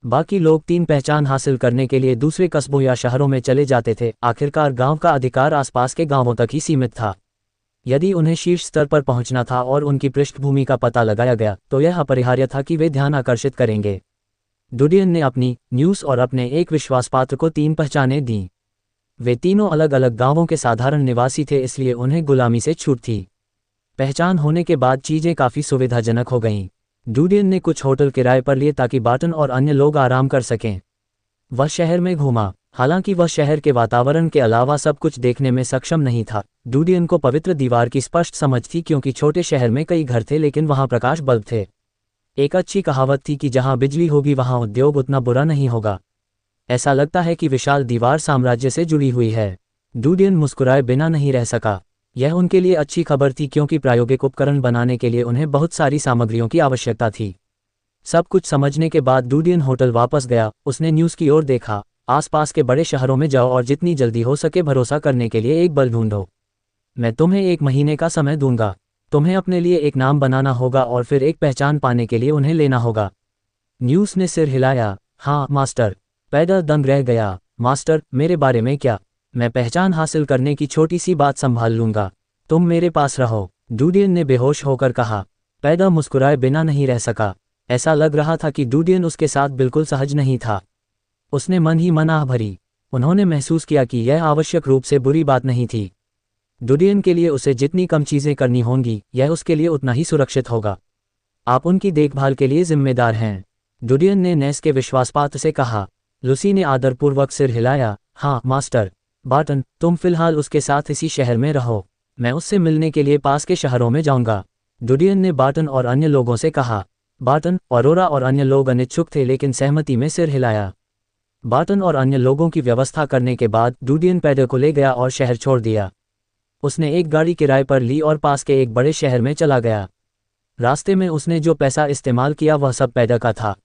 बाकी लोग 3 पहचान हासिल करने के लिए दूसरे कस्बों या शहरों में चले जाते थे। आखिरकार गांव का अधिकार आसपास के गांवों तक ही सीमित था। यदि उन्हें शीर्ष स्तर पर पहुंचना था और उनकी पृष्ठभूमि का पता लगाया गया, तो यह अपरिहार्य था कि वे ध्यान आकर्षित करेंगे। डूडियन ने अपनी न्यूज़ और अपने एक विश्वासपात्र को 3 पहचानें दीं। वे तीनों अलग अलग गांवों के साधारण निवासी थे, इसलिए उन्हें गुलामी से छूट थी। पहचान होने के बाद चीज़ें काफ़ी सुविधाजनक हो गईं। डूडियन ने कुछ होटल किराए पर लिए ताकि बार्टन और अन्य लोग आराम कर सकें। वह शहर में घूमा। हालांकि वह शहर के वातावरण के अलावा सब कुछ देखने में सक्षम नहीं था। डूडियन को पवित्र दीवार की स्पष्ट समझ थी, क्योंकि छोटे शहर में कई घर थे लेकिन वहां प्रकाश बल्ब थे। एक अच्छी कहावत थी कि जहां बिजली होगी वहां उद्योग उतना बुरा नहीं होगा। ऐसा लगता है कि विशाल दीवार साम्राज्य से जुड़ी हुई है। डूडियन मुस्कुराए बिना नहीं रह सका। यह उनके लिए अच्छी खबर थी, क्योंकि प्रायोगिक उपकरण बनाने के लिए उन्हें बहुत सारी सामग्रियों की आवश्यकता थी। सब कुछ समझने के बाद डूडियन होटल वापस गया। उसने न्यूज़ की ओर देखा। आसपास के बड़े शहरों में जाओ और जितनी जल्दी हो सके भरोसा करने के लिए एक बल ढूंढो। मैं तुम्हें 1 महीने का समय दूंगा। तुम्हें अपने लिए एक नाम बनाना होगा और फिर एक पहचान पाने के लिए उन्हें लेना होगा। न्यूज़ ने सिर हिलाया। हाँ मास्टर। पैडर दंग रह गया। मास्टर, मेरे बारे में क्या? मैं पहचान हासिल करने की छोटी सी बात संभाल लूंगा। तुम मेरे पास रहो, डूडियन ने बेहोश होकर कहा। पैडर मुस्कुराए बिना नहीं रह सका। ऐसा लग रहा था कि डूडियन उसके साथ बिल्कुल सहज नहीं था। उसने मन ही मन आह भरी। उन्होंने महसूस किया कि यह आवश्यक रूप से बुरी बात नहीं थी। डूडियन के लिए उसे जितनी कम चीज़ें करनी होंगी, यह उसके लिए उतना ही सुरक्षित होगा। आप उनकी देखभाल के लिए जिम्मेदार हैं, डूडियन ने नेस के विश्वासपात्र से कहा। लूसी ने आदरपूर्वक सिर हिलाया। हाँ मास्टर। बार्टन, तुम फिलहाल उसके साथ इसी शहर में रहो। मैं उससे मिलने के लिए पास के शहरों में जाऊंगा, डूडियन ने बार्टन और अन्य लोगों से कहा। बार्टन, ऑरोरा और अन्य लोग अनिच्छुक थे लेकिन सहमति में सिर हिलाया। बार्टन और अन्य लोगों की व्यवस्था करने के बाद डूडियन पैडर को ले गया और शहर छोड़ दिया। उसने एक गाड़ी किराए पर ली और पास के एक बड़े शहर में चला गया। रास्ते में उसने जो पैसा इस्तेमाल किया वह सब पैडर का था।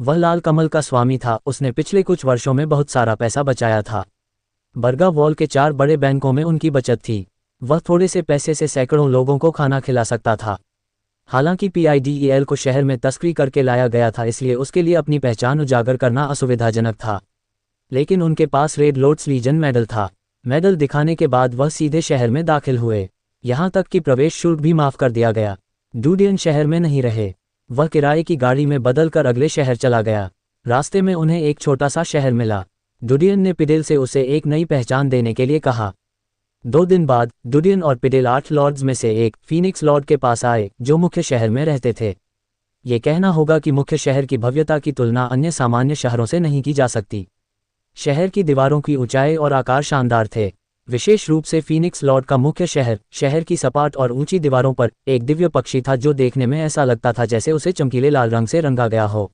वह लाल कमल का स्वामी था। उसने पिछले कुछ वर्षों में बहुत सारा पैसा बचाया था। बर्गा वॉल के 4 बड़े बैंकों में उनकी बचत थी। वह थोड़े से पैसे से सैकड़ों लोगों को खाना खिला सकता था। हालांकि PIDEL को शहर में तस्करी करके लाया गया था, इसलिए उसके लिए अपनी पहचान उजागर करना असुविधाजनक था। लेकिन उनके पास रेड लोटस लीजन मेडल था। मेडल दिखाने के बाद वह सीधे शहर में दाखिल हुए। यहाँ तक कि प्रवेश शुल्क भी माफ कर दिया गया। डूडियन शहर में नहीं रहे। वह किराए की गाड़ी में बदलकर अगले शहर चला गया। रास्ते में उन्हें एक छोटा सा शहर मिला। डूडियन ने पिडेल से उसे एक नई पहचान देने के लिए कहा। 2 दिन बाद डूडियन और पिडेल 8 लॉर्ड्स में से एक फीनिक्स लॉर्ड के पास आए, जो मुख्य शहर में रहते थे। ये कहना होगा कि मुख्य शहर की भव्यता की तुलना अन्य सामान्य शहरों से नहीं की जा सकती। शहर की दीवारों की ऊंचाई और आकार शानदार थे। विशेष रूप से फीनिक्स लॉर्ड का मुख्य शहर की सपाट और ऊंची दीवारों पर एक दिव्य पक्षी था, जो देखने में ऐसा लगता था जैसे उसे चमकीले लाल रंग से रंगा गया हो।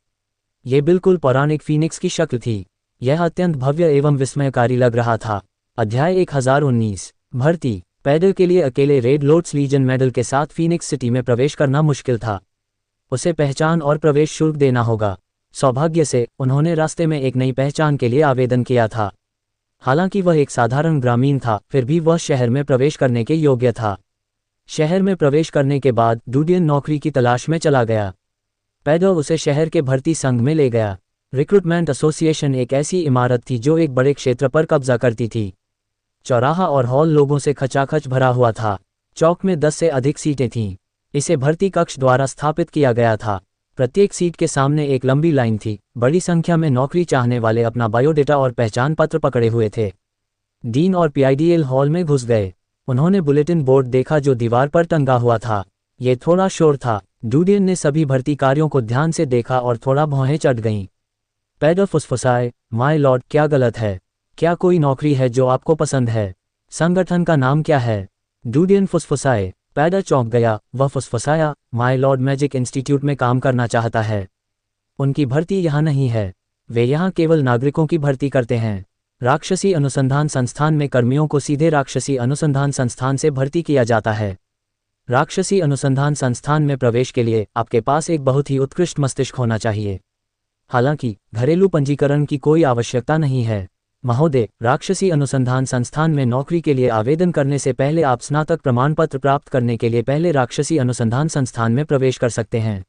ये बिल्कुल पौराणिक फीनिक्स की शक्ल थी। यह अत्यंत भव्य एवं विस्मयकारी लग रहा था। अध्याय 1019। भर्ती। पैडर के लिए अकेले रेड लोटस लीजन मेडल के साथ फीनिक्स सिटी में प्रवेश करना मुश्किल था। उसे पहचान और प्रवेश शुल्क देना होगा। सौभाग्य से उन्होंने रास्ते में एक नई पहचान के लिए आवेदन किया था। हालांकि वह एक साधारण ग्रामीण था, फिर भी वह शहर में प्रवेश करने के योग्य था। शहर में प्रवेश करने के बाद डूडियन नौकरी की तलाश में चला गया। पैडर उसे शहर के भर्ती संघ में ले गया। रिक्रूटमेंट एसोसिएशन एक ऐसी इमारत थी जो एक बड़े क्षेत्र पर कब्जा करती थी। चौराहा और हॉल लोगों से खचाखच भरा हुआ था। चौक में 10 से अधिक सीटें थीं। इसे भर्ती कक्ष द्वारा स्थापित किया गया था। प्रत्येक सीट के सामने एक लंबी लाइन थी। बड़ी संख्या में नौकरी चाहने वाले अपना बायोडेटा और पहचान पत्र पकड़े हुए थे। डीन और PIDEL हॉल में घुस गए। उन्होंने बुलेटिन बोर्ड देखा जो दीवार पर टंगा हुआ था। ये थोड़ा शोर था। डूडियन ने सभी भर्ती कार्यों को ध्यान से देखा और थोड़ा भौहें चढ़ गईं। पैडर फुसफुसाए, माय लॉर्ड, क्या गलत है? क्या कोई नौकरी है जो आपको पसंद है? संगठन का नाम क्या है? डूडियन फुसफुसाए। पैडर चौंक गया। वह फुसफुसाया, माय लॉर्ड मैजिक इंस्टीट्यूट में काम करना चाहता है। उनकी भर्ती यहाँ नहीं है। वे यहाँ केवल नागरिकों की भर्ती करते हैं। राक्षसी अनुसंधान संस्थान में कर्मियों को सीधे राक्षसी अनुसंधान संस्थान से भर्ती किया जाता है। राक्षसी अनुसंधान संस्थान में प्रवेश के लिए आपके पास एक बहुत ही उत्कृष्ट मस्तिष्क होना चाहिए। हालांकि घरेलू पंजीकरण की कोई आवश्यकता नहीं है। महोदय, राक्षसी अनुसंधान संस्थान में नौकरी के लिए आवेदन करने से पहले आप स्नातक प्रमाण पत्र प्राप्त करने के लिए पहले राक्षसी अनुसंधान संस्थान में प्रवेश कर सकते हैं।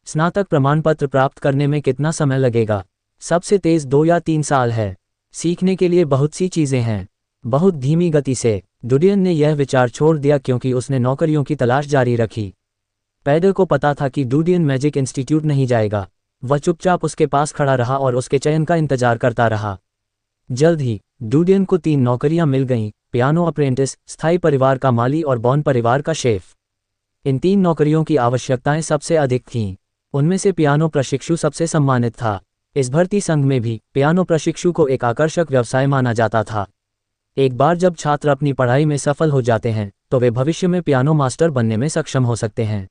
स्नातक प्रमाण पत्र प्राप्त करने में कितना समय लगेगा? सबसे तेज 2 या 3 साल है। सीखने के लिए बहुत सी चीजें हैं। बहुत धीमी गति से। डुडियन ने यह विचार छोड़ दिया क्योंकि उसने नौकरियों की तलाश जारी रखी। पैडर को पता था कि डुडियन मैजिक इंस्टीट्यूट नहीं जाएगा। वह चुपचाप उसके पास खड़ा रहा और उसके चयन का इंतजार करता रहा। जल्द ही डुडियन को 3 नौकरियां मिल गईं: पियानो अप्रेंटिस, स्थायी परिवार का माली और बॉन परिवार का शेफ। इन 3 नौकरियों की आवश्यकताएं सबसे अधिक थीं। उनमें से पियानो प्रशिक्षु सबसे सम्मानित था। इस भर्ती संघ में भी पियानो प्रशिक्षु को एक आकर्षक व्यवसाय माना जाता था। एक बार जब छात्र अपनी पढ़ाई में सफल हो जाते हैं तो वे भविष्य में पियानो मास्टर बनने में सक्षम हो सकते हैं।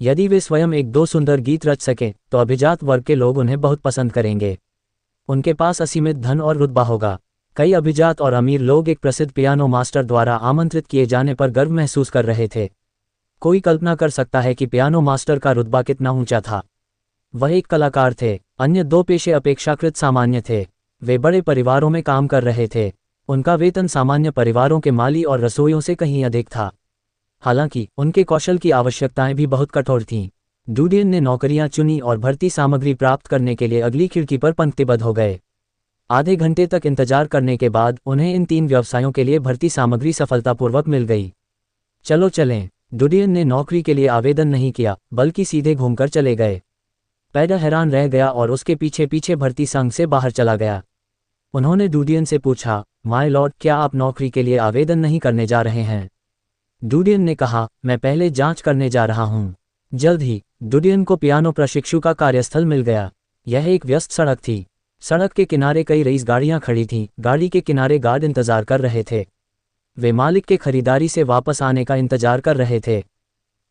यदि वे स्वयं 1-2 सुंदर गीत रच सकें तो अभिजात वर्ग के लोग उन्हें बहुत पसंद करेंगे। उनके पास असीमित धन और रुतबा होगा। कई अभिजात और अमीर लोग एक प्रसिद्ध पियानो मास्टर द्वारा आमंत्रित किए जाने पर गर्व महसूस कर रहे थे। कोई कल्पना कर सकता है कि पियानो मास्टर का रुतबा कितना ऊंचा था। वह एक कलाकार थे। अन्य 2 पेशे अपेक्षाकृत सामान्य थे। वे बड़े परिवारों में काम कर रहे थे। उनका वेतन सामान्य परिवारों के माली और रसोइयों से कहीं अधिक था। हालांकि उनके कौशल की आवश्यकताएं भी बहुत कठोर थीं। डुडियन ने नौकरियां चुनी और भर्ती सामग्री प्राप्त करने के लिए अगली खिड़की पर पंक्तिबद्ध हो गए। आधे घंटे तक इंतजार करने के बाद उन्हें इन 3 व्यवसायों के लिए भर्ती सामग्री सफलतापूर्वक मिल गई। चलो चलें। डुडियन ने नौकरी के लिए आवेदन नहीं किया बल्कि सीधे घूमकर चले गए। पैडर हैरान रह गया और उसके पीछे पीछे भर्ती संघ से बाहर चला गया। उन्होंने डुडियन से पूछा, माय लॉर्ड, क्या आप नौकरी के लिए आवेदन नहीं करने जा रहे हैं? डुडियन ने कहा, मैं पहले जांच करने जा रहा हूं। जल्द ही डुडियन को पियानो प्रशिक्षु का कार्यस्थल मिल गया। यह एक व्यस्त सड़क थी। सड़क के किनारे कई रेस गाड़ियां खड़ी थीं। गाड़ी के किनारे गार्ड इंतजार कर रहे थे। वे मालिक के खरीदारी से वापस आने का इंतजार कर रहे थे।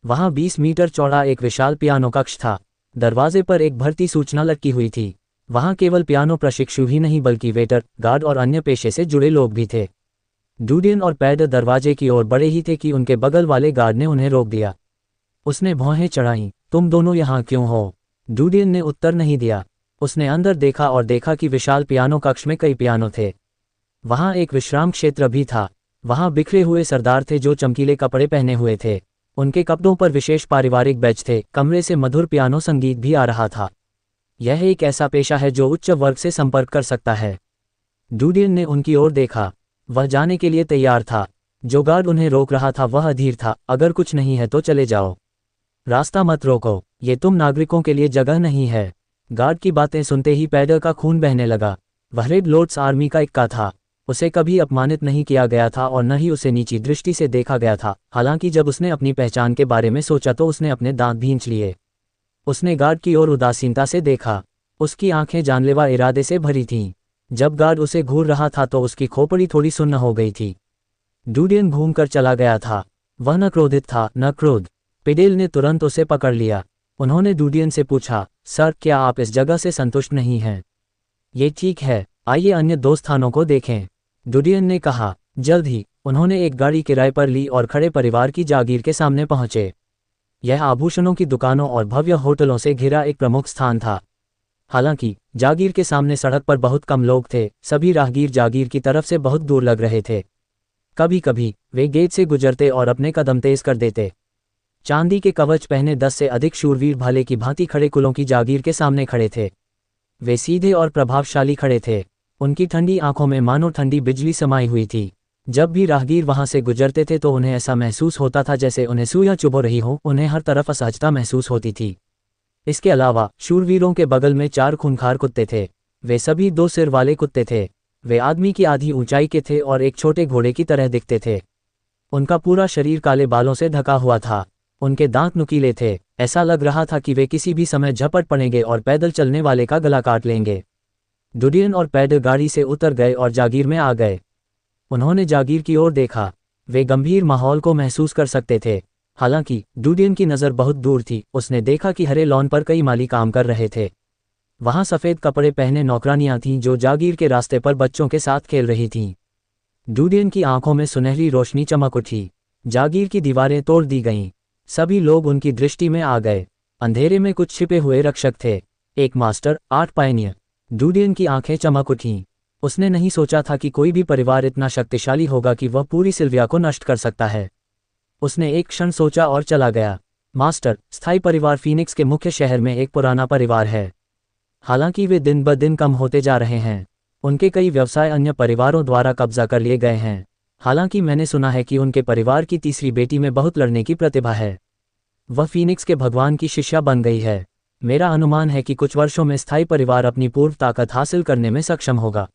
वहां 20 मीटर चौड़ा एक विशाल पियानो कक्ष था। दरवाजे पर एक भर्ती सूचना लटकी हुई थी। वहां केवल पियानो प्रशिक्षु ही नहीं बल्कि वेटर, गार्ड और अन्य पेशे से जुड़े लोग भी थे। डुडियन और पैडर दरवाजे की ओर बढ़े ही थे कि उनके बगल वाले गार्ड ने उन्हें रोक दिया। उसने भौहें चढ़ाईं, तुम दोनों यहाँ क्यों हो? डुडियन ने उत्तर नहीं दिया। उसने अंदर देखा और देखा कि विशाल पियानो कक्ष में कई पियानो थे। वहां एक विश्राम क्षेत्र भी था। वहां बिखरे हुए सरदार थे जो चमकीले कपड़े पहने हुए थे। उनके कपड़ों पर विशेष पारिवारिक बैज थे। कमरे से मधुर पियानो संगीत भी आ रहा था। यह एक ऐसा पेशा है जो उच्च वर्ग से संपर्क कर सकता है। डुडियन ने उनकी ओर देखा। वह जाने के लिए तैयार था। जो गार्ड उन्हें रोक रहा था वह अधीर था। अगर कुछ नहीं है तो चले जाओ। रास्ता मत रोको। ये तुम नागरिकों के लिए जगह नहीं है। गार्ड की बातें सुनते ही पैडर का खून बहने लगा। वह रेड लॉर्ड्स आर्मी का इक्का था। उसे कभी अपमानित नहीं किया गया था और न ही उसे नीची दृष्टि से देखा गया था। हालांकि जब उसने अपनी पहचान के बारे में सोचा तो उसने अपने दांत भींच लिए। उसने गार्ड की ओर उदासीनता से देखा। उसकी आंखें जानलेवा इरादे से भरी थीं। जब गार्ड उसे घूर रहा था तो उसकी खोपड़ी थोड़ी सुन्न हो गई थी। डुडियन घूमकर चला गया था। वह न क्रोधित था न क्रोध। पेडेल ने तुरंत उसे पकड़ लिया। उन्होंने डुडियन से पूछा, सर, क्या आप इस जगह से संतुष्ट नहीं हैं? ये ठीक है, आइए अन्य 2 स्थानों को देखें। डुडियन ने कहा। जल्द ही उन्होंने एक गाड़ी किराए पर ली और खड़े परिवार की जागीर के सामने पहुंचे। यह आभूषणों की दुकानों और भव्य होटलों से घिरा एक प्रमुख स्थान था। हालांकि जागीर के सामने सड़क पर बहुत कम लोग थे। सभी राहगीर जागीर की तरफ से बहुत दूर लग रहे थे। कभी कभी वे गेट से गुजरते और अपने कदम तेज कर देते। चांदी के कवच पहने 10 से अधिक शूरवीर भाले की भांति खड़े कुलों की जागीर के सामने खड़े थे। वे सीधे और प्रभावशाली खड़े थे। उनकी ठंडी आंखों में मानो ठंडी बिजली समाई हुई थी। जब भी राहगीर वहां से गुजरते थे तो उन्हें ऐसा महसूस होता था जैसे उन्हें सुइयां चुभो रही हो। उन्हें हर तरफ असहजता महसूस होती थी। इसके अलावा शूरवीरों के बगल में 4 खूंखार कुत्ते थे। वे सभी 2 सिर वाले कुत्ते थे। वे आदमी की आधी ऊंचाई के थे और एक छोटे घोड़े की तरह दिखते थे। उनका पूरा शरीर काले बालों से ढका हुआ था। उनके दांत नुकीले थे। ऐसा लग रहा था कि वे किसी भी समय झपट पड़ेंगे और पैदल चलने वाले का गला काट लेंगे। डुडियन और पैडर गाड़ी से उतर गए और जागीर में आ गए। उन्होंने जागीर की ओर देखा। वे गंभीर माहौल को महसूस कर सकते थे। हालांकि डुडियन की नज़र बहुत दूर थी। उसने देखा कि हरे लॉन पर कई माली काम कर रहे थे। वहां सफ़ेद कपड़े पहने नौकरानियां थीं जो जागीर के रास्ते पर बच्चों के साथ खेल रही थीं। डूडियन की आंखों में सुनहरी रोशनी चमक उठी। जागीर की दीवारें तोड़ दी गईं। सभी लोग उनकी दृष्टि में आ गए। अंधेरे में कुछ छिपे हुए रक्षक थे। एक मास्टर, 8 पायनियर। डूडियन की आंखें चमक उठीं। उसने नहीं सोचा था कि कोई भी परिवार इतना शक्तिशाली होगा कि वह पूरी सिल्विया को नष्ट कर सकता है। उसने एक क्षण सोचा और चला गया। मास्टर, स्थायी परिवार फीनिक्स के मुख्य शहर में एक पुराना परिवार है। हालांकि वे दिन ब दिन कम होते जा रहे हैं। उनके कई व्यवसाय अन्य परिवारों द्वारा कब्जा कर लिए गए हैं। हालांकि मैंने सुना है कि उनके परिवार की तीसरी बेटी में बहुत लड़ने की प्रतिभा है। वह फीनिक्स के भगवान की शिष्या बन गई है। मेरा अनुमान है कि कुछ वर्षों में स्थायी परिवार अपनी पूर्व ताकत हासिल करने में सक्षम होगा।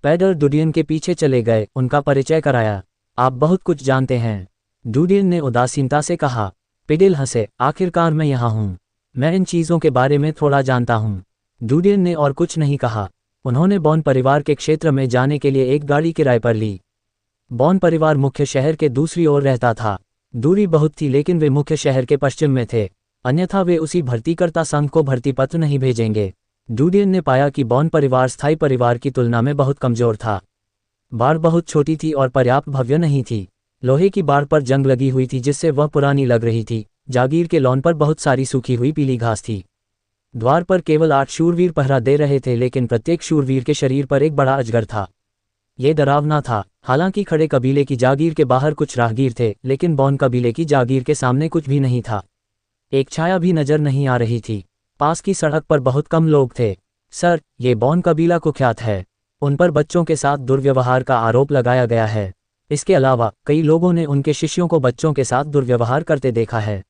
पैडर डूडियन के पीछे चले गए, उनका परिचय कराया। आप बहुत कुछ जानते हैं, डूडियन ने उदासीनता से कहा। पिडिल हंसे, आखिरकार मैं यहाँ हूँ। मैं इन चीज़ों के बारे में थोड़ा जानता हूँ। डूडियन ने और कुछ नहीं कहा। उन्होंने बॉन परिवार के क्षेत्र में जाने के लिए एक गाड़ी किराए पर ली। बॉन परिवार मुख्य शहर के दूसरी ओर रहता था। दूरी बहुत थी लेकिन वे मुख्य शहर के पश्चिम में थे, अन्यथा वे उसी भर्तीकर्ता संघ को भर्ती पत्र नहीं भेजेंगे। डूडियन ने पाया कि बॉन परिवार स्थायी परिवार की तुलना में बहुत कमजोर था। बाड़ बहुत छोटी थी और पर्याप्त भव्य नहीं थी। लोहे की बाड़ पर जंग लगी हुई थी जिससे वह पुरानी लग रही थी। जागीर के लॉन पर बहुत सारी सूखी हुई पीली घास थी। द्वार पर केवल 8 शूरवीर पहरा दे रहे थे लेकिन प्रत्येक शूरवीर के शरीर पर एक बड़ा अजगर था। ये डरावना था। हालांकि खड़े कबीले की जागीर के बाहर कुछ राहगीर थे लेकिन बॉन कबीले की जागीर के सामने कुछ भी नहीं था। एक छाया भी नजर नहीं आ रही थी। पास की सड़क पर बहुत कम लोग थे। सर, ये बॉन कबीला कुख्यात है। उन पर बच्चों के साथ दुर्व्यवहार का आरोप लगाया गया है। इसके अलावा कई लोगों ने उनके शिष्यों को बच्चों के साथ दुर्व्यवहार करते देखा है।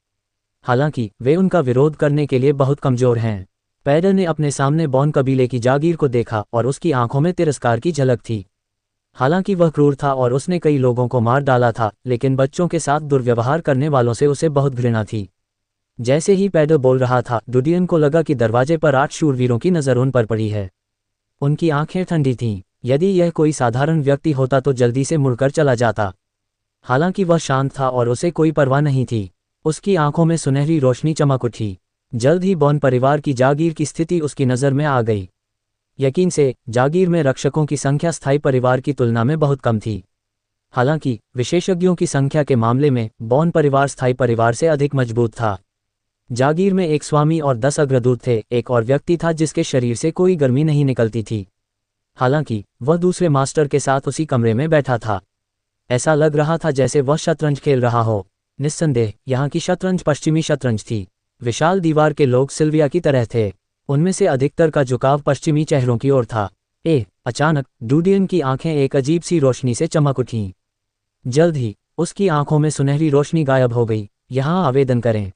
हालांकि वे उनका विरोध करने के लिए बहुत कमजोर हैं। पैडर ने अपने सामने बॉन कबीले की जागीर को देखा और उसकी आंखों में तिरस्कार की झलक थी। हालांकि वह क्रूर था और उसने कई लोगों को मार डाला था, लेकिन बच्चों के साथ दुर्व्यवहार करने वालों से उसे बहुत घृणा थी। जैसे ही पैडर बोल रहा था, डूडियन को लगा कि दरवाजे पर 8 शूरवीरों की नज़र उन पर पड़ी है। उनकी आंखें ठंडी थीं। यदि यह कोई साधारण व्यक्ति होता तो जल्दी से मुड़कर चला जाता। हालांकि वह शांत था और उसे कोई परवाह नहीं थी। उसकी आंखों में सुनहरी रोशनी चमक उठी। जल्द ही बॉन परिवार की जागीर की स्थिति उसकी नज़र में आ गई। यकीन से, जागीर में रक्षकों की संख्या स्थायी परिवार की तुलना में बहुत कम थी। हालांकि विशेषज्ञों की संख्या के मामले में बॉन परिवार स्थायी परिवार से अधिक मजबूत था। जागीर में एक स्वामी और 10 अग्रदूत थे। एक और व्यक्ति था जिसके शरीर से कोई गर्मी नहीं निकलती थी। हालांकि वह दूसरे मास्टर के साथ उसी कमरे में बैठा था। ऐसा लग रहा था जैसे वह शतरंज खेल रहा हो। निस्संदेह यहाँ की शतरंज पश्चिमी शतरंज थी। विशाल दीवार के लोग सिल्विया की तरह थे। उनमें से अधिकतर का झुकाव पश्चिमी चेहरों की ओर था। अचानक डूडियन की आंखें एक अजीब सी रोशनी से चमक उठीं। जल्द ही उसकी आंखों में सुनहरी रोशनी गायब हो गई। यहाँ आवेदन करें।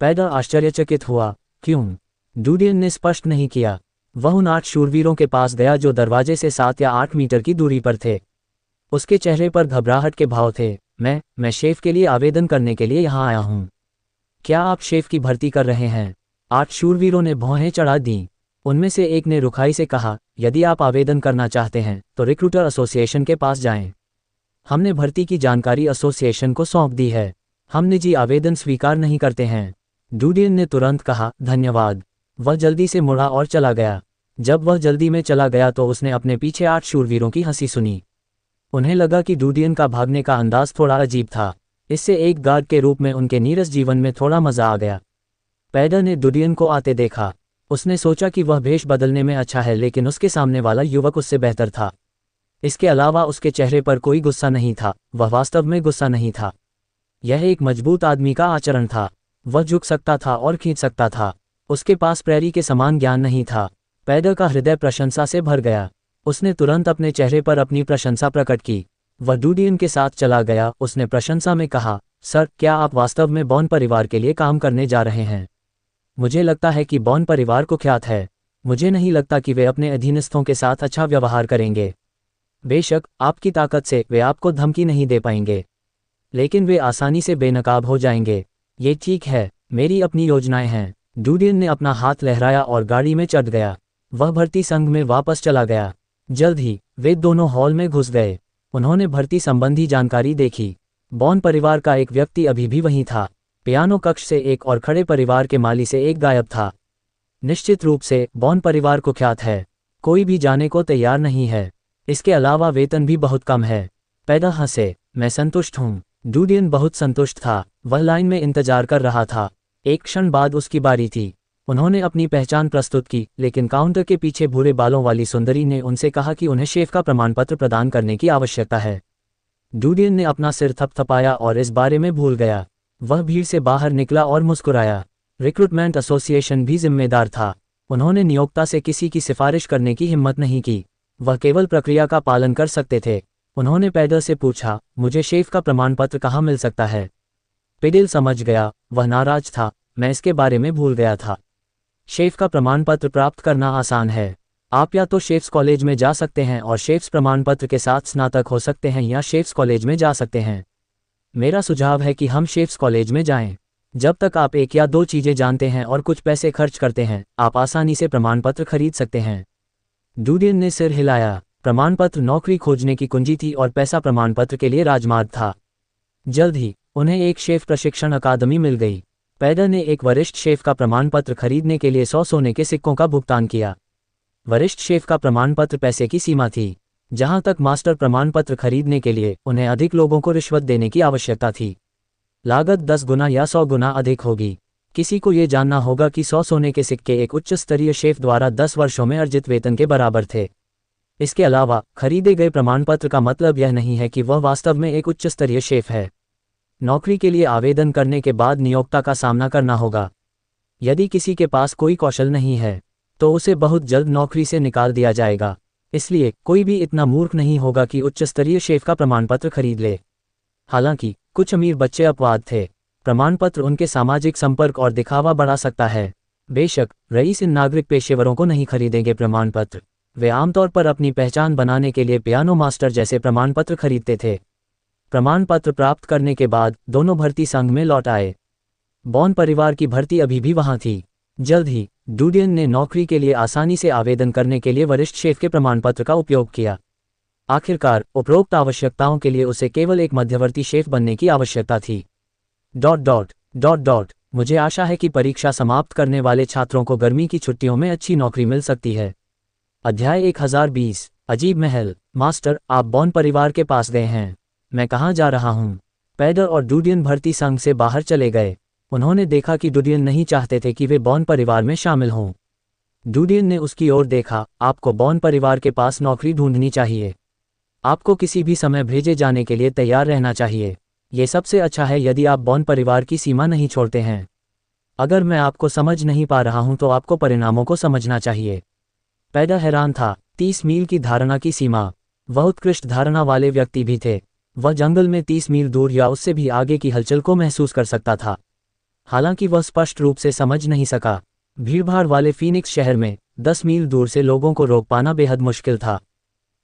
पैडर आश्चर्यचकित हुआ। क्यों? डूडियन ने स्पष्ट नहीं किया। वह उन 8 शूरवीरों के पास गया जो दरवाजे से 7 या 8 मीटर की दूरी पर थे। उसके चेहरे पर घबराहट के भाव थे। मैं शेफ के लिए आवेदन करने के लिए यहाँ आया हूँ। क्या आप शेफ की भर्ती कर रहे हैं? 8 शूरवीरों ने भौहें चढ़ा दीं। उनमें से एक ने रुखाई से कहा, यदि आप आवेदन करना चाहते हैं तो रिक्रूटर एसोसिएशन के पास जाएं। हमने भर्ती की जानकारी एसोसिएशन को सौंप दी है। हम निजी आवेदन स्वीकार नहीं करते हैं। डूडियन ने तुरंत कहा, धन्यवाद। वह जल्दी से मुड़ा और चला गया। जब वह जल्दी में चला गया तो उसने अपने पीछे 8 शूरवीरों की हंसी सुनी। उन्हें लगा कि डूडियन का भागने का अंदाज थोड़ा अजीब था। इससे एक गार्ड के रूप में उनके नीरस जीवन में थोड़ा मजा आ गया। पैडर ने डूडियन को आते देखा। उसने सोचा कि वह भेष बदलने में अच्छा है, लेकिन उसके सामने वाला युवक उससे बेहतर था। इसके अलावा उसके चेहरे पर कोई गुस्सा नहीं था। वह वास्तव में गुस्सा नहीं था। यह एक मजबूत आदमी का आचरण था। वह झुक सकता था और खींच सकता था। उसके पास प्रेरी के समान ज्ञान नहीं था। पैडर का हृदय प्रशंसा से भर गया। उसने तुरंत अपने चेहरे पर अपनी प्रशंसा प्रकट की। वह डूडियन के साथ चला गया। उसने प्रशंसा में कहा, सर, क्या आप वास्तव में बॉन परिवार के लिए काम करने जा रहे हैं? मुझे लगता है कि बॉन परिवार कुख्यात है। मुझे नहीं लगता कि वे अपने अधीनस्थों के साथ अच्छा व्यवहार करेंगे। बेशक आपकी ताकत से वे आपको धमकी नहीं दे पाएंगे, लेकिन वे आसानी से बेनकाब हो जाएंगे। ये ठीक है, मेरी अपनी योजनाएं हैं। डूडियन ने अपना हाथ लहराया और गाड़ी में चढ़ गया। वह भर्ती संघ में वापस चला गया। जल्द ही वे दोनों हॉल में घुस गए। उन्होंने भर्ती संबंधी जानकारी देखी। बॉन परिवार का एक व्यक्ति अभी भी वहीं था। पियानो कक्ष से एक और खड़े परिवार के माली से एक गायब था। निश्चित रूप से बॉन परिवार कुख्यात है, कोई भी जाने को तैयार नहीं है। इसके अलावा वेतन भी बहुत कम है। पैदा हंसे, मैं संतुष्ट हूँ। डूडियन बहुत संतुष्ट था, वह लाइन में इंतजार कर रहा था। एक क्षण बाद उसकी बारी थी। उन्होंने अपनी पहचान प्रस्तुत की, लेकिन काउंटर के पीछे भूरे बालों वाली सुंदरी ने उनसे कहा कि उन्हें शेफ का प्रमाण पत्र प्रदान करने की आवश्यकता है। डूडियन ने अपना सिर थपथपाया और इस बारे में भूल गया। वह भीड़ से बाहर निकला और मुस्कुराया। रिक्रूटमेंट एसोसिएशन भी जिम्मेदार था। उन्होंने नियोक्ता से किसी की सिफारिश करने की हिम्मत नहीं की, वह केवल प्रक्रिया का पालन कर सकते थे। उन्होंने पैडल से पूछा, मुझे शेफ का प्रमाण पत्र कहाँ मिल सकता है? पेडल समझ गया, वह नाराज था, मैं इसके बारे में भूल गया था। शेफ का प्रमाण पत्र प्राप्त करना आसान है। आप या तो शेफ्स कॉलेज में जा सकते हैं और शेफ्स प्रमाण पत्र के साथ स्नातक हो सकते हैं, या शेफ्स कॉलेज में जा सकते हैं। मेरा सुझाव है कि हम शेफ्स कॉलेज में जाएं। जब तक आप एक या दो चीज़ें जानते हैं और कुछ पैसे खर्च करते हैं, आप आसानी से प्रमाण पत्र खरीद सकते हैं। डूडियन ने सिर हिलाया। प्रमाण पत्र नौकरी खोजने की कुंजी थी और पैसा प्रमाण पत्र के लिए राजमार्ग था। जल्द ही उन्हें एक शेफ प्रशिक्षण अकादमी मिल गई। पैडल ने एक वरिष्ठ शेफ का प्रमाण पत्र खरीदने के लिए 100 सोने के सिक्कों का भुगतान किया। वरिष्ठ शेफ का प्रमाण पत्र पैसे की सीमा थी। जहां तक मास्टर प्रमाण पत्र खरीदने के लिए उन्हें अधिक लोगों को रिश्वत देने की आवश्यकता थी। लागत 10 गुना या 100 गुना अधिक होगी। किसी को ये जानना होगा कि 100 सोने के सिक्के एक उच्च स्तरीय शेफ द्वारा 10 वर्षों में अर्जित वेतन के बराबर थे। इसके अलावा खरीदे गए प्रमाण पत्र का मतलब यह नहीं है कि वह वास्तव में एक उच्च स्तरीय शेफ है। नौकरी के लिए आवेदन करने के बाद नियोक्ता का सामना करना होगा। यदि किसी के पास कोई कौशल नहीं है तो उसे बहुत जल्द नौकरी से निकाल दिया जाएगा। इसलिए कोई भी इतना मूर्ख नहीं होगा कि उच्च स्तरीय शेफ का प्रमाण पत्र खरीद ले। हालांकि कुछ अमीर बच्चे अपवाद थे। प्रमाण पत्र उनके सामाजिक संपर्क और दिखावा बढ़ा सकता है। बेशक रईस इन नागरिक पेशेवरों को नहीं खरीदेंगे प्रमाण पत्र। वे आमतौर पर अपनी पहचान बनाने के लिए पियानो मास्टर जैसे प्रमाण पत्र खरीदते थे। प्रमाण पत्र प्राप्त करने के बाद दोनों भर्ती संघ में लौट आए। बॉन परिवार की भर्ती अभी भी वहां थी। जल्द ही डूडियन ने नौकरी के लिए आसानी से आवेदन करने के लिए वरिष्ठ शेफ के प्रमाण पत्र का उपयोग किया। आखिरकार उपरोक्त आवश्यकताओं के लिए उसे केवल एक मध्यवर्ती शेफ बनने की आवश्यकता थी। ... मुझे आशा है कि परीक्षा समाप्त करने वाले छात्रों को गर्मी की छुट्टियों में अच्छी नौकरी मिल सकती है। अध्याय 1020 अजीब महल। मास्टर, आप बॉन परिवार के पास गए हैं। मैं कहाँ जा रहा हूँ? पैडल और डूडियन भर्ती संघ से बाहर चले गए। उन्होंने देखा कि डूडियन नहीं चाहते थे कि वे बॉन परिवार में शामिल हों। डूडियन ने उसकी ओर देखा। आपको बॉन परिवार के पास नौकरी ढूंढनी चाहिए। आपको किसी भी समय भेजे जाने के लिए तैयार रहना चाहिए। ये सबसे अच्छा है यदि आप बॉन परिवार की सीमा नहीं छोड़ते हैं। अगर मैं आपको समझ नहीं पा रहा हूं तो आपको परिणामों को समझना चाहिए। पैडल हैरान था। 30 मील की धारणा की सीमा। वह उत्कृष्ट धारणा वाले व्यक्ति भी थे। वह जंगल में 30 मील दूर या उससे भी आगे की हलचल को महसूस कर सकता था। हालांकि वह स्पष्ट रूप से समझ नहीं सका। भीड़भाड़ वाले फीनिक्स शहर में 10 मील दूर से लोगों को रोक पाना बेहद मुश्किल था।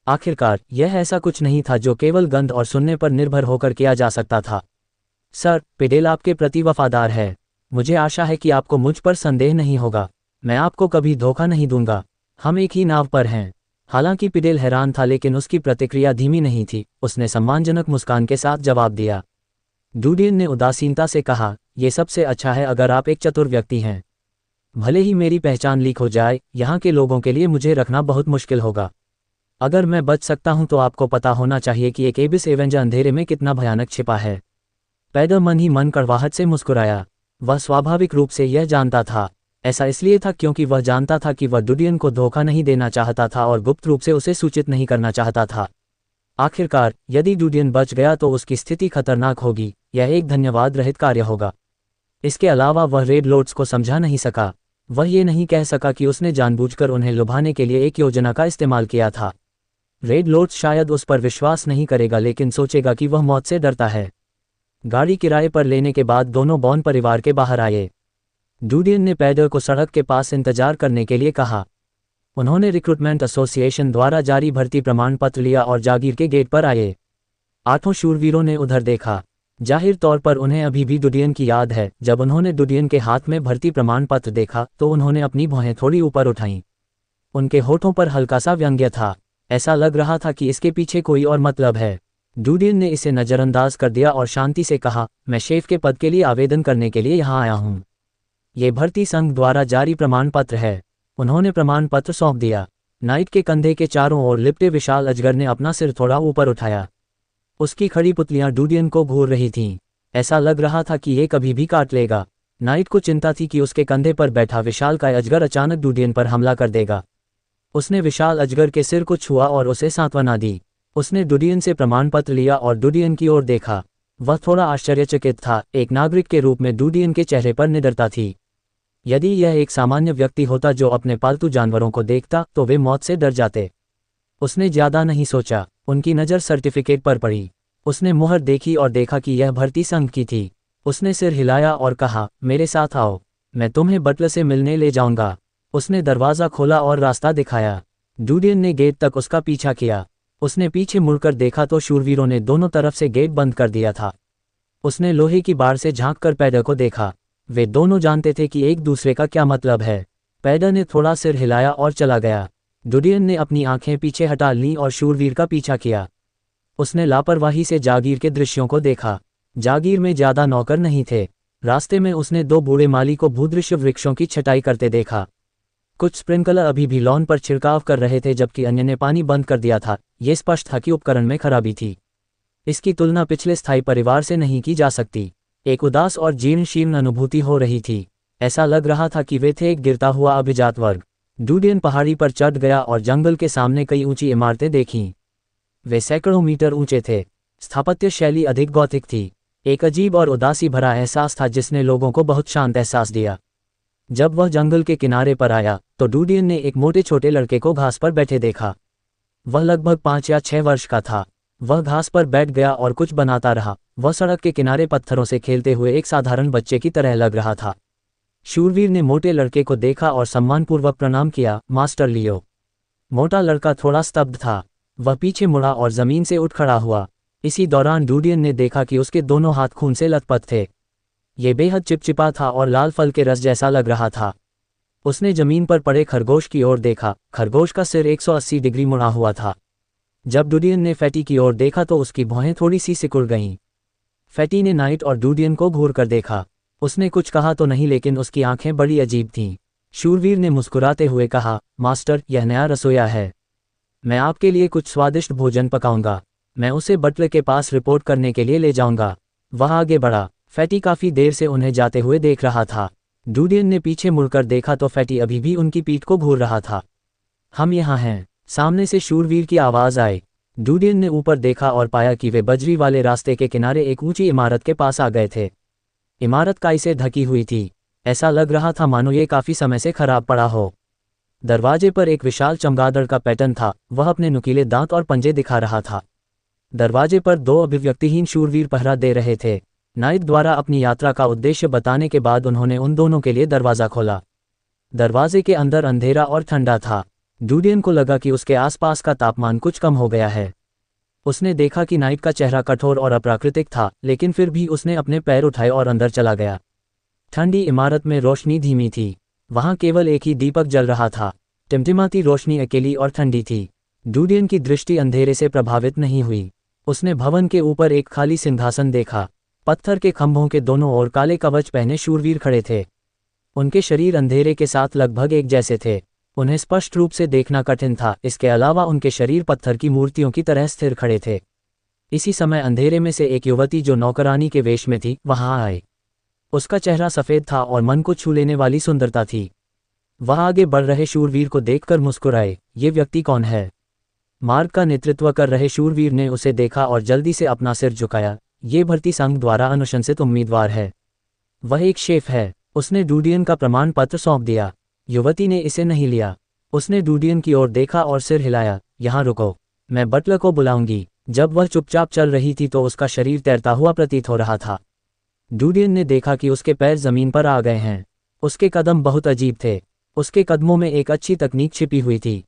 आखिरकार यह ऐसा कुछ नहीं था जो केवल गंध और सुनने पर निर्भर होकर किया जा सकता था। सर, पेडेल आपके प्रति वफादार है। मुझे आशा है कि आपको मुझ पर संदेह नहीं होगा। मैं आपको कभी धोखा नहीं दूंगा। हम एक ही नाव पर हैं। हालांकि पेडेल हैरान था, लेकिन उसकी प्रतिक्रिया धीमी नहीं थी। उसने सम्मानजनक मुस्कान के साथ जवाब दिया। डूडियन ने उदासीनता से कहा, यह सबसे अच्छा है अगर आप एक चतुर व्यक्ति हैं। भले ही मेरी पहचान लीक हो जाए, यहाँ के लोगों के लिए मुझे रखना बहुत मुश्किल होगा। अगर मैं बच सकता हूं तो आपको पता होना चाहिए कि एक एबिस एवेंजर अंधेरे में कितना भयानक छिपा है। पैडल मन ही मन कड़वाहट से मुस्कुराया। वह स्वाभाविक रूप से यह जानता था। ऐसा इसलिए था क्योंकि वह जानता था कि वह डूडियन को धोखा नहीं देना चाहता था और गुप्त रूप से उसे सूचित नहीं करना चाहता था। आखिरकार यदि डूडियन बच गया तो उसकी स्थिति खतरनाक होगी। यह एक धन्यवाद रहित कार्य होगा। इसके अलावा वह रेड लॉर्ड्स को समझा नहीं सका। वह ये नहीं कह सका कि उसने जानबूझकर उन्हें लुभाने के लिए एक योजना का इस्तेमाल किया था। रेड लॉर्ड्स शायद उस पर विश्वास नहीं करेगा, लेकिन सोचेगा कि वह मौत से डरता है। गाड़ी किराए पर लेने के बाद दोनों बॉन परिवार के बाहर आए। डूडियन ने पैडल को सड़क के पास इंतजार करने के लिए कहा। उन्होंने रिक्रूटमेंट एसोसिएशन द्वारा जारी भर्ती प्रमाण पत्र लिया और जागीर के गेट पर आए। 8 शूरवीरों ने उधर देखा। जाहिर तौर पर उन्हें अभी भी डूडियन की याद है। जब उन्होंने डूडियन के हाथ में भर्ती प्रमाण पत्र देखा तो उन्होंने अपनी भौहें थोड़ी ऊपर उठाईं। उनके होठों पर हल्का सा व्यंग्य था। ऐसा लग रहा था कि इसके पीछे कोई और मतलब है। डूडियन ने इसे नज़रअंदाज कर दिया और शांति से कहा, मैं शेफ के पद के लिए आवेदन करने के लिए यहाँ आया हूँ। ये भर्ती संघ द्वारा जारी प्रमाण पत्र है। उन्होंने प्रमाण पत्र सौंप दिया। नाइट के कंधे के चारों ओर लिपटे विशाल अजगर ने अपना सिर थोड़ा ऊपर उठाया। उसकी खड़ी पुतलियां डूडियन को घूर रही थीं। ऐसा लग रहा था कि ये कभी भी काट लेगा। नाइट को चिंता थी कि उसके कंधे पर बैठा विशालकाय अजगर अचानक डूडियन पर हमला कर देगा। उसने विशाल अजगर के सिर को छुआ और उसे सांत्वना दी। उसने डूडियन से प्रमाण पत्र लिया और डूडियन की ओर देखा। वह थोड़ा आश्चर्यचकित था। एक नागरिक के रूप में डूडियन के चेहरे पर निडरता थी। यदि यह एक सामान्य व्यक्ति होता जो अपने पालतू जानवरों को देखता तो वे मौत से डर जाते। उसने ज्यादा नहीं सोचा। उनकी नज़र सर्टिफिकेट पर पड़ी। उसने मुहर देखी और देखा कि यह भर्ती संघ की थी। उसने सिर हिलाया और कहा, मेरे साथ आओ, मैं तुम्हें बटलर से मिलने ले जाऊंगा। उसने दरवाज़ा खोला और रास्ता दिखाया। डूडियन ने गेट तक उसका पीछा किया। उसने पीछे मुड़कर देखा तो शूरवीरों ने दोनों तरफ से गेट बंद कर दिया था। उसने लोहे की बाड़ से झांककर पैडर को देखा। वे दोनों जानते थे कि एक दूसरे का क्या मतलब है। पैडर ने थोड़ा सिर हिलाया और चला गया। डूडियन ने अपनी आंखें पीछे हटा लीं और शूरवीर का पीछा किया। उसने लापरवाही से जागीर के दृश्यों को देखा। जागीर में ज्यादा नौकर नहीं थे। रास्ते में उसने दो बूढ़े माली को भूदृश्य वृक्षों की छटाई करते देखा। कुछ स्प्रिंकलर अभी भी लॉन पर छिड़काव कर रहे थे जबकि अन्य ने पानी बंद कर दिया था। ये स्पष्ट था कि उपकरण में खराबी थी। इसकी तुलना पिछले स्थायी परिवार से नहीं की जा सकती। एक उदास और जीर्ण शीर्ण अनुभूति हो रही थी। ऐसा लग रहा था कि वे थे एक गिरता हुआ अभिजात वर्ग। डूडियन पहाड़ी पर चढ़ गया और जंगल के सामने कई ऊंची इमारतें देखीं। वे सैकड़ों मीटर ऊंचे थे। स्थापत्य शैली अधिक गॉथिक थी। एक अजीब और उदासी भरा एहसास था जिसने लोगों को बहुत शांत एहसास दिया। जब वह जंगल के किनारे पर आया तो डूडियन ने एक मोटे छोटे लड़के को घास पर बैठे देखा। वह लगभग 5 या 6 वर्ष का था। वह घास पर बैठ गया और कुछ बनाता रहा। वह सड़क के किनारे पत्थरों से खेलते हुए एक साधारण बच्चे की तरह लग रहा था। शूरवीर ने मोटे लड़के को देखा और सम्मानपूर्वक प्रणाम किया, मास्टर लियो। मोटा लड़का थोड़ा स्तब्ध था। वह पीछे मुड़ा और जमीन से उठ खड़ा हुआ। इसी दौरान डूडियन ने देखा कि उसके दोनों हाथ खून से लथपथ थे। ये बेहद चिपचिपा था और लाल फल के रस जैसा लग रहा था। उसने जमीन पर पड़े खरगोश की ओर देखा। खरगोश का सिर 180 डिग्री मुड़ा हुआ था। जब डूडियन ने फैटी की ओर देखा तो उसकी भौहें थोड़ी सी सिकुड़ गईं। फैटी ने नाइट और डूडियन को घूर कर देखा। उसने कुछ कहा तो नहीं लेकिन उसकी आंखें बड़ी अजीब थीं। शूरवीर ने मुस्कुराते हुए कहा, मास्टर, यह नया रसोइया है। मैं आपके लिए कुछ स्वादिष्ट भोजन पकाऊंगा। मैं उसे बटलर के पास रिपोर्ट करने के लिए ले जाऊंगा। वह आगे बढ़ा। फैटी काफी देर से उन्हें जाते हुए देख रहा था। डूडियन ने पीछे मुड़कर देखा तो फैटी अभी भी उनकी पीठ को घूर रहा था। हम यहाँ हैं, सामने से शूरवीर की आवाज आई। डूडियन ने ऊपर देखा और पाया कि वे बजरी वाले रास्ते के किनारे एक ऊंची इमारत के पास आ गए थे। इमारत काई से ढकी हुई थी। ऐसा लग रहा था मानो ये काफी समय से खराब पड़ा हो। दरवाजे पर एक विशाल चमगादड़ का पैटर्न था। वह अपने नुकीले दांत और पंजे दिखा रहा था। दरवाजे पर 2 अभिव्यक्तिहीन शूरवीर पहरा दे रहे थे। नाइट द्वारा अपनी यात्रा का उद्देश्य बताने के बाद उन्होंने उन दोनों के लिए दरवाज़ा खोला। दरवाजे के अंदर अंधेरा और ठंडा था। डूडियन को लगा कि उसके आसपास का तापमान कुछ कम हो गया है। उसने देखा कि नाइट का चेहरा कठोर और अप्राकृतिक था, लेकिन फिर भी उसने अपने पैर उठाए और अंदर चला गया। ठंडी इमारत में रोशनी धीमी थी। वहां केवल एक ही दीपक जल रहा था। टिमटिमाती रोशनी अकेली और ठंडी थी। डूडियन की दृष्टि अंधेरे से प्रभावित नहीं हुई। उसने भवन के ऊपर एक खाली सिंहासन देखा। पत्थर के खंभों के दोनों ओर काले कवच पहने शूरवीर खड़े थे। उनके शरीर अंधेरे के साथ लगभग एक जैसे थे। उन्हें स्पष्ट रूप से देखना कठिन था। इसके अलावा उनके शरीर पत्थर की मूर्तियों की तरह स्थिर खड़े थे। इसी समय अंधेरे में से एक युवती जो नौकरानी के वेश में थी वहां आई। उसका चेहरा सफ़ेद था और मन को छू लेने वाली सुंदरता थी। वह आगे बढ़ रहे शूरवीर को देखकर मुस्कुराए। ये व्यक्ति कौन है? मार्ग का नेतृत्व कर रहे शूरवीर ने उसे देखा और जल्दी से अपना सिर झुकाया। ये भर्ती संघ द्वारा अनुशंसित उम्मीदवार है। वह एक शेफ है। उसने डूडियन का प्रमाण पत्र सौंप दिया। युवती ने इसे नहीं लिया। उसने डूडियन की ओर देखा और सिर हिलाया। यहाँ रुको, मैं बटलर को बुलाऊंगी। जब वह चुपचाप चल रही थी तो उसका शरीर तैरता हुआ प्रतीत हो रहा था। डूडियन ने देखा कि उसके पैर जमीन पर आ गए हैं। उसके कदम बहुत अजीब थे। उसके कदमों में एक अच्छी तकनीक छिपी हुई थी।